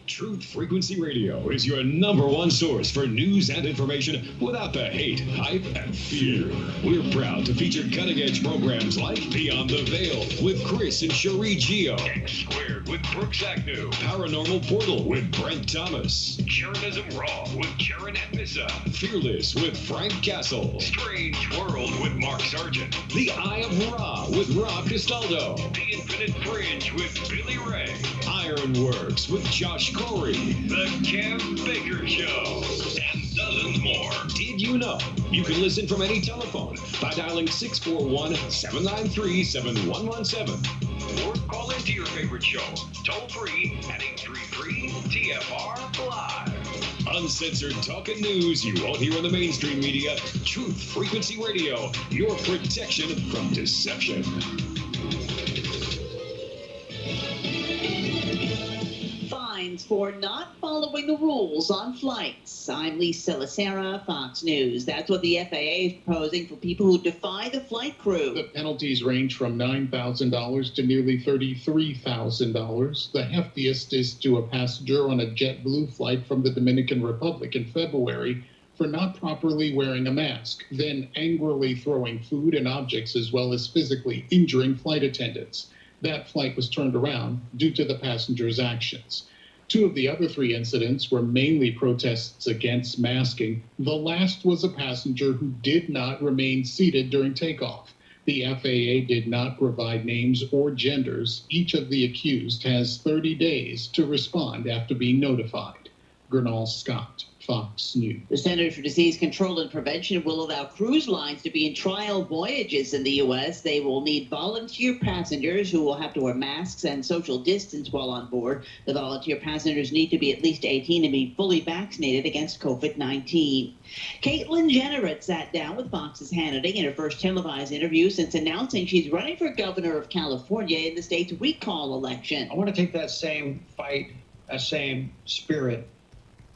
Truth Frequency Radio is your #1 source for news and information without the hate, hype, and fear. We're proud to feature cutting-edge programs like Beyond the Veil with Chris and Cherie Geo, X Squared with Brooks Agnew, Paranormal Portal with Brent Thomas, Karanism Raw with Karen Atmissa, Fearless with Frank Castle, Strange World with Mark Sargent, The Eye of Ra with Rob Castaldo, The Infinite Fringe with Billy Ray, Ironworks with Josh Corey, The Cam Baker Show, and dozens more. Did you know you can listen from any telephone by dialing 641-793-7117 or call into your favorite show toll free at 833-TFR Live. Uncensored talk and news you won't hear on the mainstream media. Truth Frequency Radio, your protection from deception. Fines for not following the rules on flights. I'm Lisa Lacera, Fox News. That's what the FAA is proposing for people who defy the flight crew. The penalties range from $9,000 to nearly $33,000. The heftiest is to a passenger on a JetBlue flight from the Dominican Republic in February for not properly wearing a mask, then angrily throwing food and objects as well as physically injuring flight attendants. That flight was turned around due to the passenger's actions. 2 of the other 3 incidents were mainly protests against masking. The last was a passenger who did not remain seated during takeoff. The FAA did not provide names or genders. Each of the accused has 30 days to respond after being notified. Gernal Scott, Fox News. The Centers for Disease Control and Prevention will allow cruise lines to be in trial voyages in the U.S. They will need volunteer passengers who will have to wear masks and social distance while on board. The volunteer passengers need to be at least 18 and be fully vaccinated against COVID-19. Caitlyn Jenner sat down with Fox's Hannity in her first televised interview since announcing she's running for governor of California in the state's recall election. I want to take that same fight, that same spirit,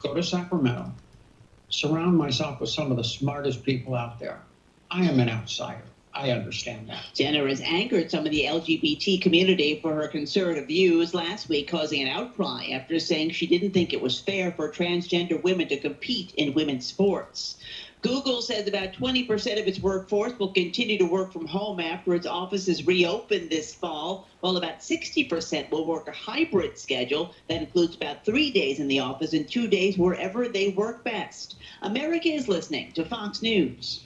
go to Sacramento, surround myself with some of the smartest people out there. I am an outsider. I understand that. Jenner has anchored some of the LGBT community for her conservative views last week, causing an outcry after saying she didn't think it was fair for transgender women to compete in women's sports. Google says about 20% of its workforce will continue to work from home after its offices reopen this fall, while about 60% will work a hybrid schedule that includes about 3 days in the office and 2 days wherever they work best. America is listening to Fox News.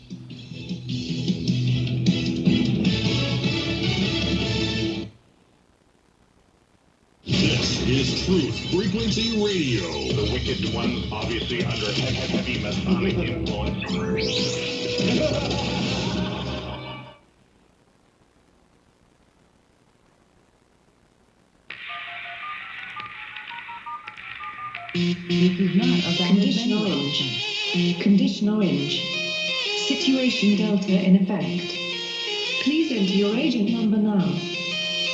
This is Truth Frequency Radio. The wicked one, obviously under heavy Masonic influence. This is not a Condition orange. Condition orange. Situation Delta in effect. Please enter your agent number now,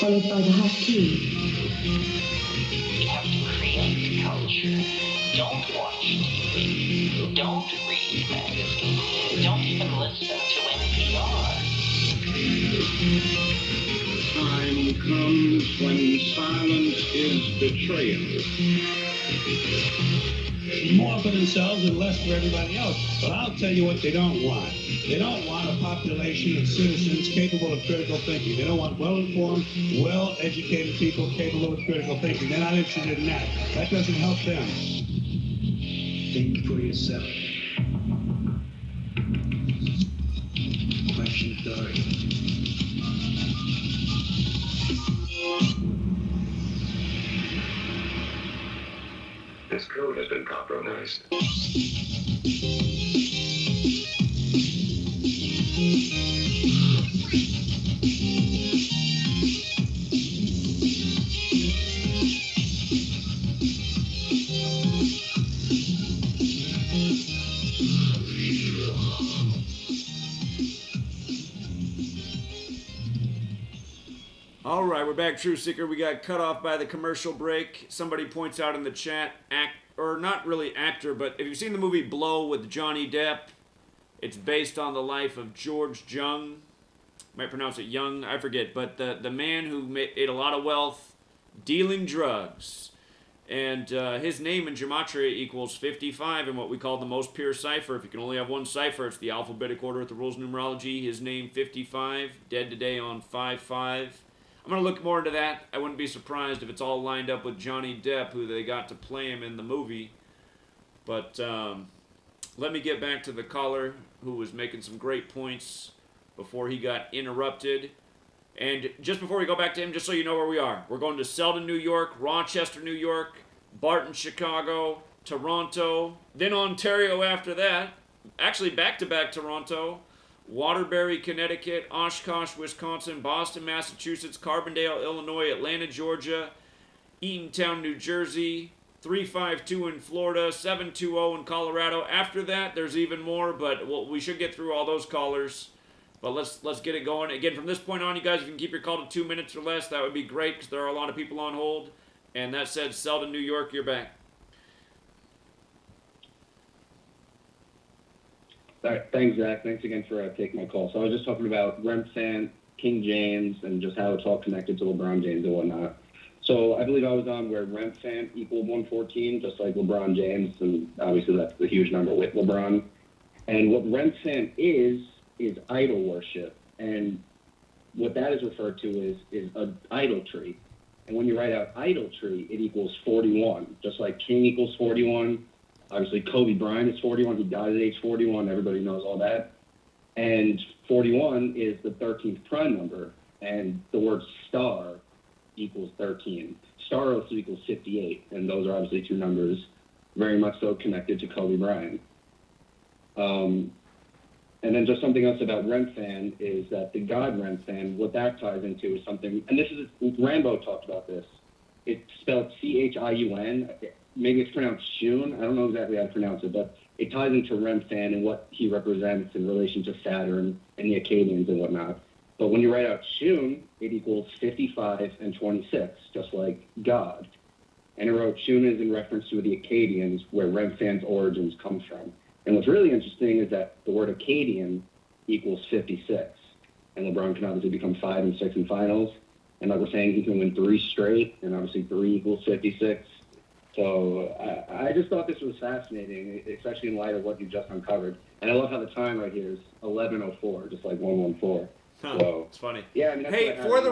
followed by the hash key. We have to create culture. Don't watch TV. Don't read magazines. Don't even listen to NPR. Time comes when silence is betrayal. More for themselves and less for everybody else. But I'll tell you what they don't want. They don't want a population of citizens capable of critical thinking. They don't want well-informed, well-educated people capable of critical thinking. They're not interested in that. That doesn't help them. Think for yourself. Question 30. This code has been compromised. All right, we're back, True Seeker. We got cut off by the commercial break. Somebody points out in the chat, not really actor, but have you seen the movie Blow with Johnny Depp? It's based on the life of George Jung. Might pronounce it Young, I forget. But the man who made a lot of wealth dealing drugs. And his name in Gematria equals 55 in what we call the most pure cipher. If you can only have one cipher, it's the alphabetic order with the rules of numerology. His name 55, dead today on 5/5. I'm going to look more into that. I wouldn't be surprised if it's all lined up with Johnny Depp, who they got to play him in the movie. But let me get back to the caller who was making some great points before he got interrupted. And just before we go back to him, just so you know where we are, we're going to Selden, New York, Rochester, New York, Barton, Chicago, Toronto, then Ontario after that. Actually, back-to-back Toronto. Waterbury, Connecticut, Oshkosh, Wisconsin, Boston, Massachusetts, Carbondale, Illinois, Atlanta, Georgia, Eatontown, New Jersey, 352 in Florida, 720 in Colorado. After that, there's even more, but we should get through all those callers. But let's get it going. Again, from this point on, you guys, if you can keep your call to 2 minutes or less, that would be great, because there are a lot of people on hold. And that said, Selden, New York, you're back. All right, thanks, Zach. Thanks again for taking my call. So I was just talking about Rempfant, King James, and just how it's all connected to LeBron James and whatnot. So I believe I was on where Rempfant equaled 114, just like LeBron James, and obviously that's the huge number with LeBron. And what Rempfant is idol worship, and what that is referred to is an idolatry. And when you write out idolatry, it equals 41, just like King equals 41. Obviously, Kobe Bryant is 41. He died at age 41. Everybody knows all that. And 41 is the 13th prime number, and the word star equals 13. Star also equals 58, and those are obviously two numbers very much so connected to Kobe Bryant. And then just something else about Remfan is that the God Remfan, what that ties into is something, and this is, Rambo talked about this. It's spelled Chiun. Maybe it's pronounced Shun. I don't know exactly how to pronounce it, but it ties into Remfan and what he represents in relation to Saturn and the Akkadians and whatnot. But when you write out Shun, it equals 55 and 26, just like God. And it wrote Shun is in reference to the Akkadians, where Remfan's origins come from. And what's really interesting is that the word Akkadian equals 56. And LeBron can obviously become 5 and 6 in finals. And like we're saying, he can win 3 straight, and obviously 3 equals 56. So I just thought this was fascinating, especially in light of what you just uncovered. And I love how the time right here is 11:04, just like 114. Huh, so it's funny. Yeah, I mean, that's hey, what I for had.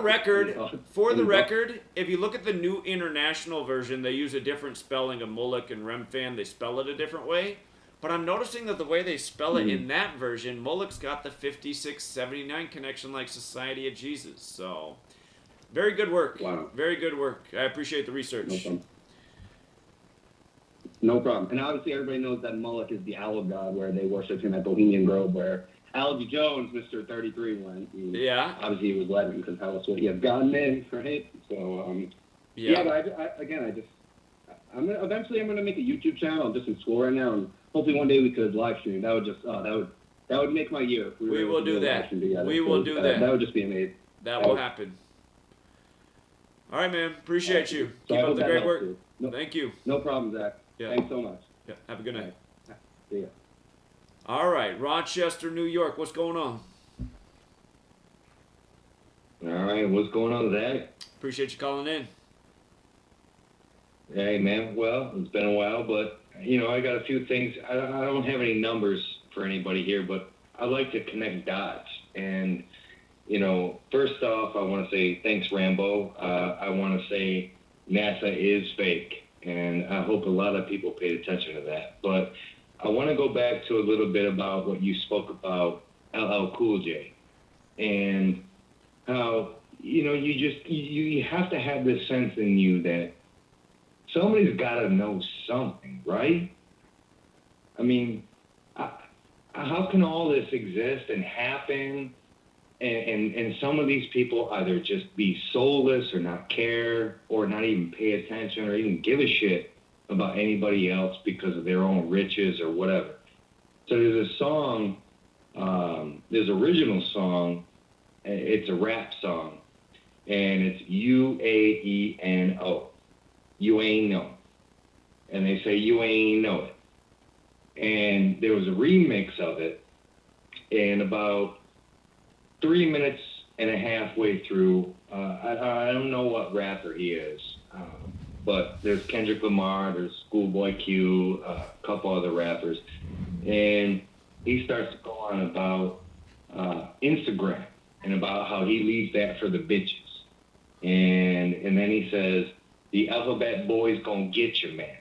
the record, if you look at the new international version, they use a different spelling of Moloch and Remfan. They spell it a different way. But I'm noticing that the way they spell it in that version, Moloch's got the 5679 connection like Society of Jesus. So, very good work. Wow. Very good work. I appreciate the research. No problem. No problem. And obviously everybody knows that Moloch is the owl god where they worship him at Bohemian Grove, where Algie Jones, Mr. 33, went. Yeah. Obviously he was legend because how else would he have gotten in, right? So, yeah, but I'm gonna make a YouTube channel. I'm just in school right now, and hopefully one day we could live stream. That would just, that would make my year. If we will do that. We will do that. That would just be amazing. That will happen. All right, man. Appreciate you. Keep up the great work. Thank you. No problem, Zach. Yeah. Thanks so much. Yeah. Have a good night. See ya. All right, Rochester, New York. What's going on? All right, what's going on, Zach? Appreciate you calling in. Hey, man. Well, it's been a while, but, I got a few things. I don't have any numbers for anybody here, but I like to connect dots. And, first off, I want to say thanks, Rambo. I want to say NASA is fake, and I hope a lot of people paid attention to that. But I want to go back to a little bit about what you spoke about LL Cool J and how, you have to have this sense in you that somebody's got to know something, right? I mean, how can all this exist and happen and some of these people either just be soulless or not care or not even pay attention or even give a shit about anybody else because of their own riches or whatever. So there's a song, there's original song, it's a rap song, and it's UAENO. You ain't know. And they say, you ain't know it. And there was a remix of it, and about 3 minutes and a half way through, I don't know what rapper he is, but there's Kendrick Lamar, there's Schoolboy Q, a couple other rappers, and he starts to go on about Instagram and about how he leaves that for the bitches. And then he says, the alphabet boy's gonna get you, man.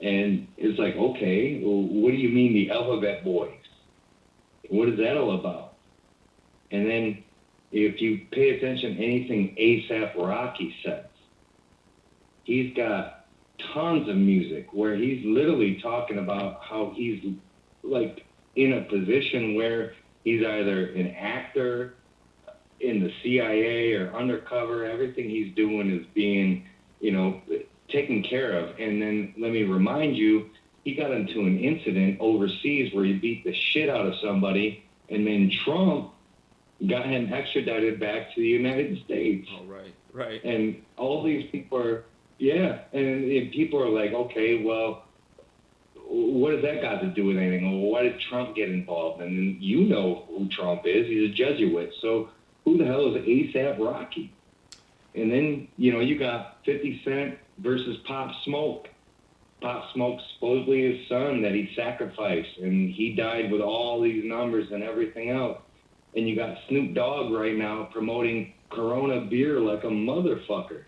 And it's like, okay, well, what do you mean the alphabet boys? What is that all about? And then if you pay attention to anything A$AP Rocky says, he's got tons of music where he's literally talking about how he's like in a position where he's either an actor in the CIA or undercover. Everything he's doing is being, taken care of. And then let me remind you, he got into an incident overseas where he beat the shit out of somebody, and then Trump got him extradited back to the United States. Oh, right. And all these people are, and people are like, okay, well, what does that got to do with anything? Well, why did Trump get involved? And then you know who Trump is. He's a Jesuit. So who the hell is A$AP Rocky? And then, you got 50 Cent versus Pop Smoke. Pop Smoke, supposedly his son that he sacrificed, and he died with all these numbers and everything else. And you got Snoop Dogg right now promoting Corona beer like a motherfucker.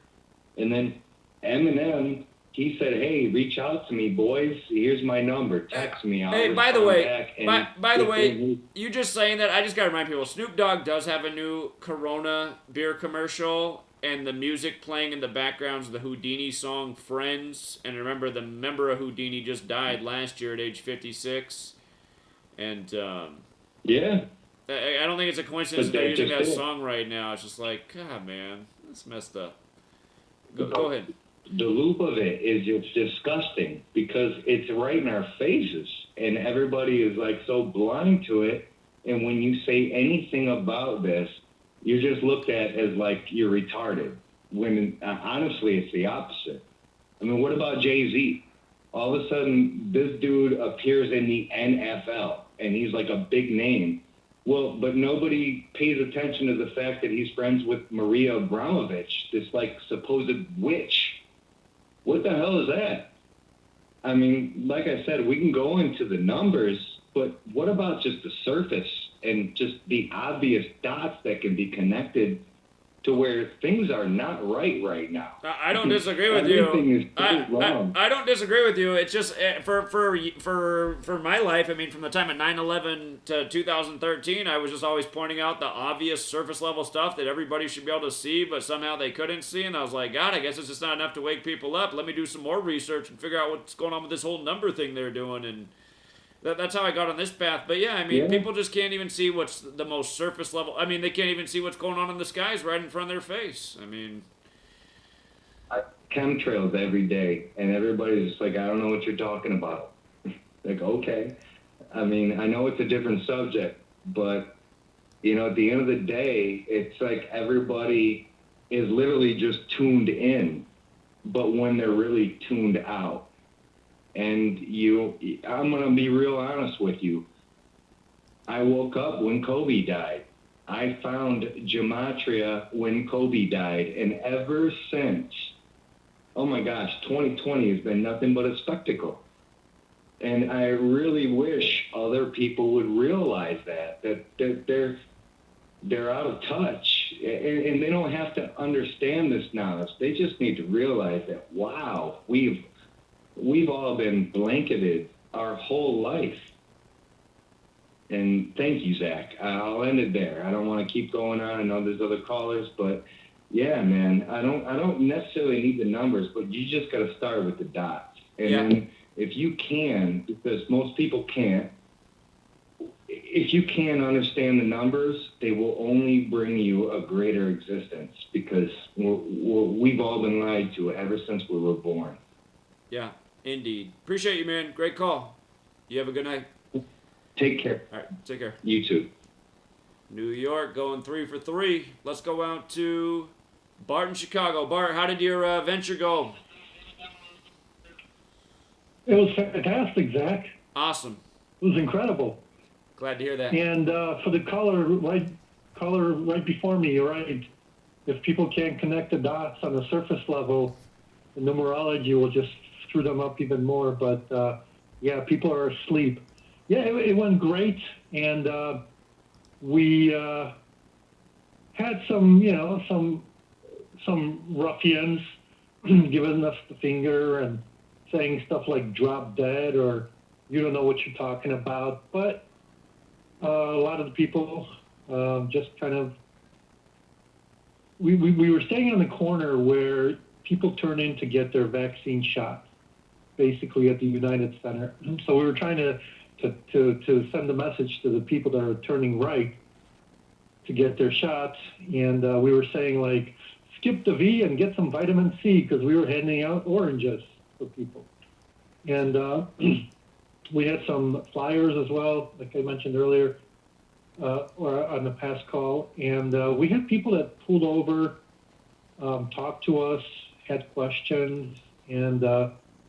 And then Eminem, he said, hey, reach out to me, boys. Here's my number. Text me. Hey, by the way, you just saying that, I just got to remind people, Snoop Dogg does have a new Corona beer commercial, and the music playing in the background is the Houdini song "Friends." And remember, the member of Houdini just died last year at age 56. And Yeah. I don't think it's a coincidence But that they're that using just that it. song right now. It's just like, God, man, that's messed up. Go ahead. The loop of it is it's disgusting because it's right in our faces, and everybody is like so blind to it. And when you say anything about this, you're just looked at as like you're retarded. When honestly, it's the opposite. I mean, what about Jay-Z? All of a sudden, this dude appears in the NFL, and he's like a big name. Well, but nobody pays attention to the fact that he's friends with Maria Abramovich, this like supposed witch. What the hell is that? I mean, like I said, we can go into the numbers, but what about just the surface and just the obvious dots that can be connected to where things are not right now? I don't disagree with you. Everything is so wrong. I don't disagree with you. It's just for my life. I mean, from the time of 9/11 to 2013, I was just always pointing out the obvious surface level stuff that everybody should be able to see, but somehow they couldn't see. And I was like, God, I guess it's just not enough to wake people up. Let me do some more research and figure out what's going on with this whole number thing they're doing. And that's how I got on this path. But yeah, I mean, people just can't even see what's the most surface level. I mean, they can't even see what's going on in the skies right in front of their face. I mean, chemtrails every day, and everybody's just like, I don't know what you're talking about. Like, okay. I mean, I know it's a different subject, but, you know, at the end of the day, it's like everybody is literally just tuned in, but when they're really tuned out. And I'm going to be real honest with you. I woke up when Kobe died. I found Gematria when Kobe died. And ever since, oh my gosh, 2020 has been nothing but a spectacle. And I really wish other people would realize that they're out of touch. And they don't have to understand this knowledge. They just need to realize that, wow, we've all been blanketed our whole life. And thank you, Zach. I'll end it there. I don't want to keep going on. I know there's other callers, but yeah, man, I don't necessarily need the numbers, but you just got to start with the dots. And then if you can, because most people can't, if you can understand the numbers, they will only bring you a greater existence because we've all been lied to ever since we were born. Yeah, indeed. Appreciate you, man. Great call. You have a good night. Take care. All right, take care. You too. New York going 3 for 3. Let's go out to Bart in Chicago. Bart, how did your venture go? It was fantastic, Zach. Awesome. It was incredible. Glad to hear that. And for the caller right before me, you're right. If people can't connect the dots on the surface level, the numerology will just screw them up even more. But yeah, people are asleep. Yeah, it went great, and we had some ruffians giving us the finger and saying stuff like "drop dead" or "you don't know what you're talking about." But a lot of the people just kind of we were staying on the corner where people turn in to get their vaccine shots, basically at the United Center. So we were trying to send a message to the people that are turning right to get their shots, and we were saying like, skip the V and get some vitamin C, because we were handing out oranges for people. And we had some flyers as well, like I mentioned earlier, or on the past call, and we had people that pulled over, talked to us, had questions, and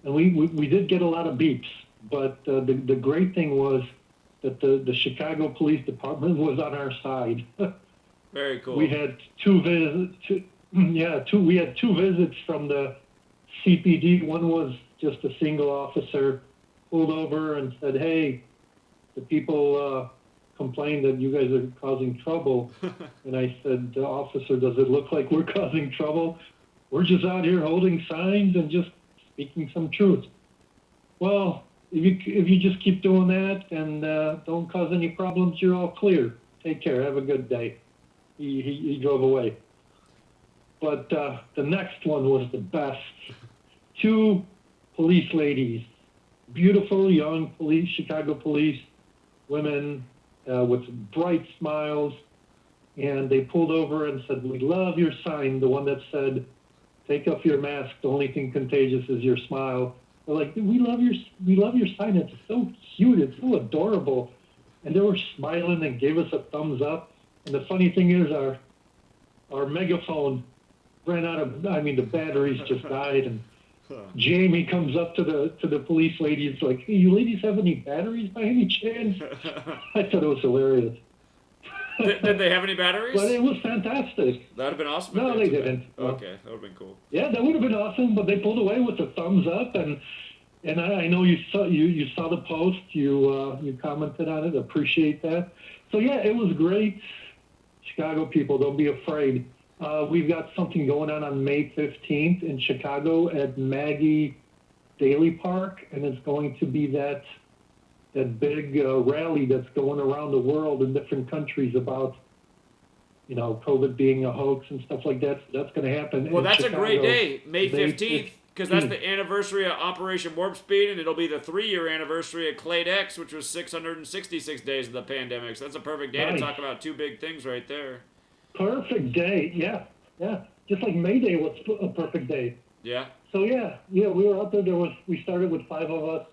we did get a lot of beeps. But the great thing was that the Chicago Police Department was on our side. Very cool. We had two visits. We had two visits from the CPD. One was just a single officer pulled over and said, "Hey, the people complained that you guys are causing trouble." And I said, "Officer, does it look like we're causing trouble? We're just out here holding signs and just speaking some truth." Well, if you just keep doing that and don't cause any problems, you're all clear. Take care. Have a good day. He drove away. But the next one was the best. 2 police ladies, beautiful young police, Chicago police women with bright smiles, and they pulled over and said, "We love your sign," the one that said, "Take off your mask. The only thing contagious is your smile." They're like, "We love your sign. It's so cute. It's so adorable." And they were smiling and gave us a thumbs up. And the funny thing is, our megaphone ran out of. I mean, the batteries just died. And Jamie comes up to the police ladies like, "Hey, you ladies have any batteries by any chance?" I thought it was hilarious. Did they have any batteries? But it was fantastic. That would have been awesome. No, they didn't. Okay, that would have been cool. Yeah, that would have been awesome, but they pulled away with a thumbs up, and I know you saw the post, you commented on it, appreciate that. So yeah, it was great. Chicago people, don't be afraid. We've got something going on May 15th in Chicago at Maggie Daly Park, and it's going to be that big rally that's going around the world in different countries about, COVID being a hoax and stuff like that. So that's going to happen. Well, in that's Chicago, a great day, May 15th, because that's the anniversary of Operation Warp Speed, and it'll be the 3-year anniversary of Clade X, which was 666 days of the pandemic. So that's a perfect day to talk about 2 big things right there. Perfect day, yeah. Just like May Day was a perfect day. Yeah. So yeah, we were out there. We started with 5 of us.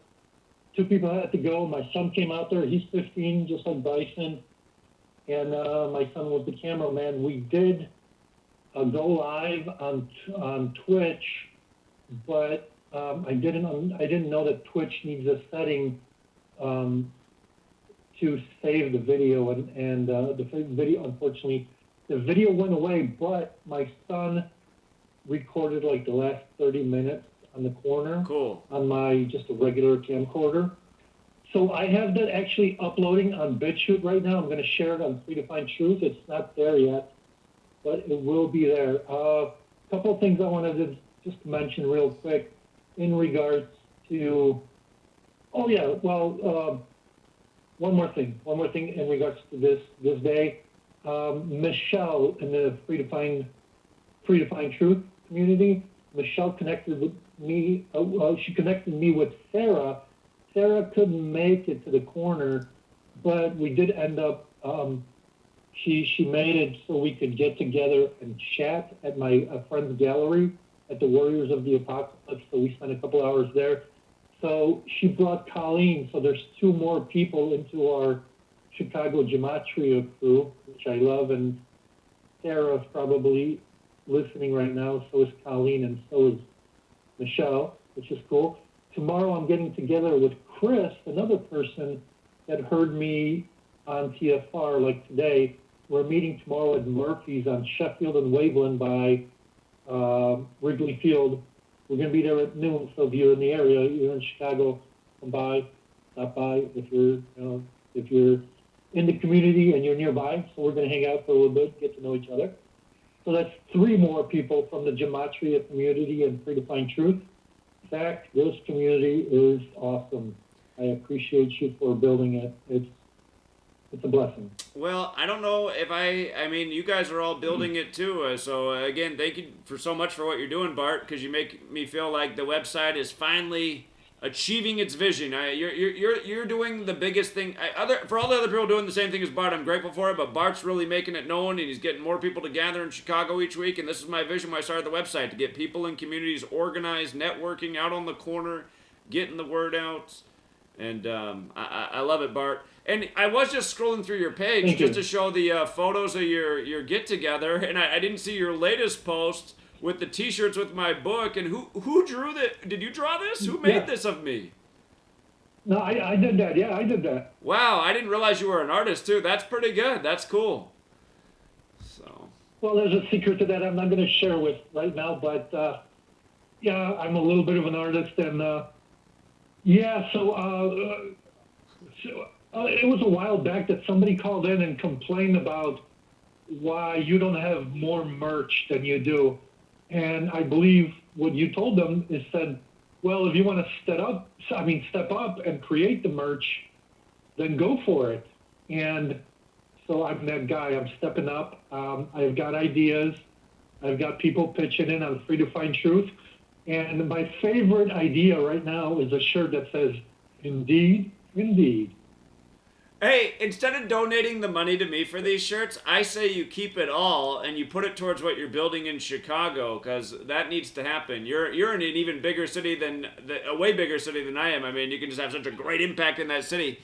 2 people had to go. My son came out there. He's 15, just like Bryson. And my son was the cameraman. We did go live on Twitch, but I didn't know that Twitch needs a setting to save the video, and the video, unfortunately, the video went away. But my son recorded like the last 30 minutes on the corner. Cool. On my just a regular camcorder. So I have that actually uploading on BitChute right now. I'm going to share it on Predefined Truth. It's not there yet, but it will be there. A couple of things I wanted to just mention real quick in regards to. Oh yeah, well, one more thing in regards to this day. Michelle in the Predefined Truth community. Michelle connected with me. She connected me with Sarah. Sarah couldn't make it to the corner, but we did end up. She made it so we could get together and chat at my friend's gallery at the Warriors of the Apocalypse. So we spent a couple hours there. So she brought Colleen. So there's 2 more people into our Chicago Gematria crew, which I love, and Sarah's probably listening right now. So is Colleen, and so is Michelle, which is cool. Tomorrow I'm getting together with Chris, another person that heard me on TFR like today. We're meeting tomorrow at Murphy's on Sheffield and Waveland by Wrigley Field. We're going to be there at noon, so if you're in the area, you're in Chicago, come by, stop by if you're in the community and you're nearby. So we're going to hang out for a little bit, get to know each other. So that's 3 more people from the Gematria community and Predefined Truth. In fact, this community is awesome. I appreciate you for building it. It's a blessing. Well, I don't know if I mean, you guys are all building it too. So again, thank you for so much for what you're doing, Bart, because you make me feel like the website is finally achieving its vision. You're doing the biggest thing. For all the other people doing the same thing as Bart, I'm grateful for it. But Bart's really making it known, and he's getting more people to gather in Chicago each week. And this is my vision when I started the website, to get people in communities organized, networking, out on the corner, getting the word out. And I love it, Bart. And I was just scrolling through your page to show the photos of your get together, and I didn't see your latest post with the T-shirts with my book. And who drew that? Did you draw this? Who made this of me? No, I did that. Yeah, I did that. Wow, I didn't realize you were an artist too. That's pretty good. That's cool. So. Well, there's a secret to that I'm not going to share with right now, but yeah, I'm a little bit of an artist, and yeah. So it was a while back that somebody called in and complained about why you don't have more merch than you do. And I believe what you told them is said, well, if you want to step up and create the merch, then go for it. And so I'm that guy. I'm stepping up. I've got ideas. I've got people pitching in on Free to Find Truth. And my favorite idea right now is a shirt that says, "Indeed, indeed." Hey, instead of donating the money to me for these shirts, I say you keep it all and you put it towards what you're building in Chicago, because that needs to happen. You're in an even bigger city a way bigger city than I am. I mean, you can just have such a great impact in that city.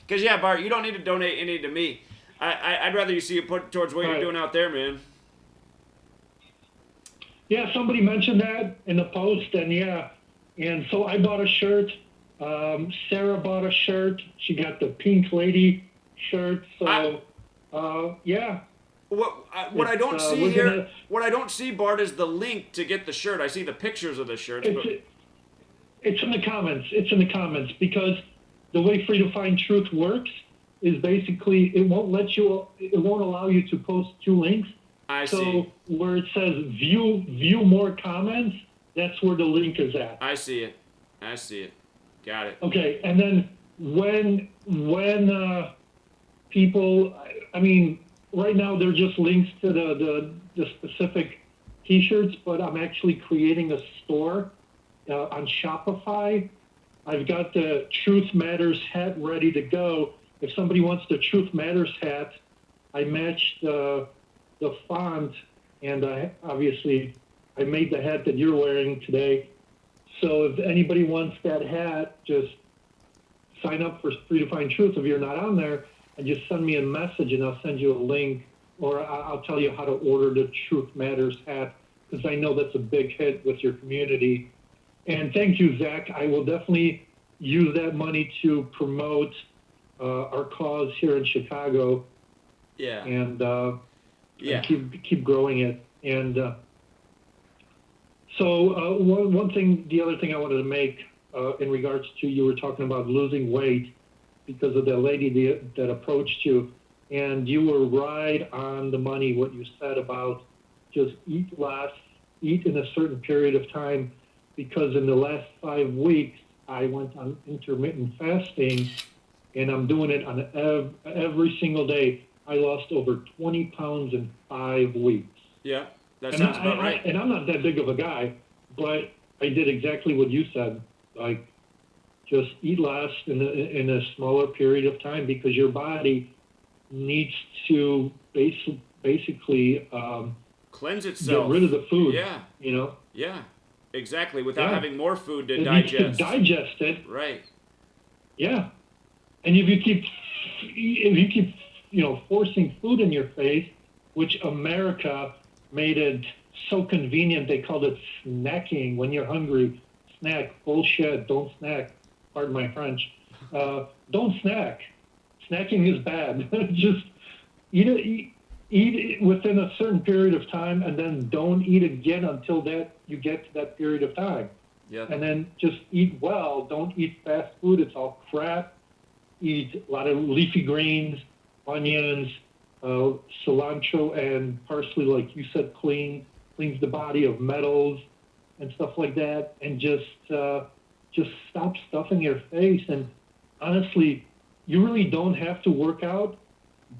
Because yeah, Bart, you don't need to donate any to me. I'd rather you see it put towards what you're doing out there, man. Yeah, somebody mentioned that in the post, and yeah, and so I bought a shirt. Sarah bought a shirt. She got the Pink Lady shirt. So, yeah. What I don't see here, what I don't see, Bart, is the link to get the shirt. I see the pictures of the shirts. It's in the comments. It's in the comments, because the way Free to Find Truth works is basically it won't allow you to post two links. I see. So where it says view more comments, that's where the link is at. I see it. I see it. Got it. Okay, and then when people, I mean, right now they're just links to the specific T-shirts, but I'm actually creating a store on Shopify. I've got the Truth Matters hat ready to go. If somebody wants the Truth Matters hat, I matched the font, and obviously I made the hat that you're wearing today. So if anybody wants that hat, just sign up for Free to Find Truth if you're not on there, and just send me a message and I'll send you a link, or I'll tell you how to order the Truth Matters hat, because I know that's a big hit with your community. And thank you, Zach. I will definitely use that money to promote our cause here in Chicago. Yeah. And, and keep growing it. And so the other thing I wanted to make in regards to, you were talking about losing weight because of the lady that approached you, and you were right on the money what you said about just eat less, eat in a certain period of time, because in the last 5 weeks I went on intermittent fasting, and I'm doing it on every single day. I lost over 20 pounds in 5 weeks. Yeah, that sounds about right. And I'm not that big of a guy, but I did exactly what you said. Like, just eat less in a smaller period of time, because your body needs to basically cleanse itself. Get rid of the food. Yeah. You know? Yeah, exactly. Without having more food to digest. digest. You can digest it. Right. Yeah. And if you keep forcing food in your face, which America made it so convenient, they called it snacking. When you're hungry, snack. Bullshit. Don't snack. Pardon my French. Don't snack. Snacking is bad. Just eat it within a certain period of time, and then don't eat again until you get to that period of time. Yeah. And then just eat well. Don't eat fast food. It's all crap. Eat a lot of leafy greens, onions, cilantro, and parsley, like you said, cleans the body of metals and stuff like that. And just stop stuffing your face. And honestly, you really don't have to work out,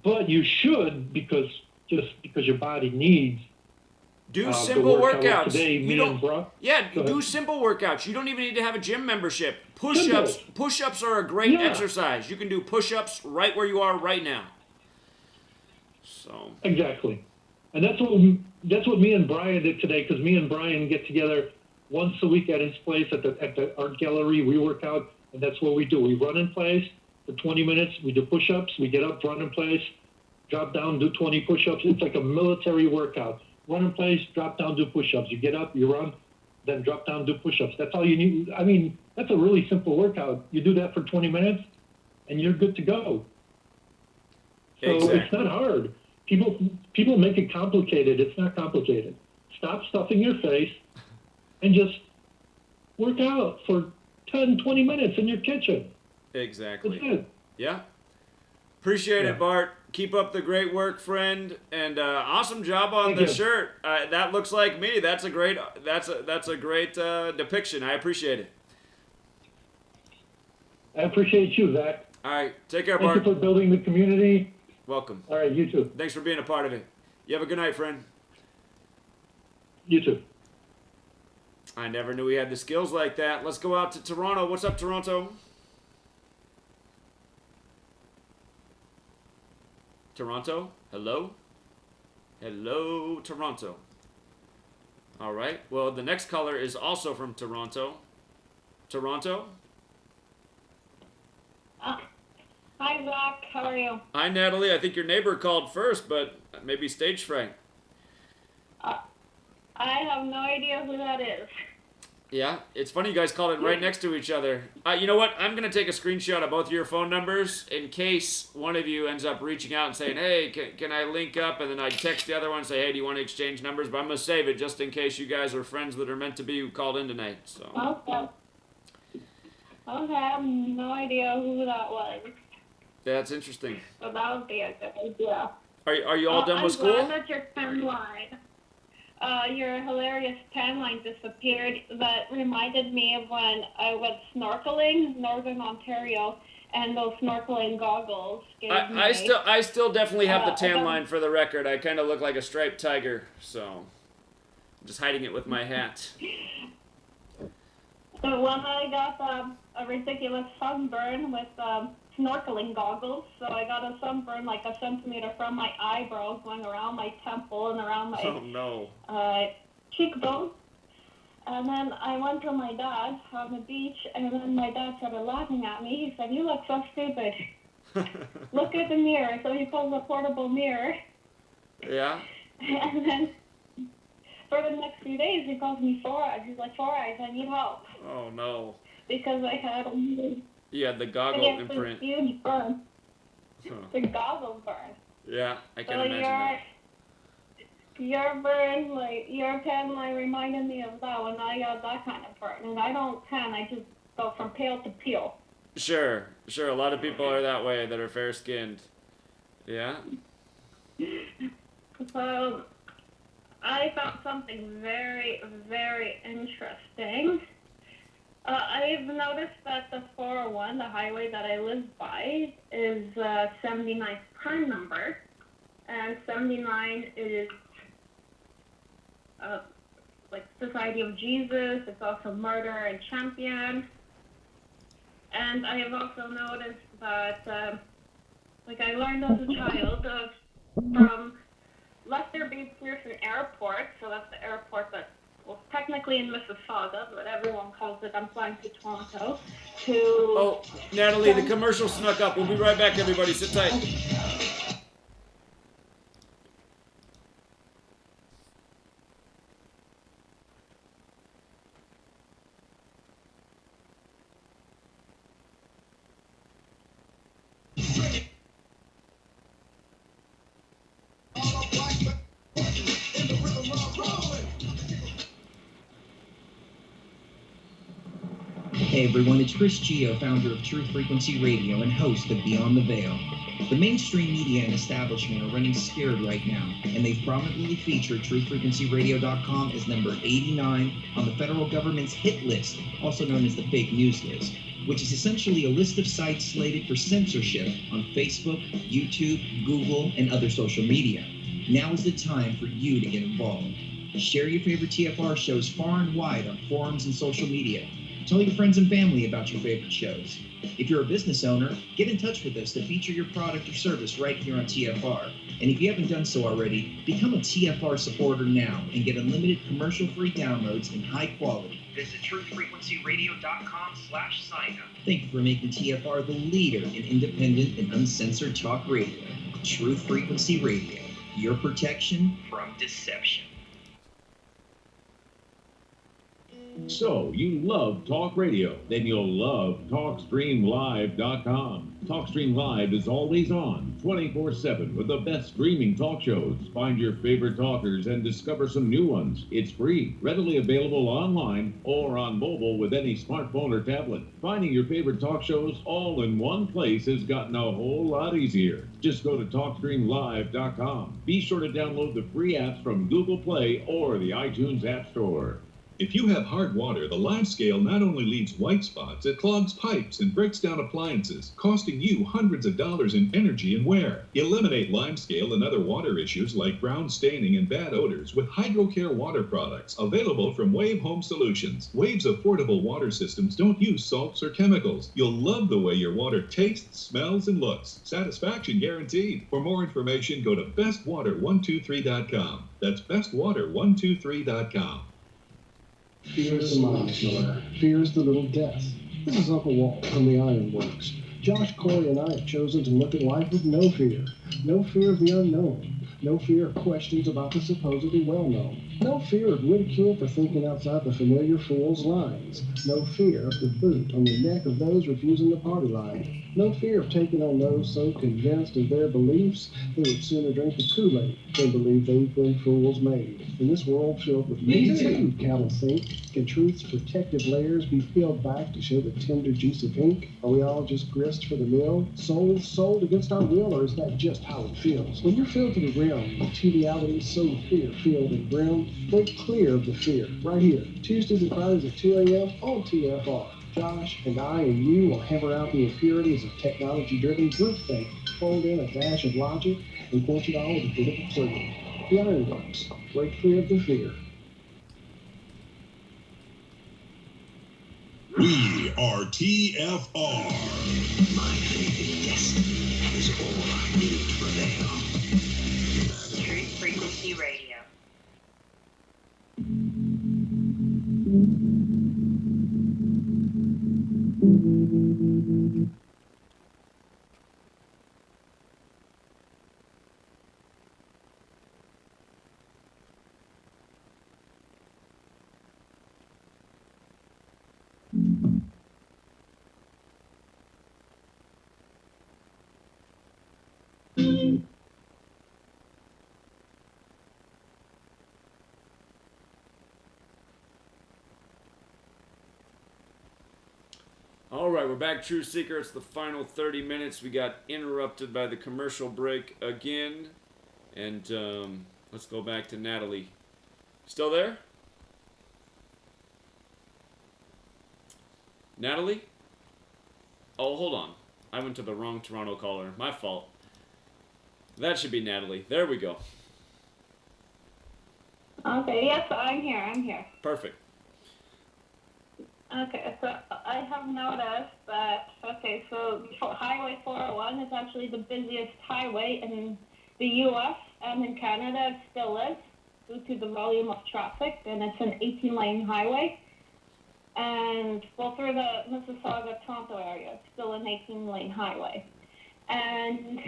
but you should, because your body needs. Do simple workouts. Today, do simple workouts. You don't even need to have a gym membership. Push-ups are a great exercise. You can do push-ups right where you are right now. So exactly, and that's what me and Brian did today, because me and Brian get together once a week at his place at the art gallery. We work out, and that's what we do. We run in place for 20 minutes. We do push-ups. We get up, run in place, drop down, do 20 push-ups. It's like a military workout. Run in place, drop down, do push-ups. You get up, you run, then drop down, do push-ups. That's all you need. I mean, that's a really simple workout. You do that for 20 minutes, and you're good to go. So exactly. It's not hard. People make it complicated. It's not complicated. Stop stuffing your face and just work out for 10, 20 minutes in your kitchen. Exactly. That's it. Yeah. Appreciate it, Bart. Keep up the great work, friend, and awesome job on the shirt. That looks like me. That's a great depiction. I appreciate it. I appreciate you, Zach. All right, take care, Bart. Thank you for building the community. Welcome. All right, you too. Thanks for being a part of it. You have a good night, friend. You too. I never knew he had the skills like that. Let's go out to Toronto. What's up, Toronto? Toronto? Hello? Hello, Toronto. All right. Well, the next caller is also from Toronto. Toronto? Hi, Zach. How are you? Hi, Natalie. I think your neighbor called first, but maybe stage fright. I have no idea who that is. Yeah, it's funny you guys called it right next to each other. You know what? I'm going to take a screenshot of both of your phone numbers in case one of you ends up reaching out and saying, hey, can I link up? And then I text the other one and say, hey, do you want to exchange numbers? But I'm going to save it just in case you guys are friends that are meant to be who called in tonight. So. Okay, I have no idea who that was. That's interesting. So that would be a good idea. Are you all done with school? I'm glad that your pen line, your hilarious pen line disappeared. That reminded me of when I went snorkeling, Northern Ontario, and those snorkeling goggles gave me... I still definitely have the tan line for the record. I kind of look like a striped tiger, so I'm just hiding it with my hat. The one I got a ridiculous sunburn with snorkeling goggles, so I got a sunburn like a centimeter from my eyebrows going around my temple and around my cheekbone. And then I went to my dad on the beach, and then my dad started laughing at me. He said, you look so stupid. Look at the mirror. So he pulls a portable mirror. Yeah. And then for the next few days, he calls me Four Eyes. He's like, Four Eyes, I need help. Oh, no. Because I had the goggle imprint. Huge burn. Huh. The goggle burn. Yeah, I can imagine that. Your burn, like, your pen line reminded me of that when I got that kind of burn. And I don't tan, I just go from pale to peel. Sure. A lot of people are that way that are fair-skinned. Yeah? So, I found something very, very interesting. I've noticed that the 401, the highway that I live by, is 79th prime number. And 79 is like Society of Jesus. It's also Murder and Champion. And I have also noticed that, like I learned as a child from Lester B. Pearson Airport, so that's the airport that was technically in Mississauga, but everyone calls it, I'm flying to Toronto, to... Oh, Natalie, the commercial snuck up. We'll be right back, everybody. Sit tight. Hey everyone, it's Chris Gio, founder of True Frequency Radio and host of Beyond the Veil. The mainstream media and establishment are running scared right now, and they've prominently featured TrueFrequencyRadio.com as number 89 on the federal government's hit list, also known as the fake news list, which is essentially a list of sites slated for censorship on Facebook, YouTube, Google, and other social media. Now is the time for you to get involved. Share your favorite TFR shows far and wide on forums and social media. Tell your friends and family about your favorite shows. If you're a business owner, get in touch with us to feature your product or service right here on TFR. And if you haven't done so already, become a TFR supporter now and get unlimited commercial-free downloads in high quality. Visit truthfrequencyradio.com/sign-up. Thank you for making TFR the leader in independent and uncensored talk radio. Truth Frequency Radio, your protection from deception. So, you love talk radio, then you'll love TalkStreamLive.com. TalkStream Live is always on, 24/7, with the best streaming talk shows. Find your favorite talkers and discover some new ones. It's free, readily available online or on mobile with any smartphone or tablet. Finding your favorite talk shows all in one place has gotten a whole lot easier. Just go to TalkStreamLive.com. Be sure to download the free apps from Google Play or the iTunes App Store. If you have hard water, the live scale not only leaves white spots, it clogs pipes and breaks down appliances, costing you hundreds of dollars in energy and wear. Eliminate lime scale and other water issues like brown staining and bad odors with HydroCare water products available from Wave Home Solutions. Wave's affordable water systems don't use salts or chemicals. You'll love the way your water tastes, smells, and looks. Satisfaction guaranteed. For more information, go to bestwater123.com. That's bestwater123.com. Fear's the mind killer. Fear's the little death. This is Uncle Walt from the Ironworks. Josh, Corey, and I have chosen to look at life with no fear. No fear of the unknown. No fear of questions about the supposedly well-known. No fear of ridicule for thinking outside the familiar fool's lines. No fear of the boot on the neck of those refusing the party line. No fear of taking on those so convinced of their beliefs they would sooner drink the Kool-Aid than believe they've been fools made. In this world filled with me too, cattle think, can truth's protective layers be peeled back to show the tender juice of ink? Are we all just grist for the mill? Souls sold against our will, or is that just how it feels? When you're filled to the rim with two realities so fear-filled and grim, break clear of the fear, right here. Tuesdays and Fridays at 2 a.m. on TFR. Josh and I and you will hammer out the impurities of technology-driven groupthink, fold in a dash of logic, and quench it all with a bit of absurdity. The Ironworks. Break free of the fear. We are TFR. My faith in destiny is all I need to prevail. Truth Frequency Radio. All right, we're back, True Seeker. It's the final 30 minutes. We got interrupted by the commercial break again. And let's go back to Natalie. Still there? Natalie? Oh, hold on. I went to the wrong Toronto caller. My fault. That should be Natalie. There we go. Okay, yes, I'm here. Perfect. Okay, so I have noticed that, so Highway 401 is actually the busiest highway in the U.S. and in Canada it still is due to the volume of traffic, and it's an 18-lane highway. And, well, through the Mississauga-Toronto area, it's still an 18-lane highway. And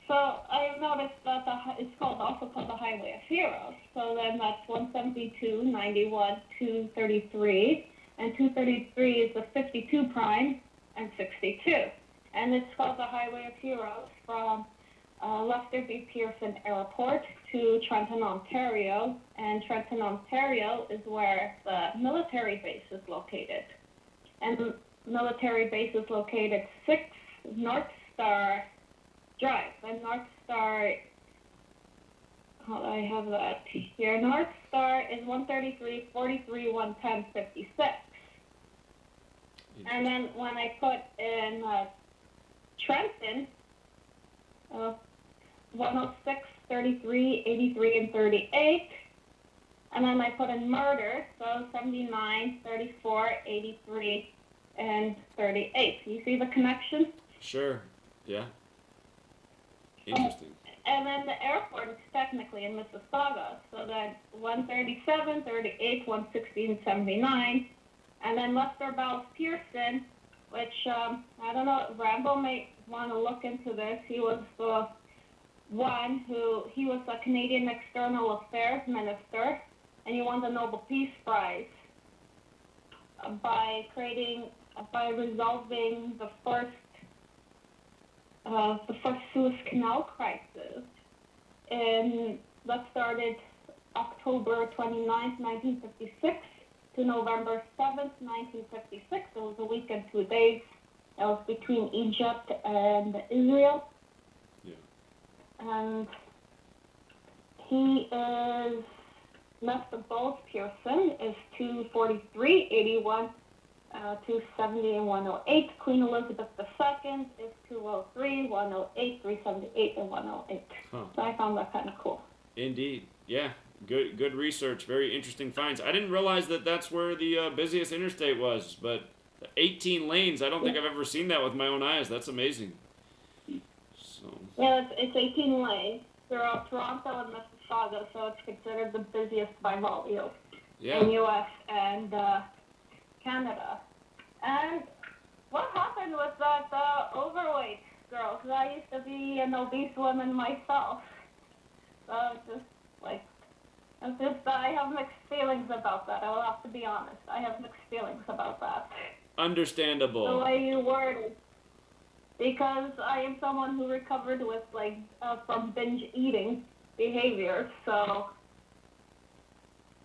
so I've noticed that it's also called the Highway of Heroes. So then that's 172, 91, 233, and 233 is the 52 prime and 62. And it's called the Highway of Heroes from Lester B. Pearson Airport to Trenton, Ontario. And Trenton, Ontario is where the military base is located. And the military base is located 6 North Star Drive. And North Star, how do I have that here? North Star is 133, 43, 110, 56. And then when I put in Trenton, 106, 33, 83, and 38. And then I put in Murder, so 79, 34, 83, and 38. You see the connection? Sure. Yeah. Interesting. And then the airport is technically in Mississauga, so then 137, 38, 160, and 79. And then Lester Bowles Pearson, which, I don't know, Rambo may want to look into this. He was the one he was a Canadian External Affairs Minister, and he won the Nobel Peace Prize by resolving the first Suez Canal crisis, and that started October 29th, 1956 to November 7th, 1956. It was a week and 2 days. It was between Egypt and Israel. Yeah. And he is Pearson is 243.81, 270 and 108. Queen Elizabeth II is 203, 108, 378 and 108. Huh. So I found that kind of cool. Indeed. Yeah. Good research. Very interesting finds. I didn't realize that that's where the busiest interstate was, but 18 lanes. I don't think I've ever seen that with my own eyes. That's amazing. So. Yeah, it's 18 lanes throughout Toronto and Mississauga, so it's considered the busiest by volume in U.S. and Canada. And what happened with that overweight girl? Because I used to be an obese woman myself. So I have mixed feelings about that. I will have to be honest. I have mixed feelings about that. Understandable. The way you worded. Because I am someone who recovered with from binge eating behavior. So.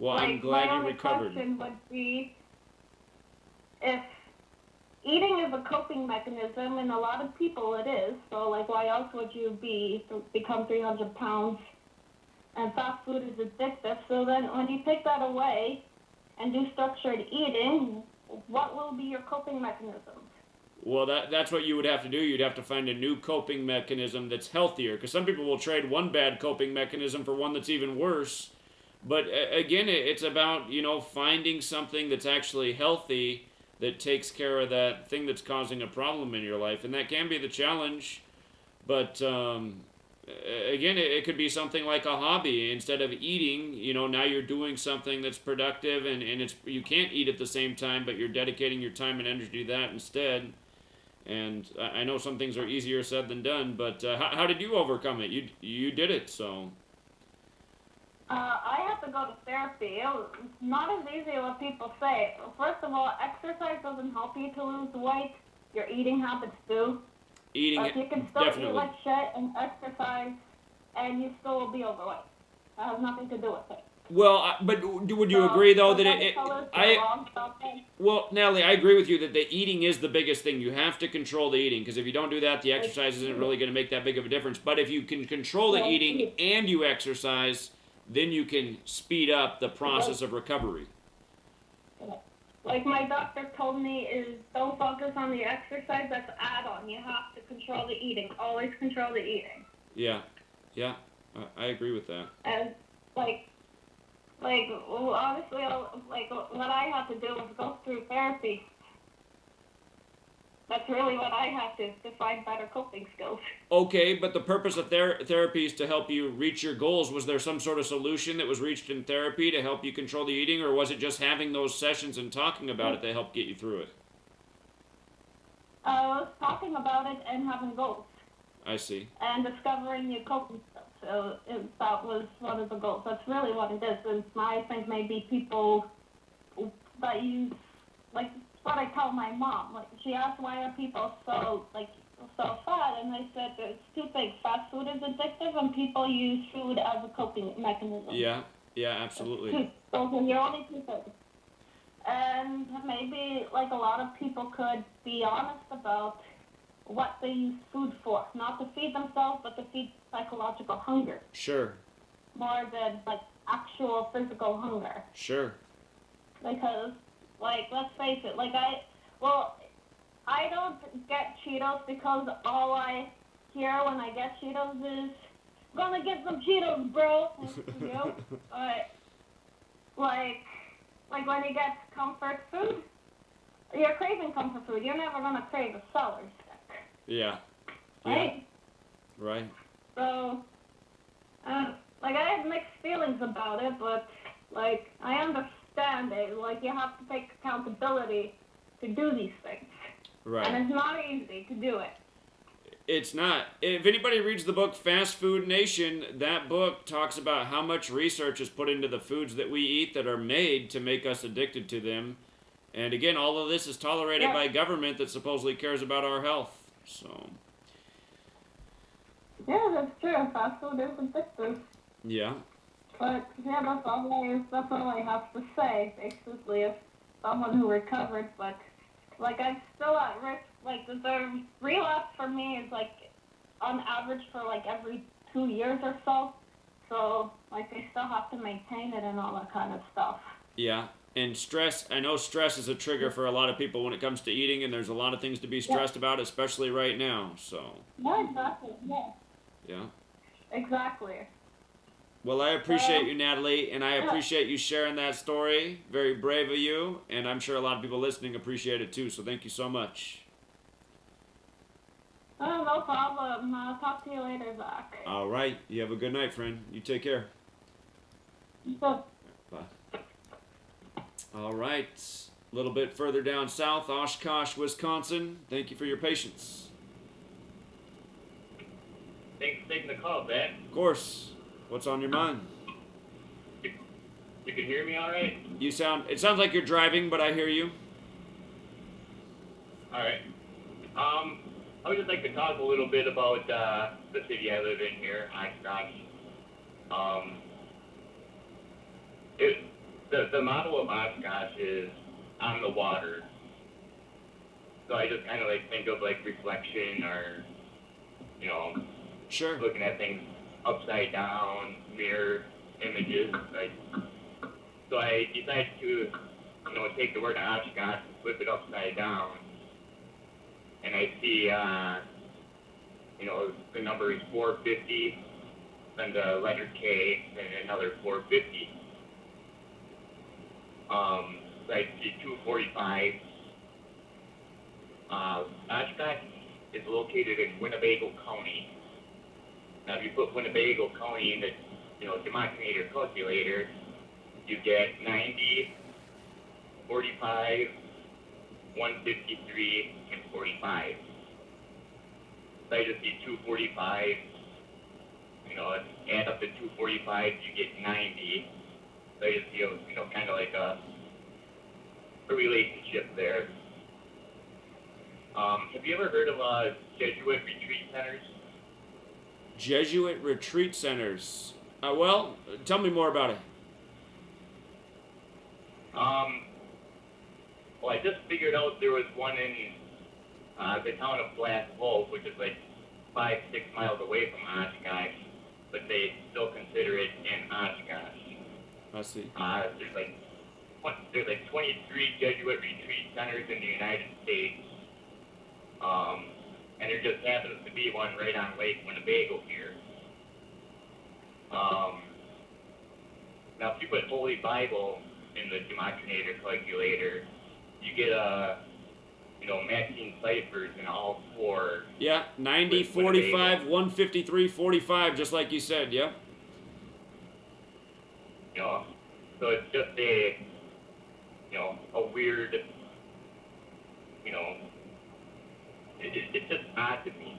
Well, I'm glad you recovered. My only question would be, if eating is a coping mechanism, and a lot of people it is, so why else would you become 300 pounds? And fast food is addictive. So then when you take that away and do structured eating, what will be your coping mechanism? Well, that's what you would have to do. You'd have to find a new coping mechanism that's healthier, because some people will trade one bad coping mechanism for one that's even worse. But again, it's about, finding something that's actually healthy that takes care of that thing that's causing a problem in your life. And that can be the challenge. But again, it could be something like a hobby. Instead of eating, now you're doing something that's productive, and you can't eat at the same time, but you're dedicating your time and energy to that instead. And I know some things are easier said than done, but how did you overcome it? You did it, so. I have to go to therapy. It's not as easy as what people say. First of all, exercise doesn't help you to lose weight. Your eating habits do. You can still definitely. eat like shit and exercise, and you still will be overweight. That has nothing to do with it. Well, but would you agree, though, that well, Natalie, I agree with you that the eating is the biggest thing. You have to control the eating, because if you don't do that, the exercise isn't really going to make that big of a difference. But if you can control the eating and you exercise, then you can speed up the process of recovery. Like my doctor told me, is don't focus on the exercise, that's add-on. You have to control the eating. Always control the eating. Yeah, I agree with that. And honestly, what I had to do was go through therapy. That's really what I had to find better coping skills. Okay, but the purpose of therapy is to help you reach your goals. Was there some sort of solution that was reached in therapy to help you control the eating, or was it just having those sessions and talking about it that helped get you through it? I was talking about it and having goals. I see. And discovering new coping skills. So that was one of the goals. That's really what it is. And I think maybe people that use, what I tell my mom. She asked, why are people so fat? And I said, there's two things. Fast food is addictive, and people use food as a coping mechanism. Yeah, absolutely. Those are your only two things. And maybe, a lot of people could be honest about what they use food for. Not to feed themselves, but to feed psychological hunger. Sure. More than, actual physical hunger. Sure. Because, let's face it, I don't get Cheetos because all I hear when I get Cheetos is, gonna get some Cheetos, bro. When you get comfort food, you're craving comfort food. You're never gonna crave a celery stick. Yeah. Right? Right. So, I have mixed feelings about it, but, I understand it. You have to take accountability to do these things. Right. And it's not easy to do it. It's not. If anybody reads the book Fast Food Nation, that book talks about how much research is put into the foods that we eat that are made to make us addicted to them. And again, all of this is tolerated by government that supposedly cares about our health. So. Yeah, that's true. Fast food is addictive. Yeah. But yeah, that's all I have to say, basically, as someone who recovered. But I'm still at risk. The relapse for me is on average for every 2 years or so. So so like they still have to maintain it and all that kind of stuff. Yeah. And stress, I know stress is a trigger for a lot of people when it comes to eating, and there's a lot of things to be stressed about, especially right now. So. Yeah, exactly. Yeah. Yeah. Exactly. Well, I appreciate you, Natalie, and I appreciate you sharing that story. Very brave of you, and I'm sure a lot of people listening appreciate it too, so thank you so much. Oh, no problem. I'll talk to you later, Zach. All right. You have a good night, friend. You take care. Bye. Bye. All right. A little bit further down south, Oshkosh, Wisconsin. Thank you for your patience. Thanks for taking the call, Ben. Of course. What's on your mind? You can hear me all right? It sounds like you're driving, but I hear you. All right. I would just like to talk a little bit about the city I live in here, Oshkosh. The model of Oshkosh is on the water. So I just kind of like think of like reflection or, you know, sure, looking at things upside down, mirror images. So I decided to, you know, take the word Oshkosh and flip it upside down. And I see, you know, the number is 450, then the letter K, and another 450. So I see 245. Oshkosh is located in Winnebago County. Now, if you put Winnebago County in the, you know, Gematriator calculator, you get 90, 45, 153, and 45. So I just see 245. You know, add up the 245, you get 90. So I just see, you know, kind of like a relationship there. Have you ever heard of Jesuit retreat centers? Jesuit retreat centers. Well, tell me more about it. Well, I just figured out there was one in the town of Black Wolf, which is like 5-6 miles away from Oshkosh, but they still consider it in Oshkosh. I see. There's like 23 Jesuit retreat centers in the United States, and there just happens to be one right on Lake Winnebago here. Now, if you put Holy Bible in the Gematriator calculator, you get you know, matching ciphers in all four. Yeah, 90, 45, 153, 45, just like you said, yeah. You know, so it's just a, you know, a weird, you know, it's just odd to me.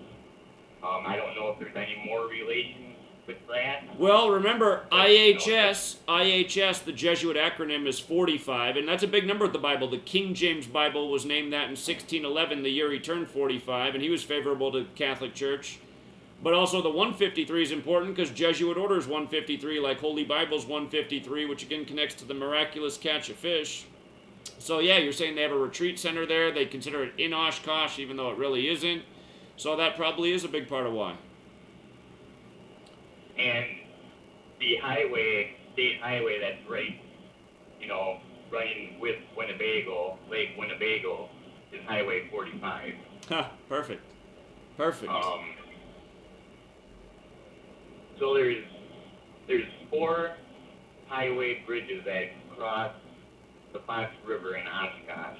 I don't know if there's any more relation with that. Well, remember, IHS, the Jesuit acronym is 45, and that's a big number of the Bible. The King James Bible was named that in 1611, the year he turned 45, and he was favorable to the Catholic Church. But also the 153 is important because Jesuit orders 153, like Holy Bible's 153, which again connects to the miraculous catch of fish. So yeah, you're saying they have a retreat center there. They consider it in Oshkosh, even though it really isn't. So that probably is a big part of why. And the state highway that's right, you know, running with Winnebago, Lake Winnebago, is Highway 45. Ha, perfect. Perfect. So there's 4 highway bridges that cross the Fox River in Oshkosh.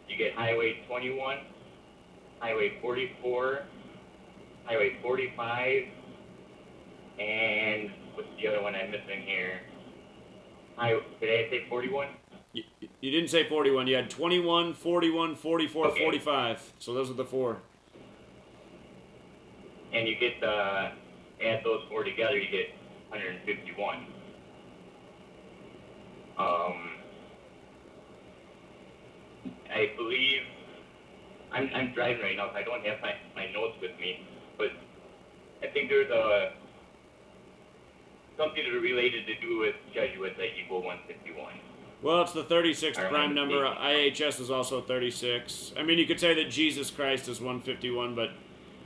You get Highway 21, Highway 44, Highway 45, and what's the other one I'm missing here? Did I say 41? You didn't say 41. You had 21, 41, 44, okay. 45. So those are the 4. And you get add those 4 together, you get 151. I believe I'm driving right now, so I don't have my notes with me, but I think there's something related to do with Jesuits that equal 151. Well, it's the 36th prime number. IHS is also 36. I mean, you could say that Jesus Christ is 151, but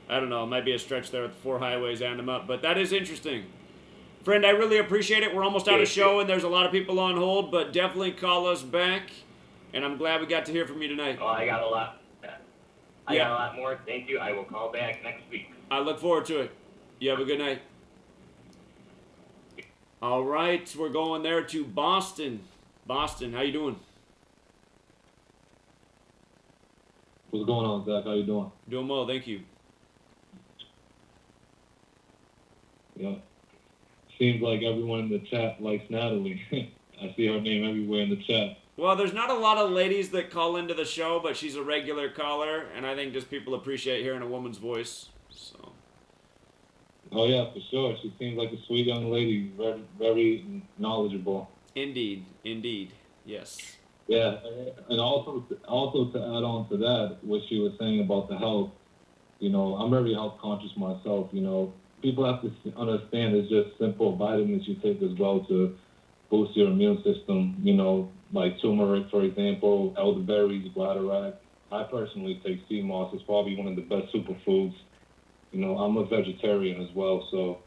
I don't know. It might be a stretch there with 4 highways, add them up. But that is interesting. Friend, I really appreciate it. We're almost out of show, and there's a lot of people on hold, but definitely call us back. And I'm glad we got to hear from you tonight. Oh, I got a lot. I got a lot more. Thank you. I will call back next week. I look forward to it. You have a good night. All right, we're going there to Boston. Boston, how you doing? What's going on, Zach? How you doing? Doing well, thank you. Yeah. Seems like everyone in the chat likes Natalie. I see her name everywhere in the chat. Well, there's not a lot of ladies that call into the show, but she's a regular caller, and I think just people appreciate hearing a woman's voice. So. Oh yeah, for sure. She seems like a sweet young lady, very, very knowledgeable. Indeed, indeed, yes. Yeah, and also to add on to that, what she was saying about the health. You know, I'm very health conscious myself. You know, people have to understand it's just simple vitamins you take as well to boost your immune system. You know, like turmeric, for example, elderberries, bladderwrack. I personally take sea moss. It's probably one of the best superfoods. You know, I'm a vegetarian as well, so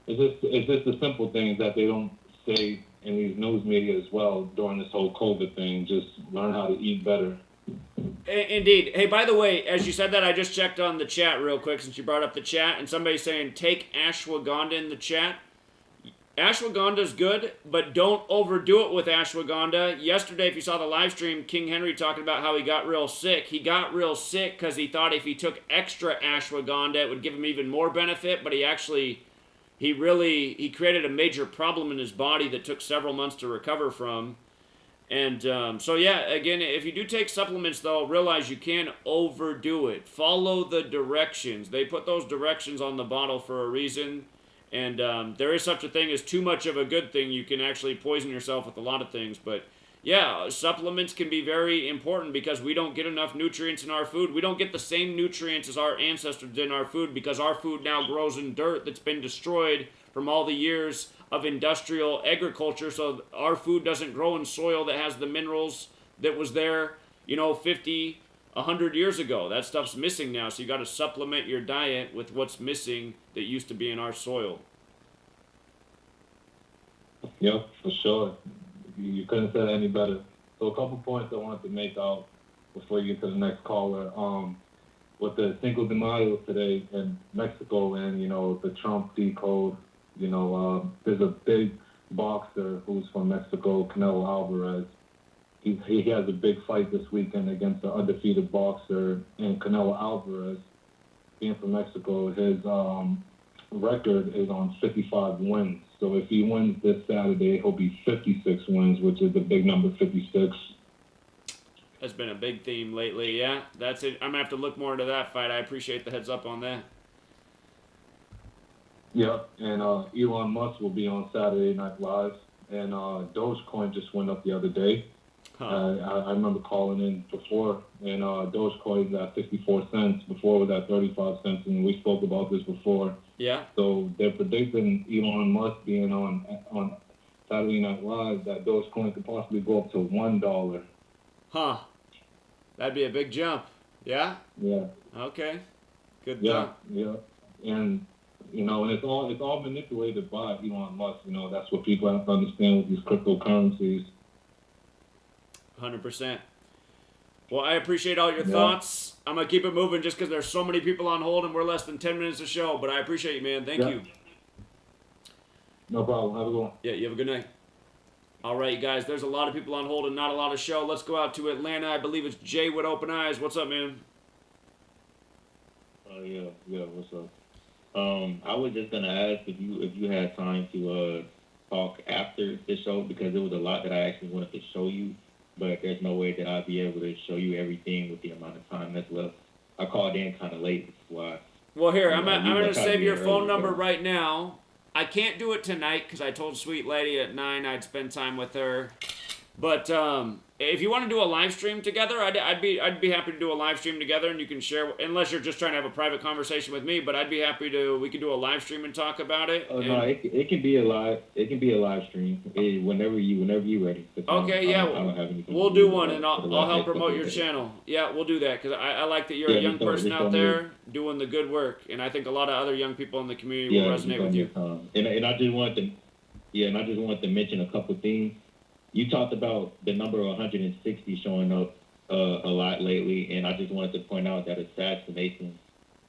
it's just the simple things that they don't say in these news media as well during this whole COVID thing. Just learn how to eat better. Indeed. Hey, by the way, as you said that, I just checked on the chat real quick since you brought up the chat, and somebody's saying take ashwagandha in the chat. Ashwagandha's good, but don't overdo it with ashwagandha. Yesterday, if you saw the live stream, King Henry talking about how he got real sick. He got real sick because he thought if he took extra ashwagandha, it would give him even more benefit, but he created a major problem in his body that took several months to recover from. And so, yeah, again, if you do take supplements, though, realize you can't overdo it. Follow the directions. They put those directions on the bottle for a reason. And there is such a thing as too much of a good thing. You can actually poison yourself with a lot of things. But, yeah, supplements can be very important because we don't get enough nutrients in our food. We don't get the same nutrients as our ancestors did in our food because our food now grows in dirt that's been destroyed from all the years of industrial agriculture. So our food doesn't grow in soil that has the minerals that was there, 50, 100 years ago. That stuff's missing now. So you got to supplement your diet with what's missing that used to be in our soil. Yep, for sure. You couldn't have said it any better. So a couple points I wanted to make out before you get to the next caller. With the Cinco de Mayo today in Mexico and, the Trump decode, there's a big boxer who's from Mexico, Canelo Alvarez. He has a big fight this weekend against the undefeated boxer, and Canelo Alvarez, being from Mexico, his record is on 55 wins. So if he wins this Saturday, he'll be 56 wins, which is a big number, 56. That's been a big theme lately, yeah. That's it. I'm going to have to look more into that fight. I appreciate the heads up on that. Yeah, and Elon Musk will be on Saturday Night Live, and Dogecoin just went up the other day. I remember calling in before, and Dogecoin is at 54 cents. Before it was at 35 cents, and we spoke about this before. Yeah. So they're predicting Elon Musk being on Saturday Night Live that Dogecoin could possibly go up to $1. Huh. That'd be a big jump. Yeah? Yeah. Okay. Good Yeah, thought. yeah. And and it's all manipulated by Elon Musk. That's what people have to understand with these cryptocurrencies. 100%. Well, I appreciate all your thoughts. I'm going to keep it moving just because there's so many people on hold and we're less than 10 minutes to show. But I appreciate you, man. Thank you. No problem. Have a good one. Yeah, you have a good night. All right, you guys. There's a lot of people on hold and not a lot of show. Let's go out to Atlanta. I believe it's Jay with open eyes. What's up, man? Yeah. What's up? I was just gonna ask if you had time to talk after the show because there was a lot that I actually wanted to show you, but there's no way that I'd be able to show you everything with the amount of time that's left. I called in kind of late, that's why. Well, here, I'm going to save your phone number earlier. right now. I can't do it tonight because I told Sweet Lady at 9 I'd spend time with her. But if you want to do a live stream together, I'd be happy to do a live stream together, and you can share. Unless you're just trying to have a private conversation with me, but I'd be happy to. We could do a live stream and talk about it. Oh no, it can be a live. It can be a live stream whenever you ready. Okay, yeah, I don't have anything we'll to do one, and I'll for help the promote your next channel. Yeah, we'll do that because I like that you're Yeah, a young just don't- person just out don't there doing the good work, and I think a lot of other young people in the community will resonate with you. And I just wanted to mention a couple things. You talked about the number of 160 showing up a lot lately, and I just wanted to point out that assassination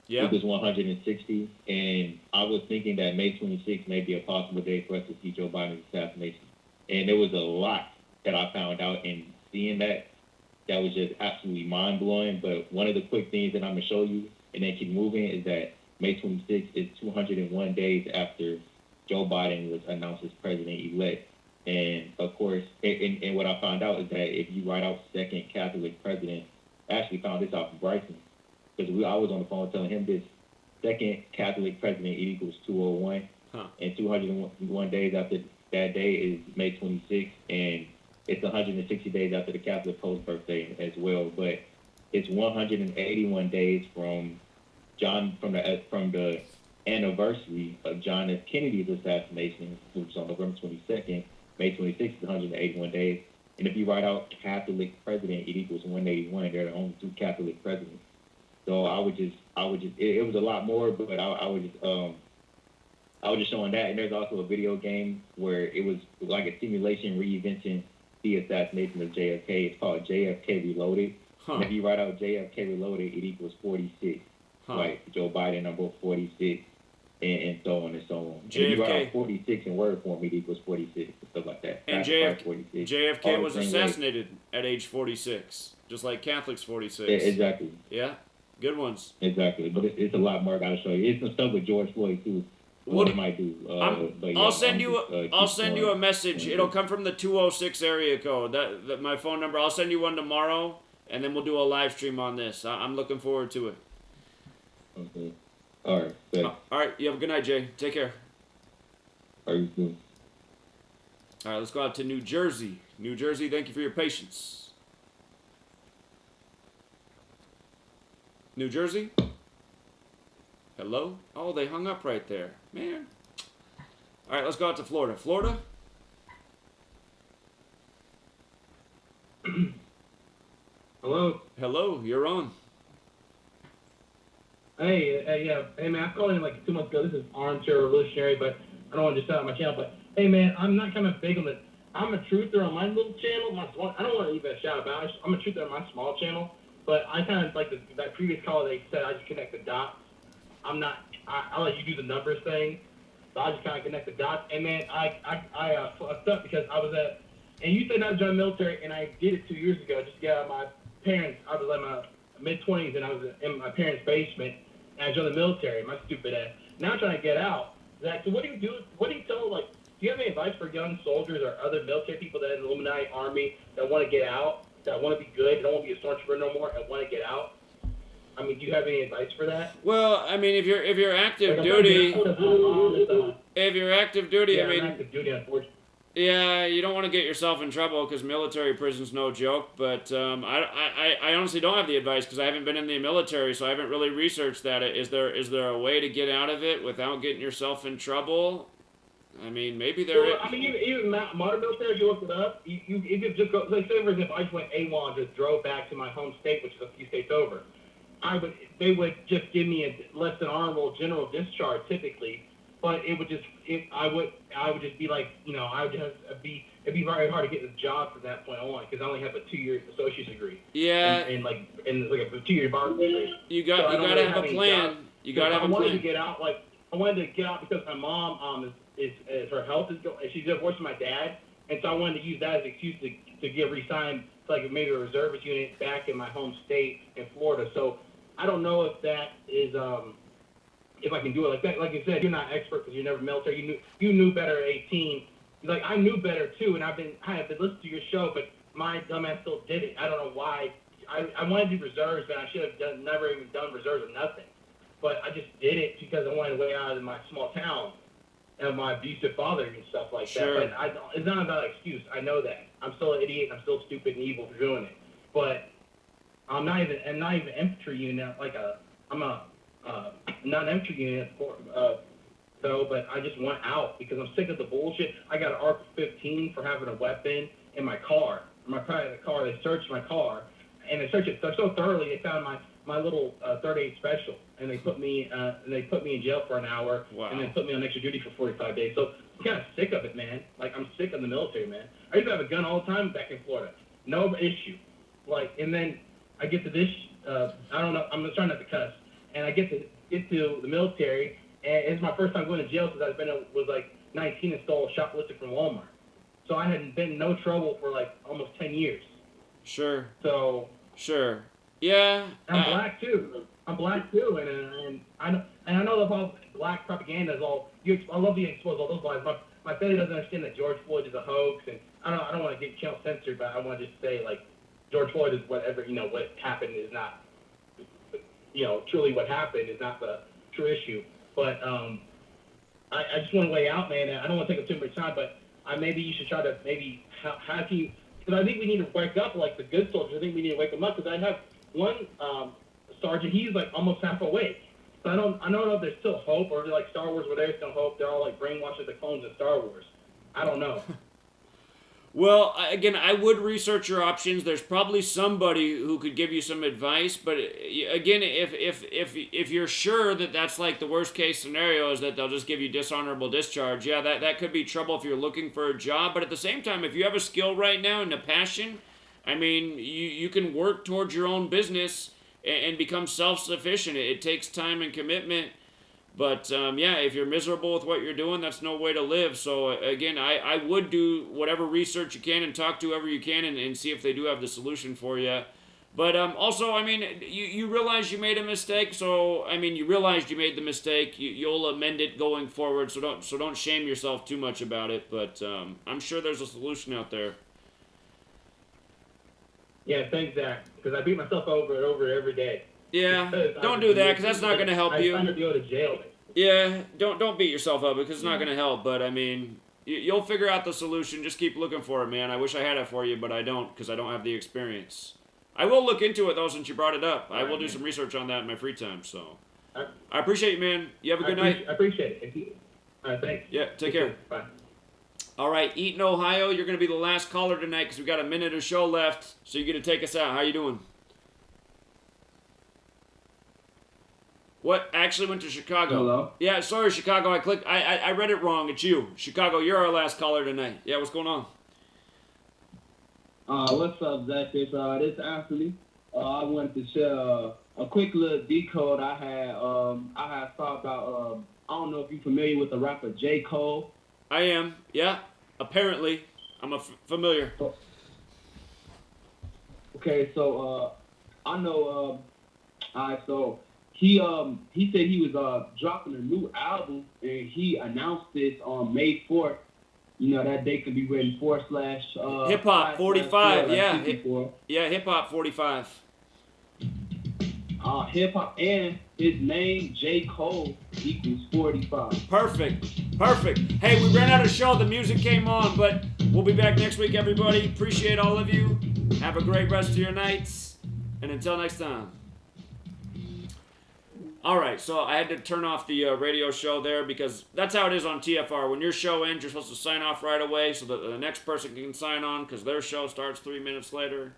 was 160, and I was thinking that May 26th may be a possible day for us to see Joe Biden's assassination. And there was a lot that I found out, and seeing that was just absolutely mind-blowing. But one of the quick things that I'm going to show you, and then keep moving, is that May 26th is 201 days after Joe Biden was announced as president-elect. And, of course, and what I found out is that if you write out second Catholic president, I actually found this out from Bryson, because I was on the phone telling him this, second Catholic president equals 201, and 201 days after that day is May 26th, and it's 160 days after the Catholic Pope's birthday as well. But it's 181 days from the anniversary of John F. Kennedy's assassination, which was on November 22nd. May 26th is 181 days. And if you write out Catholic president, it equals 181. They're the only two Catholic presidents. So I would just, it was a lot more, but I was just showing that. And there's also a video game where it was like a simulation reinventing the assassination of JFK. It's called JFK Reloaded. And if you write out JFK Reloaded, it equals 46. Like Joe Biden number 46. And so on and so on. And if you write out 46 in word form, it equals 46 and stuff like that. And JFK was assassinated at age 46, just like Catholics 46. Yeah, exactly. Yeah, good ones. Exactly, but it's a lot more I gotta show you. It's some stuff with George Floyd too. What it might do. I'll send you a message. It'll come from the 206 area code. That my phone number. I'll send you one tomorrow, and then we'll do a live stream on this. I'm looking forward to it. Okay. All right. Thanks. All right. You have a good night, Jay. Take care. Are you too? All right. Let's go out to New Jersey. New Jersey. Thank you for your patience. New Jersey. Hello? Oh, they hung up right there. Man. All right. Let's go out to Florida. Florida. Hello. Hello. You're on. Hey, man, I called in like 2 months ago. This is Armchair Revolutionary, but I don't want to just out my channel. But hey, man, I'm not kind of big on it. I'm a truther on my little channel. I don't want to even shout about it. I'm a truther on my small channel, but I kind of like that previous caller. They said I just connect the dots. I'm not. I'll let you do the numbers thing. So I just kind of connect the dots. And man, I fucked up because I was at, and you said not to join the military, and I did it 2 years ago. Just to get out of my parents. I was in my mid-20s, and I was in my parents' basement. And I joined the military, my stupid ass. Now I'm trying to get out. Zach, so what do you do? What do you tell, like, do you have any advice for young soldiers or other military people that are in the Illuminati Army that want to get out, that want to be good, don't want to be a stormtrooper no more, and want to get out? I mean, do you have any advice for that? Well, I mean, if you're active duty, if you're active duty, yeah, I mean, I'm active duty, unfortunately. Yeah, you don't want to get yourself in trouble because military prison's no joke. But I honestly don't have the advice because I haven't been in the military, so I haven't really researched that. Is there a way to get out of it without getting yourself in trouble? I mean, maybe there is. I mean, even modern military, if you look it up, you could just go. Like, say for example, I just went AWOL and just drove back to my home state, which is a few states over. They would just give me a less than honorable general discharge typically. But it would just, I would just be like, you know, it'd be very hard to get a job from that point on because I only have a 2-year associate's degree. Yeah. And like a 2-year bar degree. You gotta have a plan. You gotta have a plan. I wanted to get out, because my mom is her health is going, she's divorcing my dad, and so I wanted to use that as an excuse to get re-signed to like maybe a reservist unit back in my home state in Florida. So I don't know if that is if I can do it like that. Like you said, you're not expert because you're never military. You knew better at 18. Like I knew better too, and I have been listening to your show, but my dumbass still did it. I don't know why. I wanted to do reserves, and I should have never even done reserves or nothing. But I just did it because I wanted to way out of my small town. my abusive father and stuff like Sure. that. But it's not about excuse. I know that. I'm still an idiot. I'm still stupid and evil for doing it. But I'm not even infantry unit. I'm not an infantry unit. But I just want out because I'm sick of the bullshit. I got an AR-15 for having a weapon in my car. In my private car, they searched my car, and they searched it so thoroughly they found my little 38 special, and they put me in jail for an hour, and then put me on extra duty for 45 days. So I'm kind of sick of it, man. Like, I'm sick of the military, man. I used to have a gun all the time back in Florida, no issue. And then I get to this, I don't know, I'm trying not to cuss, and I get to the military, and it's my first time going to jail because was like 19 and stole a shoplifter from Walmart. So I hadn't been in no trouble for like almost 10 years. Sure. So. Sure. Yeah. I'm black too. And I know the whole black propaganda is all. I love you expose all those lies. My family doesn't understand that George Floyd is a hoax, and I don't want to get channel censored, but I want to just say like George Floyd is whatever what happened is not truly what happened is not the true issue. But I just want to lay out, man. I don't want to take up too much time, but maybe you should try to how can you? Because I think we need to wake up like the good soldiers. I think we need to wake them up because I have one sergeant. He's like almost half awake. So I don't know if there's still hope or like Star Wars where there's no hope. They're all like brainwashed as the clones in Star Wars. I don't know. Well, again, I would research your options. There's probably somebody who could give you some advice, but again, if you're sure that that's like the worst case scenario is that they'll just give you dishonorable discharge, yeah, that could be trouble if you're looking for a job. But at the same time, if you have a skill right now and a passion, I mean, you can work towards your own business and become self-sufficient. It takes time and commitment. But, yeah, if you're miserable with what you're doing, that's no way to live. So, again, I would do whatever research you can and talk to whoever you can and see if they do have the solution for you. But also, I mean, you realize you made a mistake. So, I mean, you realized you made the mistake. You'll amend it going forward. So don't shame yourself too much about it. But I'm sure there's a solution out there. Yeah, thanks, Zach. Because I beat myself over and over every day. Yeah, don't do that because that's not going to help you. I'm trying to go to jail. Yeah, don't beat yourself up because it's not going to help. But I mean, you'll figure out the solution. Just keep looking for it, man. I wish I had it for you, but I don't because I don't have the experience. I will look into it though since you brought it up. I will do some research on that in my free time. So I appreciate you, man. You have a good night. I appreciate it. All right, thanks. Yeah, take care. Bye. All right, Eaton, Ohio, you're going to be the last caller tonight because we've got a minute of show left. So you're going to take us out. How you doing? What? Actually went to Chicago. Hello? Yeah, sorry, Chicago. I read it wrong. It's you. Chicago, you're our last caller tonight. Yeah, what's going on? What's up, Zach? This Anthony. I wanted to share a quick little decode I had thought about. I don't know if you're familiar with the rapper J. Cole. I am. Yeah. Apparently, I'm familiar. Okay, so I know. Alright, so he said he was dropping a new album, and he announced this on May 4th. You know, that date could be written / Hip Hop 45, yeah. Yeah, Hip Hop 45. Hip Hop and his name, J. Cole, equals 45. Perfect. Hey, we ran out of show. The music came on, but we'll be back next week, everybody. Appreciate all of you. Have a great rest of your nights. And until next time. All right, so I had to turn off the radio show there because that's how it is on TFR. When your show ends, you're supposed to sign off right away so that the next person can sign on because their show starts 3 minutes later.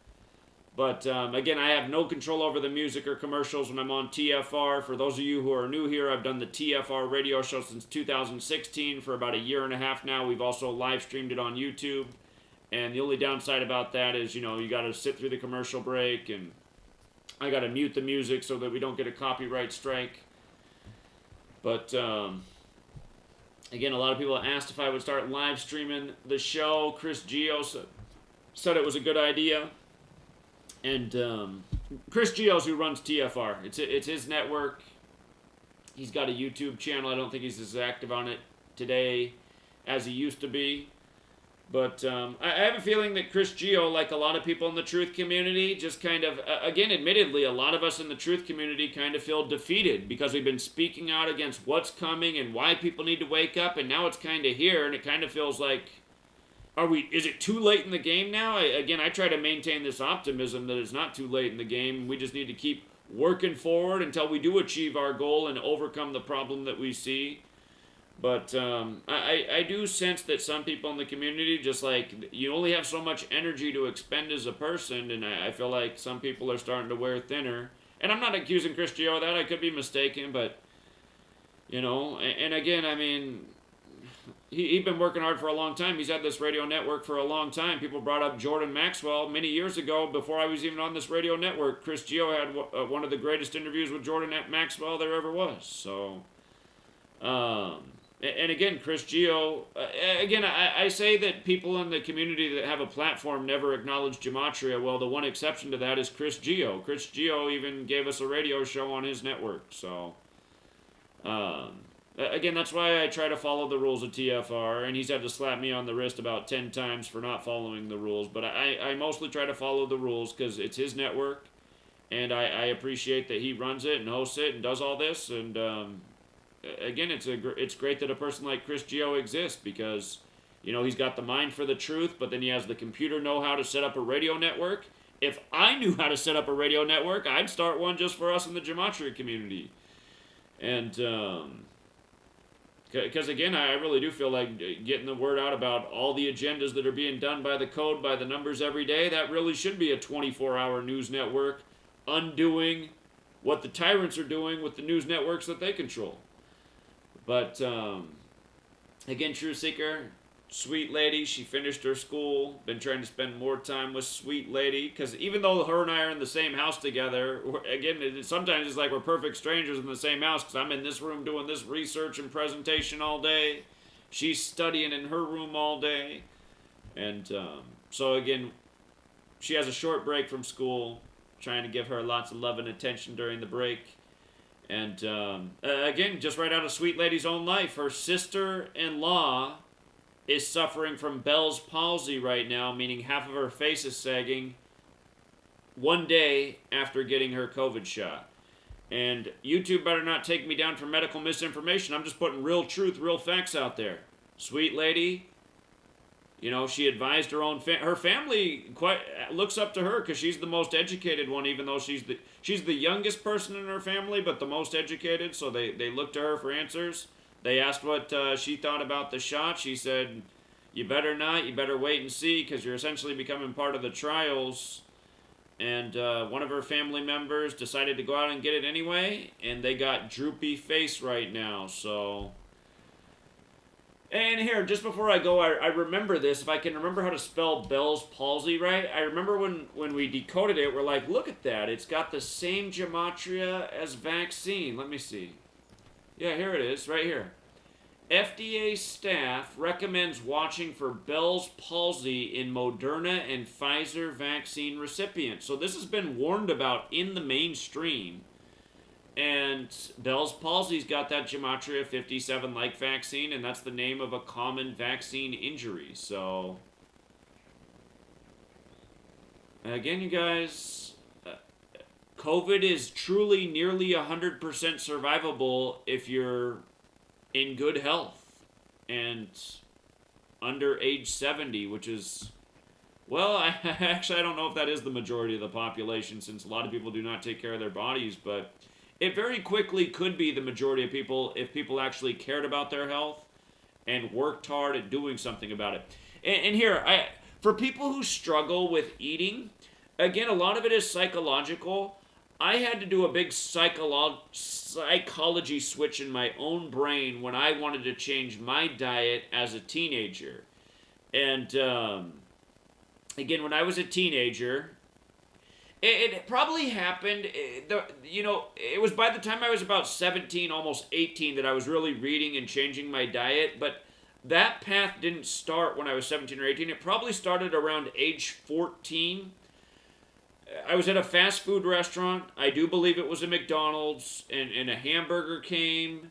But, again, I have no control over the music or commercials when I'm on TFR. For those of you who are new here, I've done the TFR radio show since 2016 for about a year and a half now. We've also live streamed it on YouTube. And the only downside about that is, you know, you got to sit through the commercial break and I got to mute the music so that we don't get a copyright strike. But, again, a lot of people asked if I would start live streaming the show. Chris Geo said it was a good idea. And Chris Geo's who runs TFR. It's his network. He's got a YouTube channel. I don't think he's as active on it today as he used to be. But I have a feeling that Chris Geo, like a lot of people in the truth community, just kind of, again, admittedly, a lot of us in the truth community kind of feel defeated because we've been speaking out against what's coming and why people need to wake up, and now it's kind of here, and it kind of feels like, is it too late in the game now? I try to maintain this optimism that it's not too late in the game. We just need to keep working forward until we do achieve our goal and overcome the problem that we see. But I do sense that some people in the community, just like, you only have so much energy to expend as a person, and I feel like some people are starting to wear thinner. And I'm not accusing Chris Geo of that, I could be mistaken, but, and again, I mean, he's been working hard for a long time. He's had this radio network for a long time. People brought up Jordan Maxwell many years ago, before I was even on this radio network. Chris Geo had one of the greatest interviews with Jordan Maxwell there ever was, so... And again, Chris Geo, I say that people in the community that have a platform never acknowledge Gematria. Well, the one exception to that is Chris Geo. Chris Geo even gave us a radio show on his network. So, again, that's why I try to follow the rules of TFR. And he's had to slap me on the wrist about 10 times for not following the rules. But I mostly try to follow the rules because it's his network. And I appreciate that he runs it and hosts it and does all this. And, again, it's great that a person like Chris Geo exists because, he's got the mind for the truth, but then he has the computer know-how to set up a radio network. If I knew how to set up a radio network, I'd start one just for us in the Gematria community. And, because, again, I really do feel like getting the word out about all the agendas that are being done by the code, by the numbers every day, that really should be a 24-hour news network undoing what the tyrants are doing with the news networks that they control. But, again, True Seeker, sweet lady, she finished her school, been trying to spend more time with sweet lady, because even though her and I are in the same house together, again, sometimes it's like we're perfect strangers in the same house, because I'm in this room doing this research and presentation all day, she's studying in her room all day, and so again, she has a short break from school, trying to give her lots of love and attention during the break. And, again, just right out of Sweet Lady's own life, her sister-in-law is suffering from Bell's palsy right now, meaning half of her face is sagging, one day after getting her COVID shot. And YouTube better not take me down for medical misinformation. I'm just putting real truth, real facts out there. Sweet Lady, she advised her own her family quite looks up to her because she's the most educated one, even though she's the youngest person in her family, but the most educated, so they look to her for answers. They asked what she thought about the shot. She said, you better not, you better wait and see, because you're essentially becoming part of the trials. And one of her family members decided to go out and get it anyway, and they got droopy face right now, so... And here, just before I go, I remember this. If I can remember how to spell Bell's palsy right, I remember when we decoded it, we're like, look at that. It's got the same gematria as vaccine. Let me see. Yeah, here it is, right here. FDA staff recommends watching for Bell's palsy in Moderna and Pfizer vaccine recipients. So this has been warned about in the mainstream. And Bell's palsy's got that Gematria 57-like vaccine, and that's the name of a common vaccine injury. So, again, you guys, COVID is truly nearly 100% survivable if you're in good health and under age 70, which is, well, I don't know if that is the majority of the population, since a lot of people do not take care of their bodies, but it very quickly could be the majority of people if people actually cared about their health and worked hard at doing something about it. And here, for people who struggle with eating, again, a lot of it is psychological. I had to do a big psychology switch in my own brain when I wanted to change my diet as a teenager. And, again, when I was a teenager... It probably happened, it was by the time I was about 17, almost 18, that I was really reading and changing my diet, but that path didn't start when I was 17 or 18. It probably started around age 14. I was at a fast food restaurant. I do believe it was a McDonald's, and a hamburger came,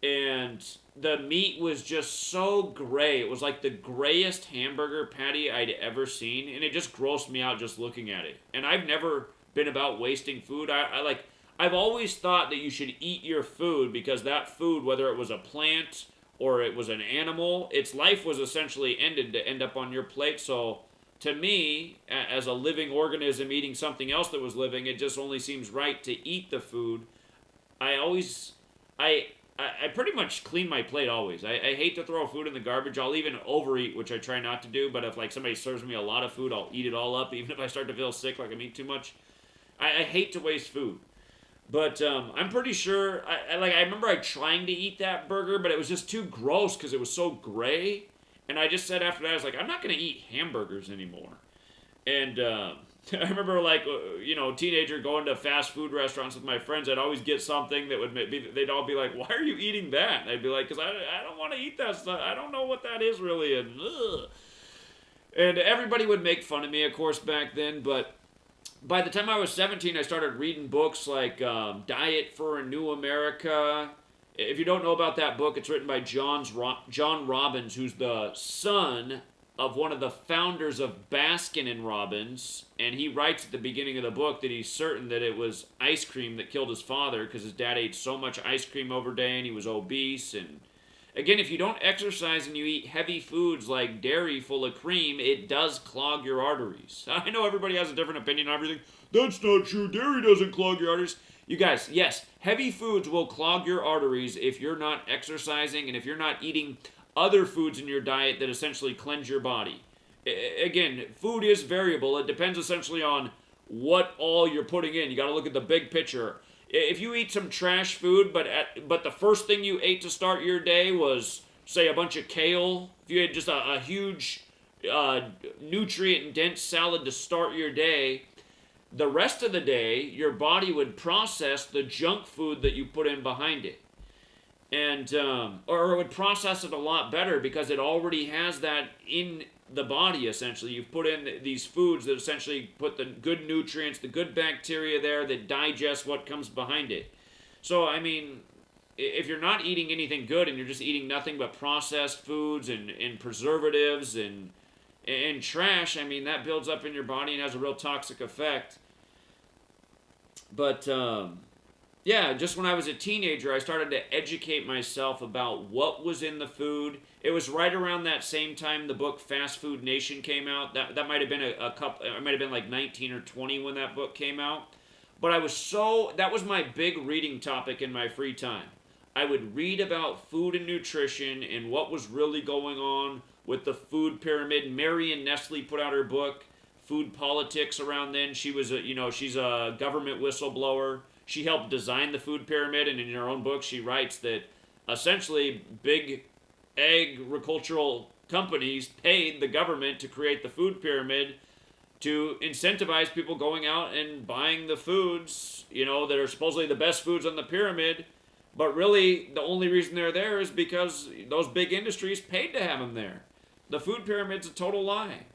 and the meat was just so gray. It was like the grayest hamburger patty I'd ever seen, and it just grossed me out just looking at it. And I've never been about wasting food. I've always thought that you should eat your food, because that food, whether it was a plant or it was an animal, its life was essentially ended to end up on your plate. So to me, as a living organism eating something else that was living, it just only seems right to eat the food. I pretty much clean my plate always. I hate to throw food in the garbage. I'll even overeat, which I try not to do. But if like somebody serves me a lot of food, I'll eat it all up, even if I start to feel sick, like I'm eating too much. I hate to waste food. But I'm pretty sure, I remember trying to eat that burger, but it was just too gross because it was so gray. And I just said after that, I was like, I'm not going to eat hamburgers anymore. And I remember, teenager going to fast food restaurants with my friends. I'd always get something that would they'd all be like, why are you eating that? And I'd be like, because I don't want to eat that stuff. I don't know what that is really. And everybody would make fun of me, of course, back then. But by the time I was 17, I started reading books like Diet for a New America. If you don't know about that book, it's written by John Robbins, who's the son of one of the founders of Baskin & Robbins, and he writes at the beginning of the book that he's certain that it was ice cream that killed his father, because his dad ate so much ice cream over day and he was obese. And again, if you don't exercise and you eat heavy foods like dairy full of cream, it does clog your arteries. I know everybody has a different opinion on everything. That's not true. Dairy doesn't clog your arteries. You guys, yes, heavy foods will clog your arteries if you're not exercising and if you're not eating other foods in your diet that essentially cleanse your body. Again, food is variable. It depends essentially on what all you're putting in. You got to look at the big picture. If you eat some trash food, but the first thing you ate to start your day was, say, a bunch of kale, if you had just a huge nutrient-dense salad to start your day, the rest of the day, your body would process the junk food that you put in behind it. And or it would process it a lot better because it already has that in the body, essentially. You've put in these foods that essentially put the good nutrients, the good bacteria there that digest what comes behind it. So, I mean, if you're not eating anything good and you're just eating nothing but processed foods and preservatives and trash, I mean, that builds up in your body and has a real toxic effect. But yeah, just when I was a teenager, I started to educate myself about what was in the food. It was right around that same time the book Fast Food Nation came out. That might have been a couple. I might have been like 19 or 20 when that book came out. But that was my big reading topic in my free time. I would read about food and nutrition and what was really going on with the food pyramid. Marion Nestle put out her book, Food Politics, around then. She was she's a government whistleblower. She helped design the food pyramid, and in her own book, she writes that essentially big agricultural companies paid the government to create the food pyramid to incentivize people going out and buying the foods, that are supposedly the best foods on the pyramid. But really, the only reason they're there is because those big industries paid to have them there. The food pyramid's a total lie.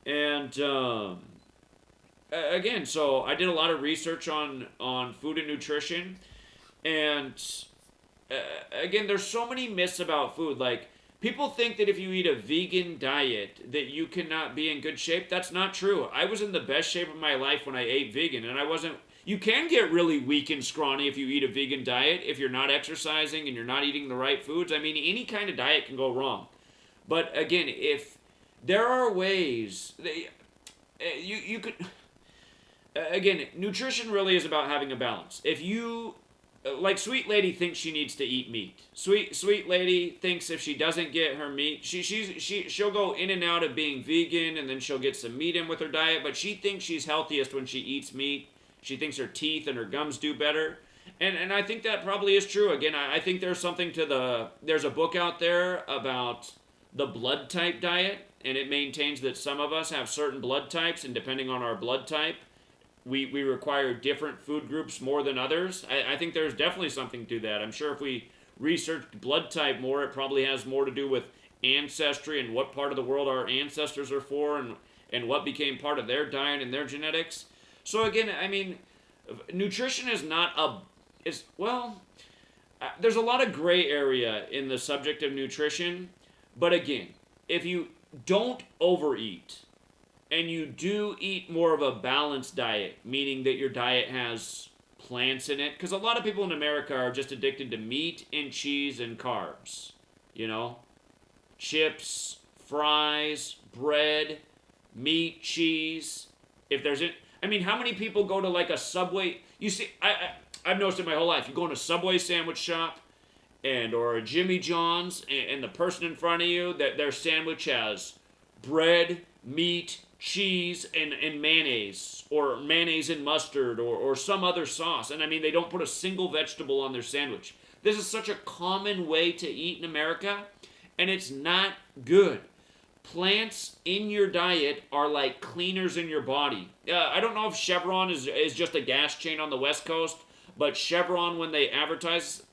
And again, so I did a lot of research on food and nutrition, and again, there's so many myths about food. Like, people think that if you eat a vegan diet that you cannot be in good shape. That's not true. I was in the best shape of my life when I ate vegan, and I wasn't. You can get really weak and scrawny if you eat a vegan diet, if you're not exercising and you're not eating the right foods. I mean, any kind of diet can go wrong. But again, if there are ways that you could... Again, nutrition really is about having a balance. If you, like Sweet Lady thinks she needs to eat meat. Sweet Lady thinks if she doesn't get her meat, she'll go in and out of being vegan, and then she'll get some meat in with her diet, but she thinks she's healthiest when she eats meat. She thinks her teeth and her gums do better. And I think that probably is true. Again, I think there's something to there's a book out there about the blood type diet, and it maintains that some of us have certain blood types, and depending on our blood type, we require different food groups more than others. I think there's definitely something to that. I'm sure if we researched blood type more, it probably has more to do with ancestry and what part of the world our ancestors are for, and what became part of their diet and their genetics. So again, I mean, nutrition is not there's a lot of gray area in the subject of nutrition, but again, if you don't overeat and you do eat more of a balanced diet, meaning that your diet has plants in it, because a lot of people in America are just addicted to meat and cheese and carbs, you know, chips, fries, bread, meat, cheese. If there's it, I mean, how many people go to like a Subway? You see, I've noticed it my whole life. You go in a Subway sandwich shop or a Jimmy John's, and the person in front of you, that their sandwich has bread, meat, cheese, and mayonnaise, or mayonnaise and mustard, or some other sauce. And I mean, they don't put a single vegetable on their sandwich. This is such a common way to eat in America, and it's not good. Plants in your diet are like cleaners in your body. I don't know if Chevron is just a gas chain on the West Coast, but Chevron, when they advertise,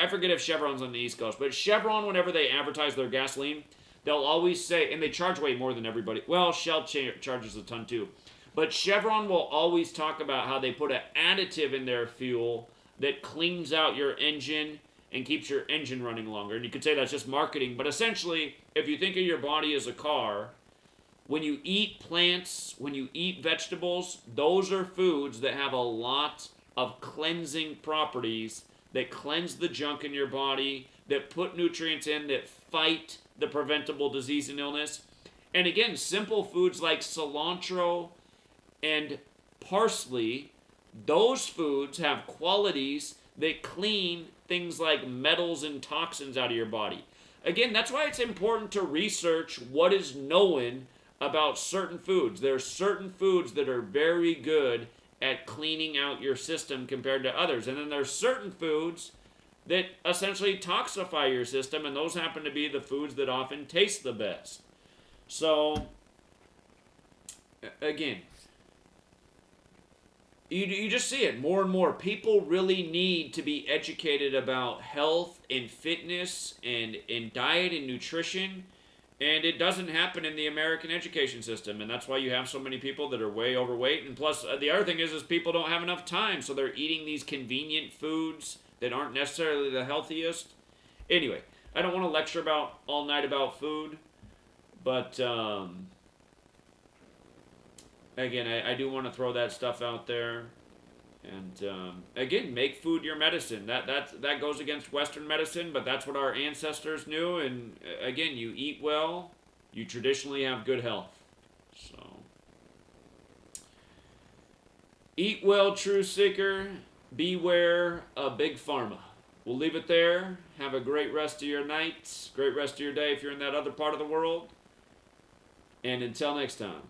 I forget if Chevron's on the East Coast, but Chevron, whenever they advertise their gasoline, they'll always say, and they charge way more than everybody. Well, Shell charges a ton too. But Chevron will always talk about how they put an additive in their fuel that cleans out your engine and keeps your engine running longer. And you could say that's just marketing, but essentially, if you think of your body as a car, when you eat plants, when you eat vegetables, those are foods that have a lot of cleansing properties that cleanse the junk in your body, that put nutrients in, that fight the preventable disease and illness. And again, simple foods like cilantro and parsley, those foods have qualities that clean things like metals and toxins out of your body. Again, that's why it's important to research what is known about certain foods. There are certain foods that are very good at cleaning out your system compared to others. And then there's certain foods that essentially toxify your system, and those happen to be the foods that often taste the best. So, again, you just see it more and more. People really need to be educated about health and fitness and diet and nutrition. And it doesn't happen in the American education system. And that's why you have so many people that are way overweight. And plus, the other thing is people don't have enough time. So they're eating these convenient foods that aren't necessarily the healthiest. Anyway, I don't want to lecture all night about food. But, again, I do want to throw that stuff out there. And, again, make food your medicine. That goes against Western medicine, but that's what our ancestors knew. And, again, you eat well, you traditionally have good health. So, eat well, true seeker. Beware of big pharma. We'll leave it there. Have a great rest of your night. Great rest of your day if you're in that other part of the world. And until next time.